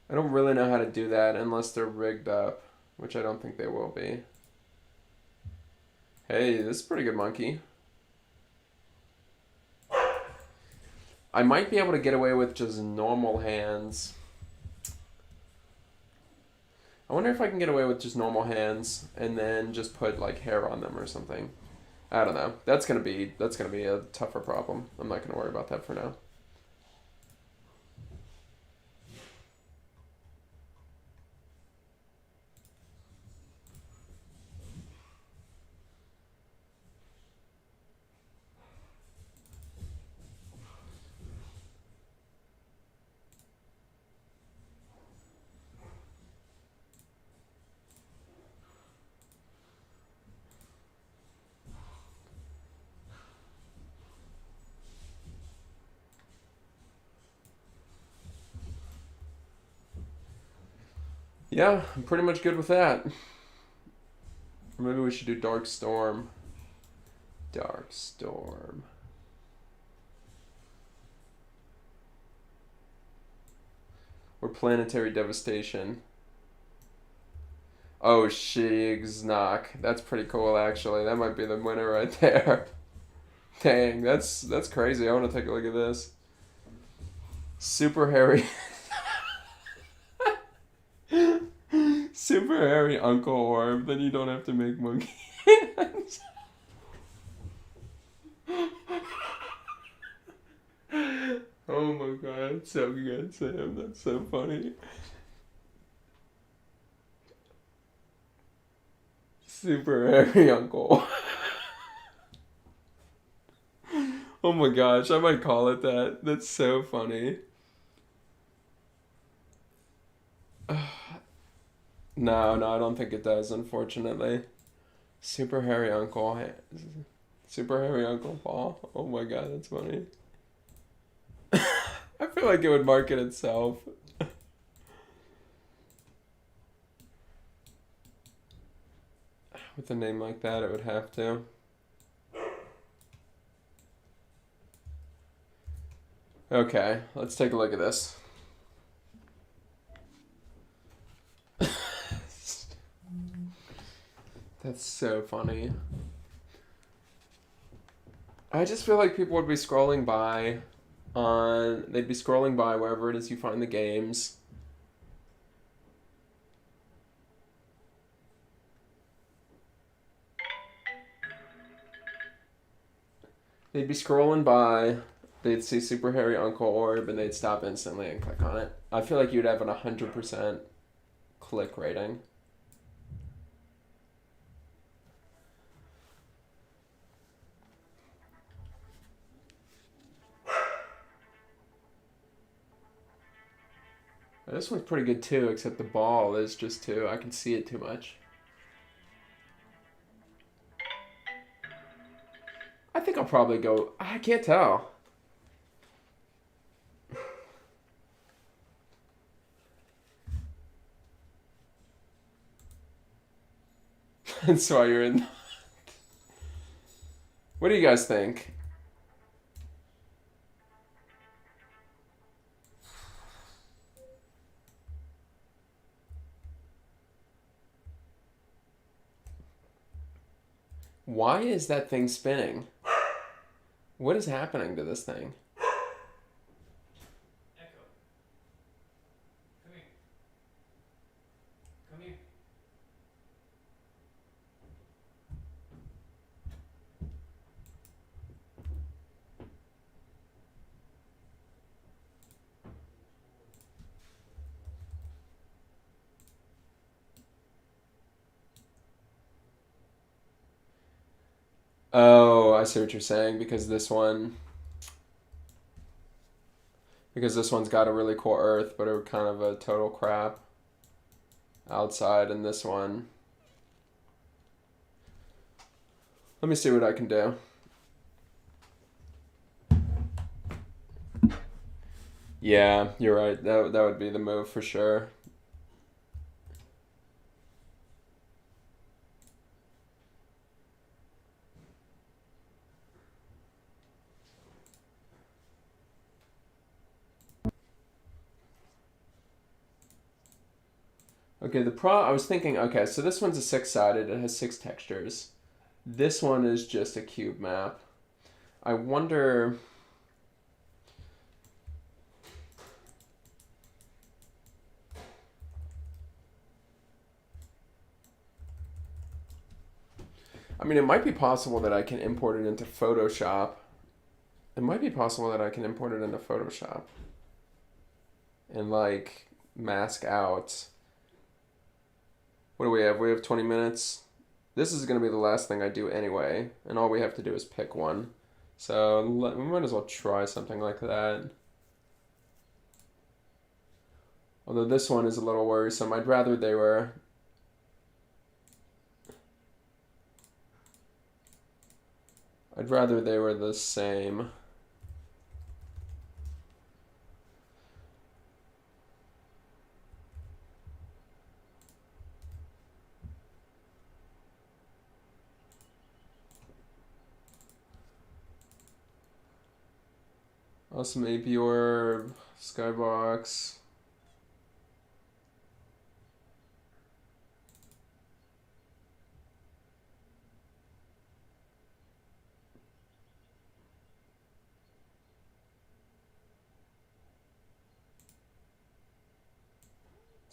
I don't really know how to do that unless they're rigged up, which I don't think they will be. Hey, this is a pretty good monkey. I might be able to get away with just normal hands. I wonder if I can get away with just normal hands and then just put like hair on them or something. I don't know. That's gonna be a tougher problem. I'm not gonna worry about that for now. Yeah, I'm pretty much good with that. Maybe we should do Dark Storm. Dark Storm. Or Planetary Devastation. Oh, Shiggsnock. That's pretty cool, actually. That might be the winner right there. Dang, that's crazy. I want to take a look at this. Super hairy, super hairy Uncle Orb. Then you don't have to make monkey hands. Oh my god, that's so good, Sam. That's so funny. Super hairy Uncle. Oh my gosh, I might call it that. That's so funny. No, no, I don't think it does, unfortunately. Super hairy Uncle. Super hairy Uncle Paul. Oh my god, that's funny. I feel like it would market itself. With a name like that, it would have to. Okay, let's take a look at this. That's so funny. I just feel like people would be scrolling by they'd be scrolling by wherever it is you find the games. They'd be scrolling by, they'd see Super Hairy Uncle Orb, and they'd stop instantly and click on it. I feel like you'd have an 100% click rating. This one's pretty good too, except the ball is just too, I can see it too much. I think I'll probably go, I can't tell. That's why you're in. What do you guys think? Why is that thing spinning? What is happening to this thing? Echo. Come here. Come here. Oh, I see what you're saying, because this one's got a really cool earth, but a kind of a total crap outside, and this one. Let me see what I can do. Yeah, you're right. That would be the move for sure. Okay, I was thinking, okay, so this one's a six-sided, it has six textures. This one is just a cube map. I wonder. I mean, it might be possible that I can import it into Photoshop. It might be possible that I can import it into Photoshop and like mask out. What do we have? We have 20 minutes. This is going to be the last thing I do anyway, and all we have to do is pick one. So we might as well try something like that. Although this one is a little worrisome. I'd rather they were. I'd rather they were the same. Awesome Apey Orb, Skybox.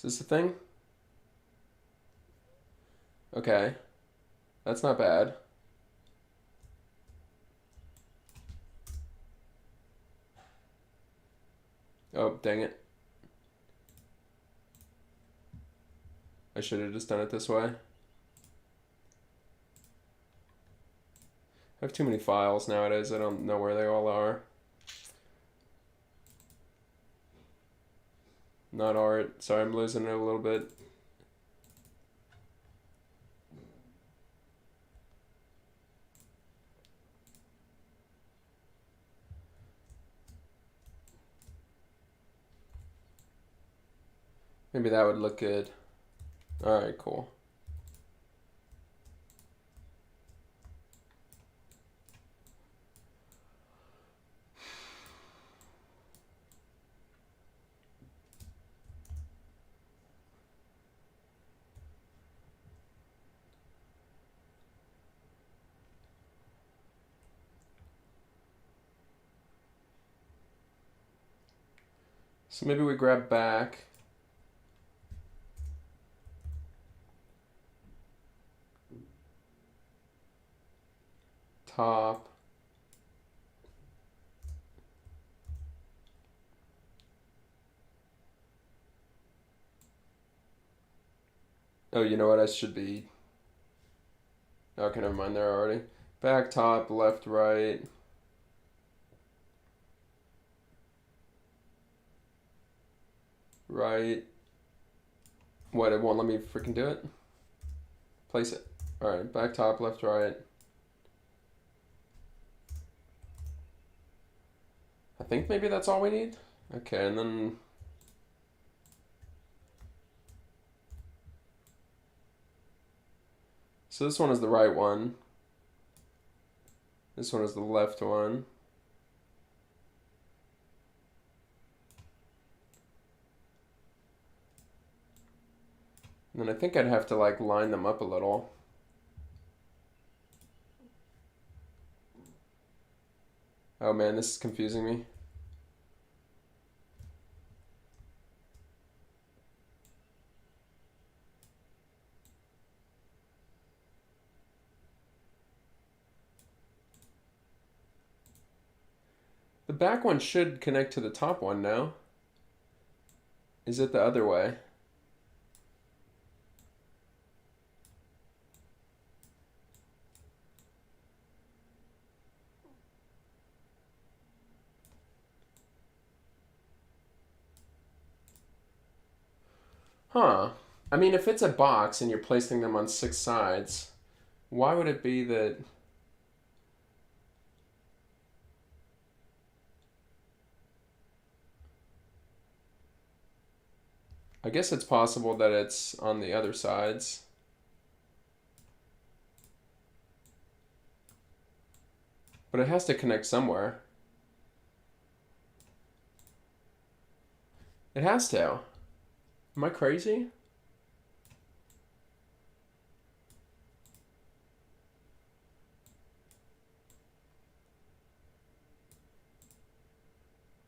Is this the thing? Okay. That's not bad. Oh, dang it. I should have just done it this way. I have too many files nowadays. I don't know where they all are. Not art. Sorry, I'm losing it a little bit. Maybe that would look good. Alright, cool. So maybe we grab back. Top. Oh, you know what? I should be... Okay, never mind. There already. Back, top, left, right. Right. What? It won't let me freaking do it? Place it. Alright, back, top, left, right. I think maybe that's all we need. Okay, and then... So this one is the right one. This one is the left one. And then I think I'd have to like line them up a little. Oh man, this is confusing me. The back one should connect to the top one now. Is it the other way? Huh. I mean, if it's a box and you're placing them on 6 sides, why would it be that... I guess it's possible that it's on the other sides. But it has to connect somewhere. It has to. Am I crazy?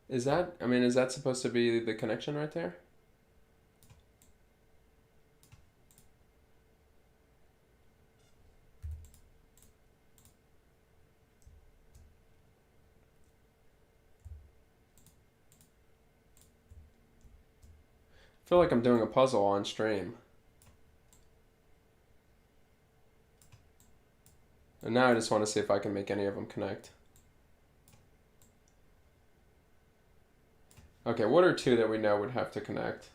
Is that, I mean, is that supposed to be the connection right there? I feel like I'm doing a puzzle on stream. And now I just want to see if I can make any of them connect. Okay, what are 2 that we know would have to connect?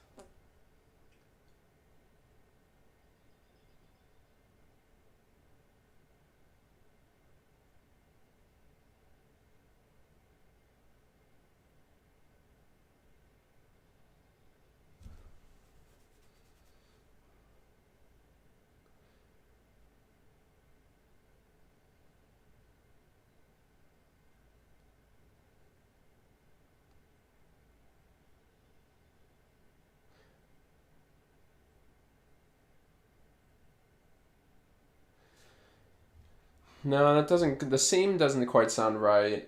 No, that doesn't, the seam doesn't quite sound right.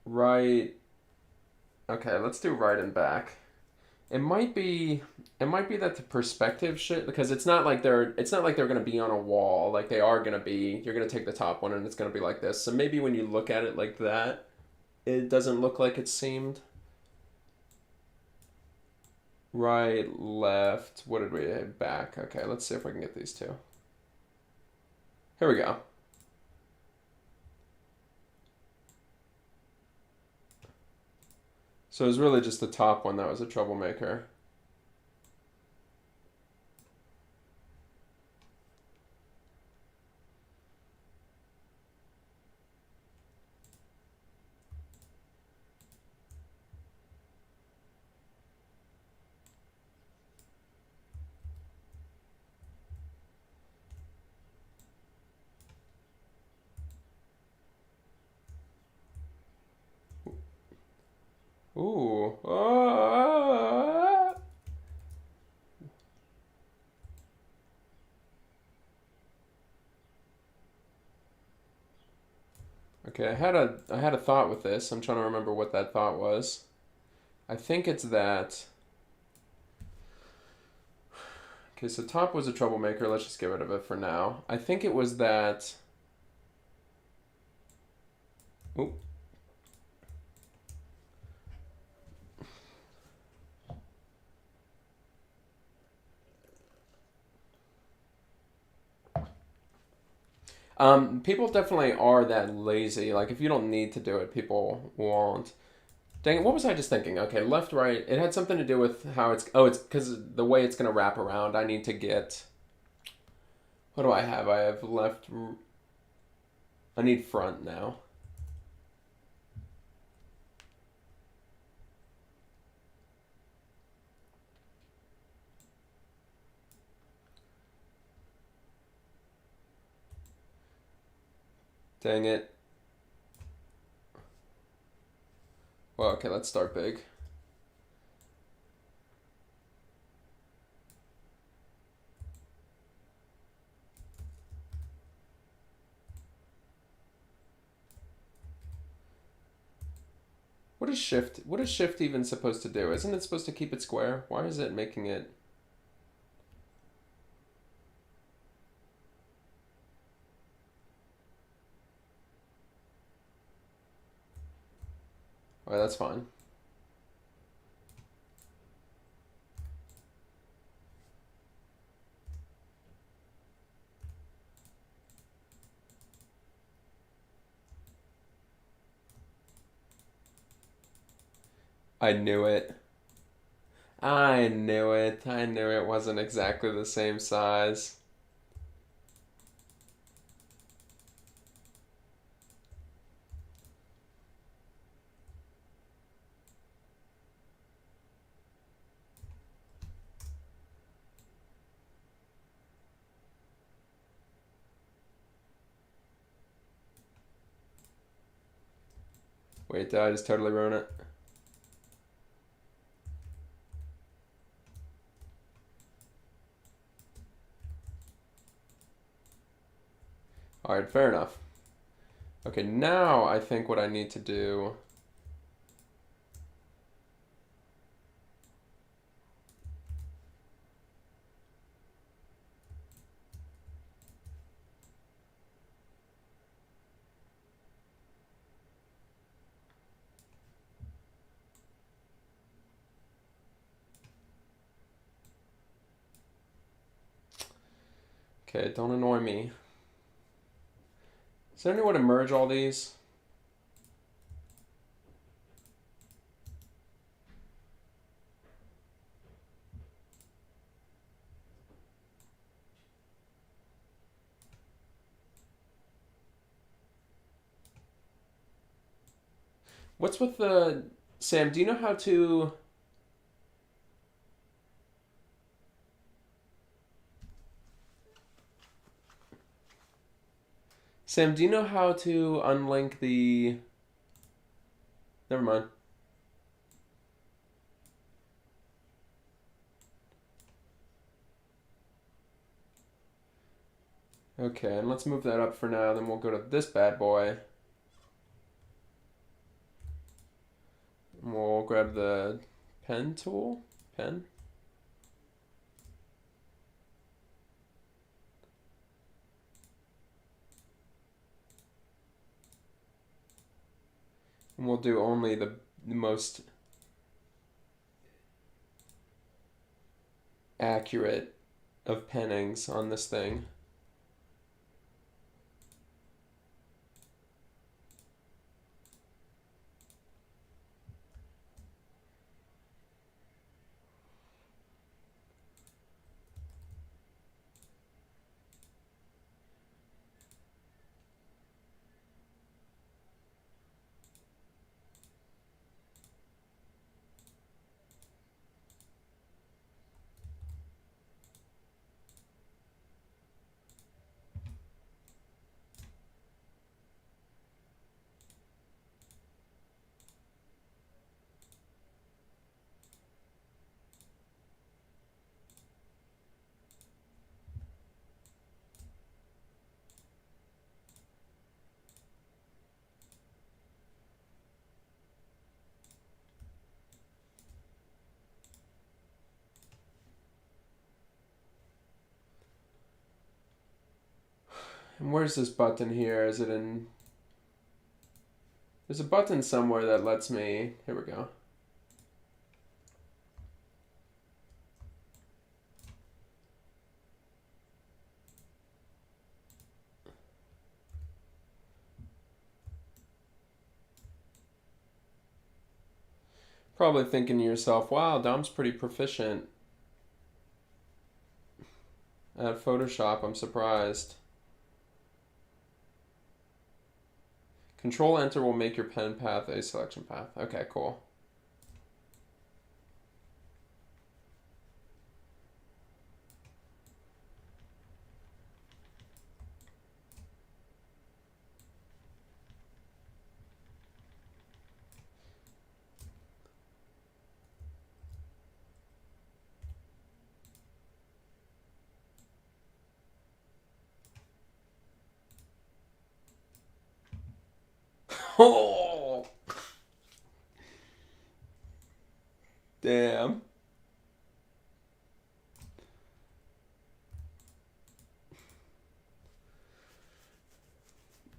Right. Okay, let's do right and back. It might be that the perspective shit, because it's not like they're gonna be on a wall, like they are gonna be. You're gonna take the top one and it's gonna be like this. So maybe when you look at it like that, it doesn't look like it's seamed. Right, left. What did we have? Back? Okay, let's see if we can get these two. Here we go. So it was really just the top one that was a troublemaker. Ooh. Ah. Okay, I had a thought with this. I'm trying to remember what that thought was. I think it's that. Okay, so top was a troublemaker. Let's just get rid of it for now. I think it was that. Oop. People definitely are that lazy. Like, if you don't need to do it, people won't. Dang it, what was I just thinking? Okay, left, right. It had something to do with how it's. Oh, it's because the way it's going to wrap around. I need to get. What do I have? I have left. I need front now. Dang it. Well, okay, let's start big. What is shift even supposed to do? Isn't it supposed to keep it square? Why is it making it? Oh, that's fine. I knew it. I knew it. I knew it wasn't exactly the same size. Wait, did I just totally ruin it? Alright, fair enough. Okay, now I think what I need to do. Okay, don't annoy me. Is there any way to merge all these? What's with the... Sam, do you know how to... Sam, do you know how to unlink the... Never mind. Okay, and let's move that up for now, then we'll go to this bad boy. And we'll grab the pen tool. pen. And we'll do only the most accurate of pennings on this thing. And where's this button here? Is it in... There's a button somewhere that lets me... Here we go. Probably thinking to yourself, wow, Dom's pretty proficient at Photoshop. I'm surprised. Control Enter will make your pen path a selection path. Okay, cool. Oh! Damn.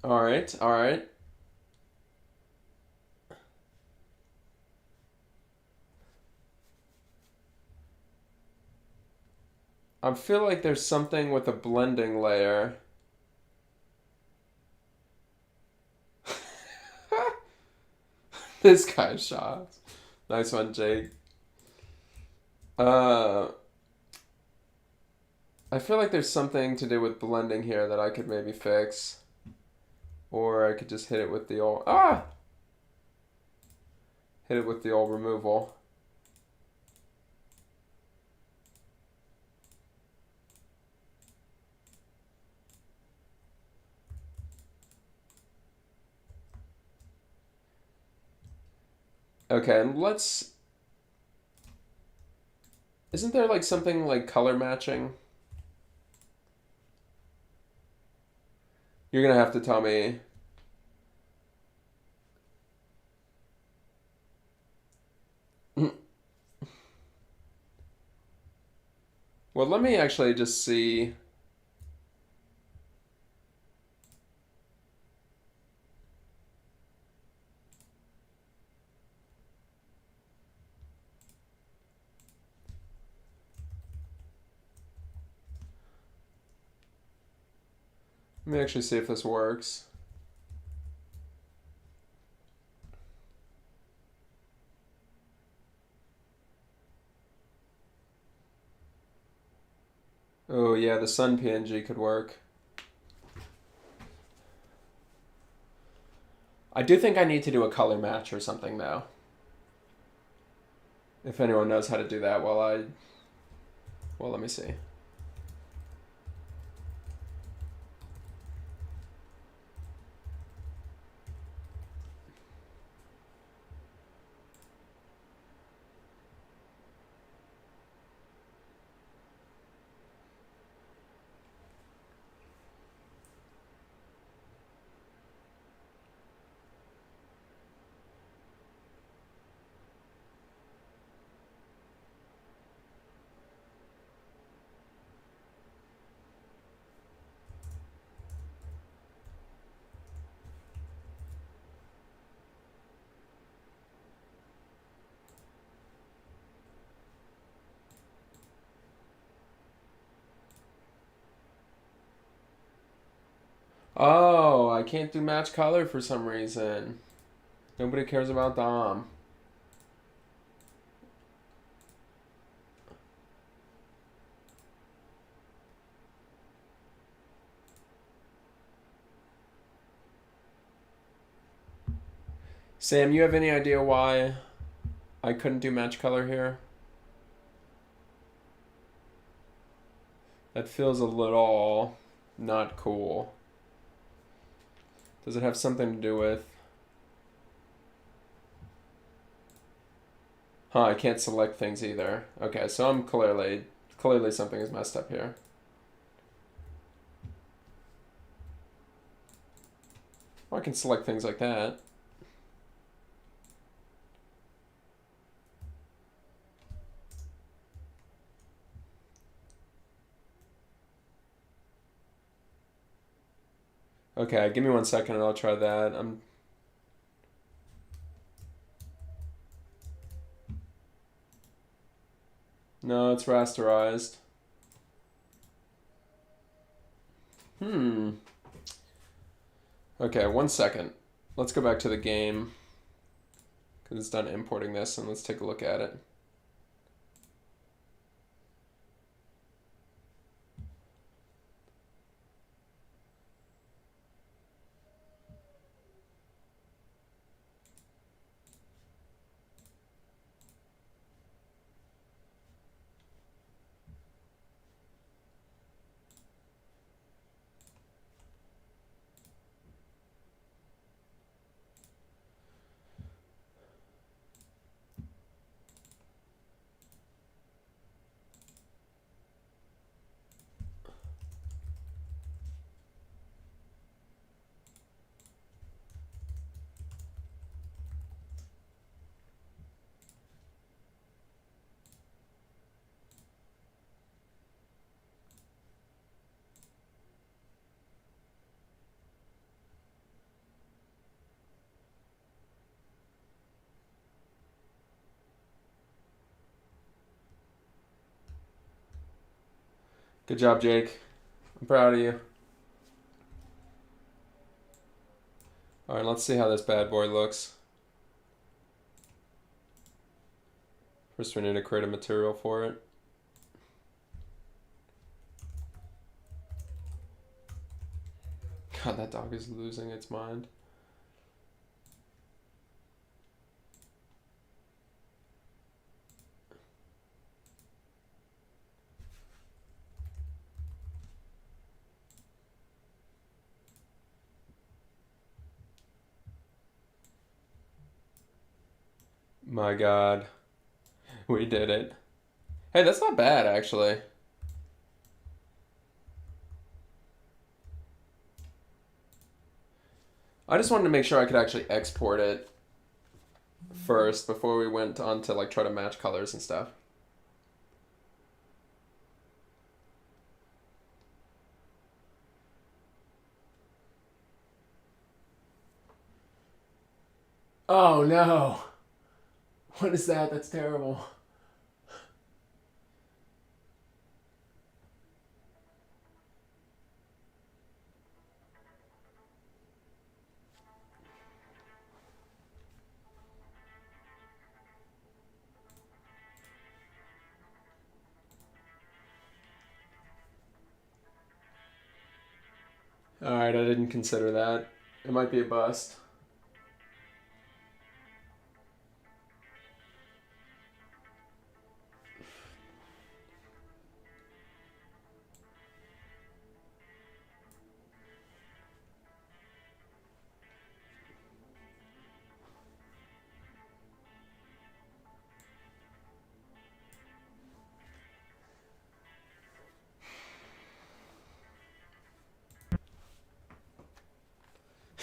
All right, all right. I feel like there's something with a blending layer. This guy's shocked. Nice one, Jake. I feel like there's something to do with blending here that I could maybe fix. Or I could just hit it with the old... Ah! Hit it with the old removal. Okay, and let's... Isn't there like something like color matching? You're gonna have to tell me. Well, let me actually just see. Let me actually see if this works. Oh yeah, the sun PNG could work. I do think I need to do a color match or something though. If anyone knows how to do that, well, let me see. Oh, I can't do match color for some reason. Nobody cares about Dom. Sam, you have any idea why I couldn't do match color here? That feels a little not cool. Does it have something to do with... Huh, I can't select things either. Okay, so I'm clearly something is messed up here. Well, I can select things like that. Okay, give me 1 second and I'll try that. No, it's rasterized. Okay, 1 second. Let's go back to the game because it's done importing this, and let's take a look at it. Good job, Jake. I'm proud of you. All right, let's see how this bad boy looks. First, we need to create a material for it. God, that dog is losing its mind. My God. We did it. Hey, that's not bad, actually. I just wanted to make sure I could actually export it first before we went on to like try to match colors and stuff. Oh no. What is that? That's terrible. Alright, I didn't consider that. It might be a bust.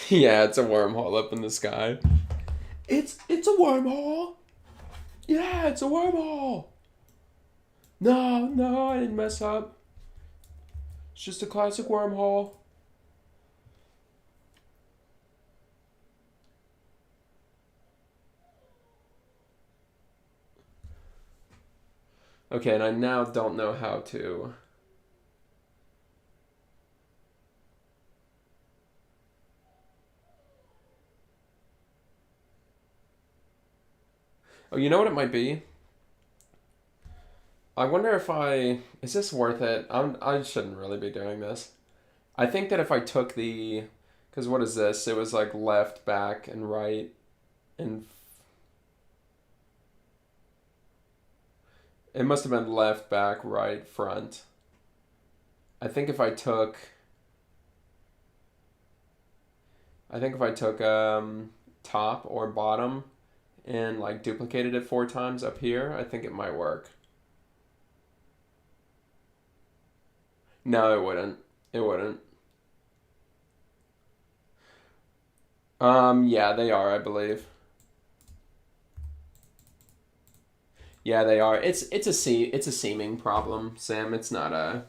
Yeah, it's a wormhole up in the sky. It's a wormhole. Yeah, it's a wormhole. No, I didn't mess up. It's just a classic wormhole. Okay, and I now don't know how to... Oh, you know what it might be? I wonder if is this worth it? I shouldn't really be doing this. I think that if I took because what is this? It was like left, back, and right, and it must have been left, back, right, front. I think if I took, top or bottom and like duplicated it 4 times up here, I think it might work. No, it wouldn't. It wouldn't. Yeah, they are, I believe. Yeah, they are. It's a seeming problem, Sam. It's not a.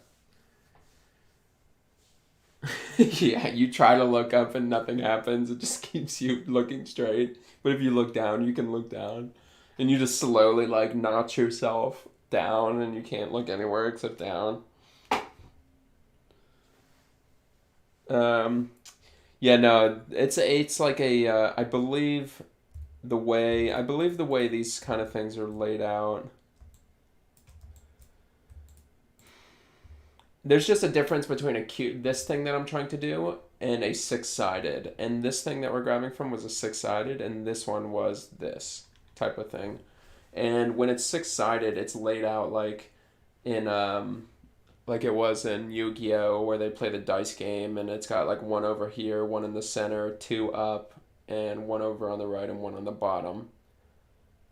Yeah, you try to look up and nothing happens. It just keeps you looking straight. But if you look down, you can look down, and you just slowly like notch yourself down, and you can't look anywhere except down. Um, yeah, no, it's like a. I believe the way these kind of things are laid out. There's just a difference between this thing that I'm trying to do and a six-sided. And this thing that we're grabbing from was a six-sided, and this one was this type of thing. And when it's six-sided, it's laid out in like it was in Yu-Gi-Oh, where they play the dice game, and it's got like one over here, one in the center, two up, and one over on the right and one on the bottom.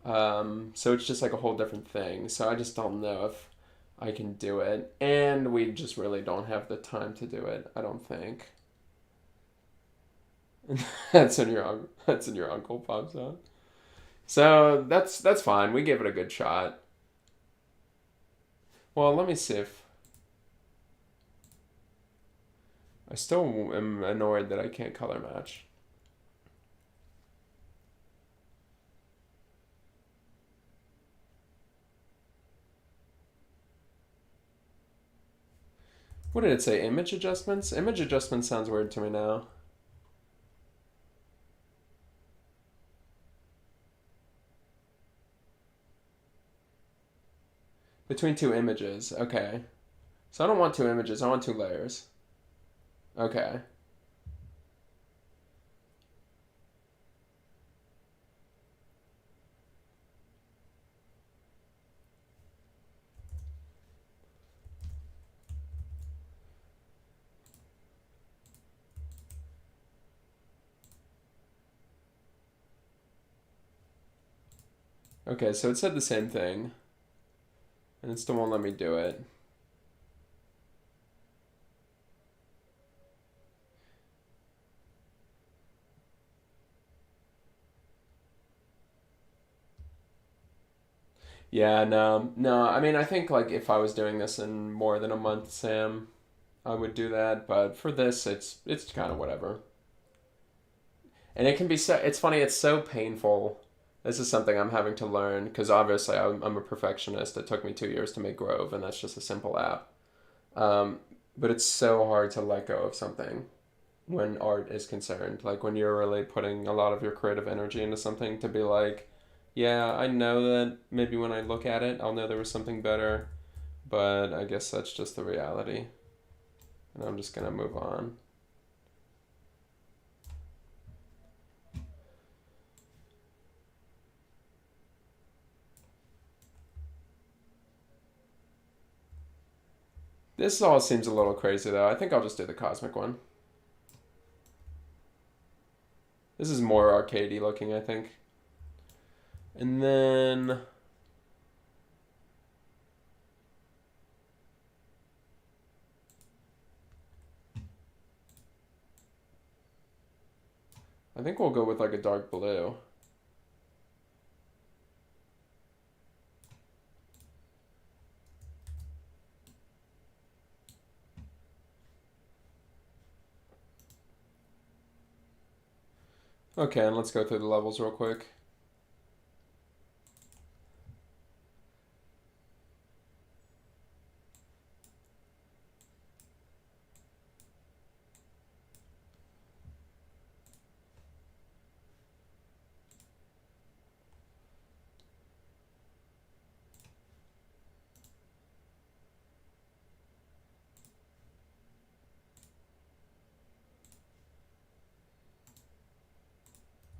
So it's just like a whole different thing. So I just don't know if I can do it, and we just really don't have the time to do it. I don't think. That's in your uncle pops out. So that's fine. We give it a good shot. Well, let me see if I still am annoyed that I can't color match. What did it say? Image adjustments? Image adjustments sounds weird to me now. Between two images. Okay. So I don't want two images. I want two layers. Okay. Okay, so it said the same thing, and it still won't let me do it. Yeah, no, no. I mean, I think like if I was doing this in more than a month, Sam, I would do that. But for this, it's kind of whatever. And it can be so. It's funny. It's so painful. This is something I'm having to learn because obviously I'm a perfectionist. It took me 2 years to make Grove, and that's just a simple app. Um, but it's so hard to let go of something when art is concerned. Like when you're really putting a lot of your creative energy into something to be like, yeah, I know that maybe when I look at it, I'll know there was something better, but I guess that's just the reality, and I'm just gonna move on. This all seems a little crazy though. I think I'll just do the cosmic one. This is more arcadey looking, I think. And then I think we'll go with like a dark blue. Okay, and let's go through the levels real quick.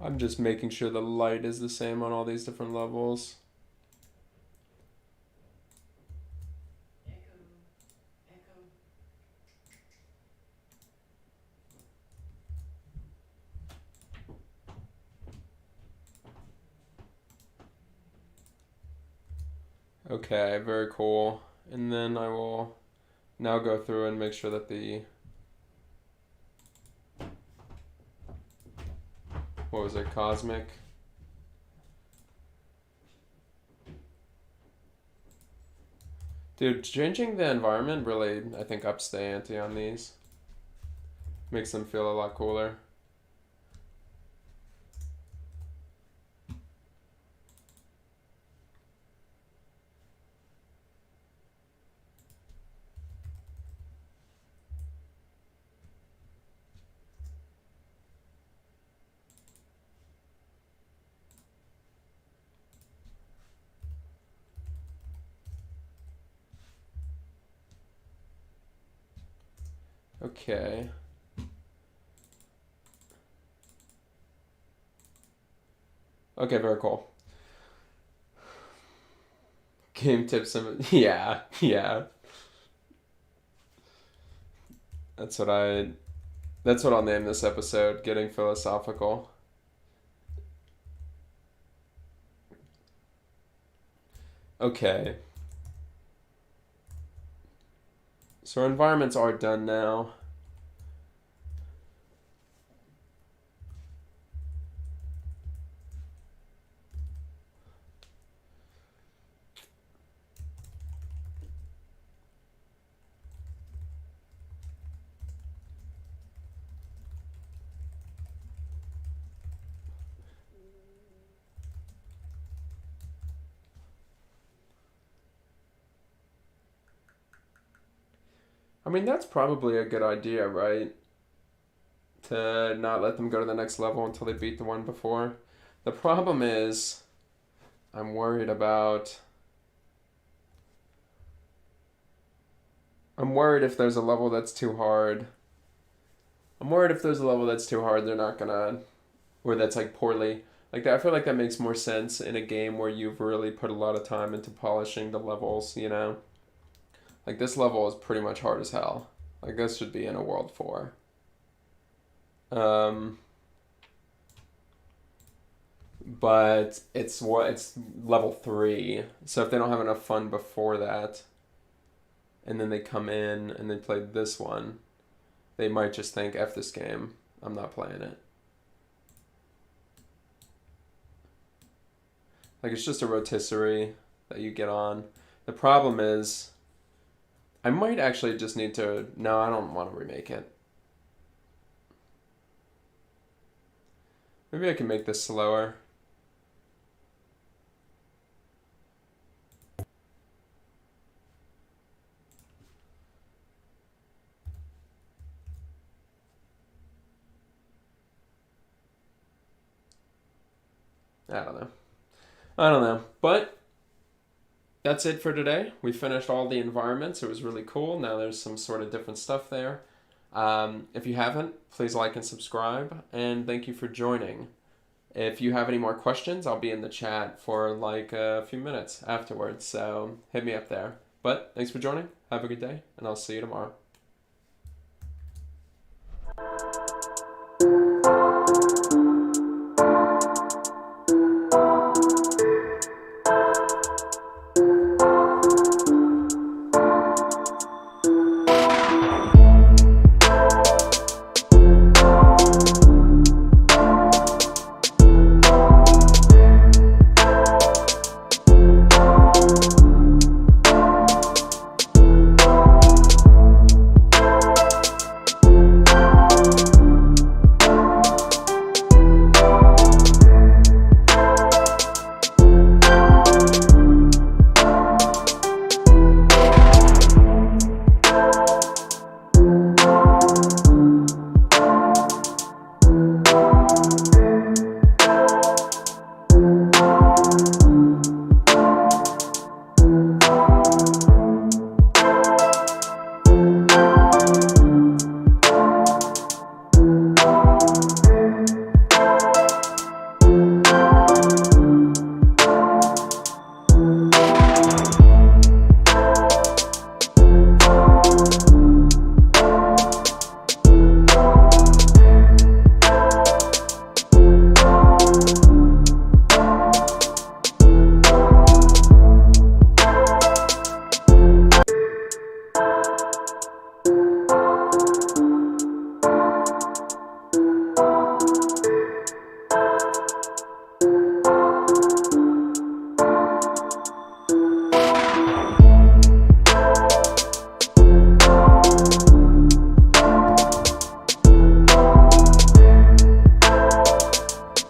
I'm just making sure the light is the same on all these different levels. Okay, very cool. And then I will now go through and make sure that the, what was it, cosmic? Dude, changing the environment really, I think, ups the ante on these. Makes them feel a lot cooler. Okay. Okay, very cool. Game tips, yeah, yeah. That's what I'll name this episode, Getting Philosophical. Okay. So our environments are done now. I mean, that's probably a good idea, right? To not let them go to the next level until they beat the one before. The problem is, I'm worried about... I'm worried if there's a level that's too hard. They're not gonna... Or that's like poorly... Like that, I feel like that makes more sense in a game where you've really put a lot of time into polishing the levels, you know? Like this level is pretty much hard as hell. Like this should be in a World 4. But it's level 3. So if they don't have enough fun before that, and then they come in and they play this one, they might just think, F this game, I'm not playing it. Like it's just a rotisserie that you get on. The problem is, I might actually just need to, no, I don't want to remake it. Maybe I can make this slower. I don't know. But that's it for today. We finished all the environments. It was really cool. Now there's some sort of different stuff there. If you haven't, please like and subscribe. And thank you for joining. If you have any more questions, I'll be in the chat for like a few minutes afterwards. So hit me up there. But thanks for joining. Have a good day. And I'll see you tomorrow.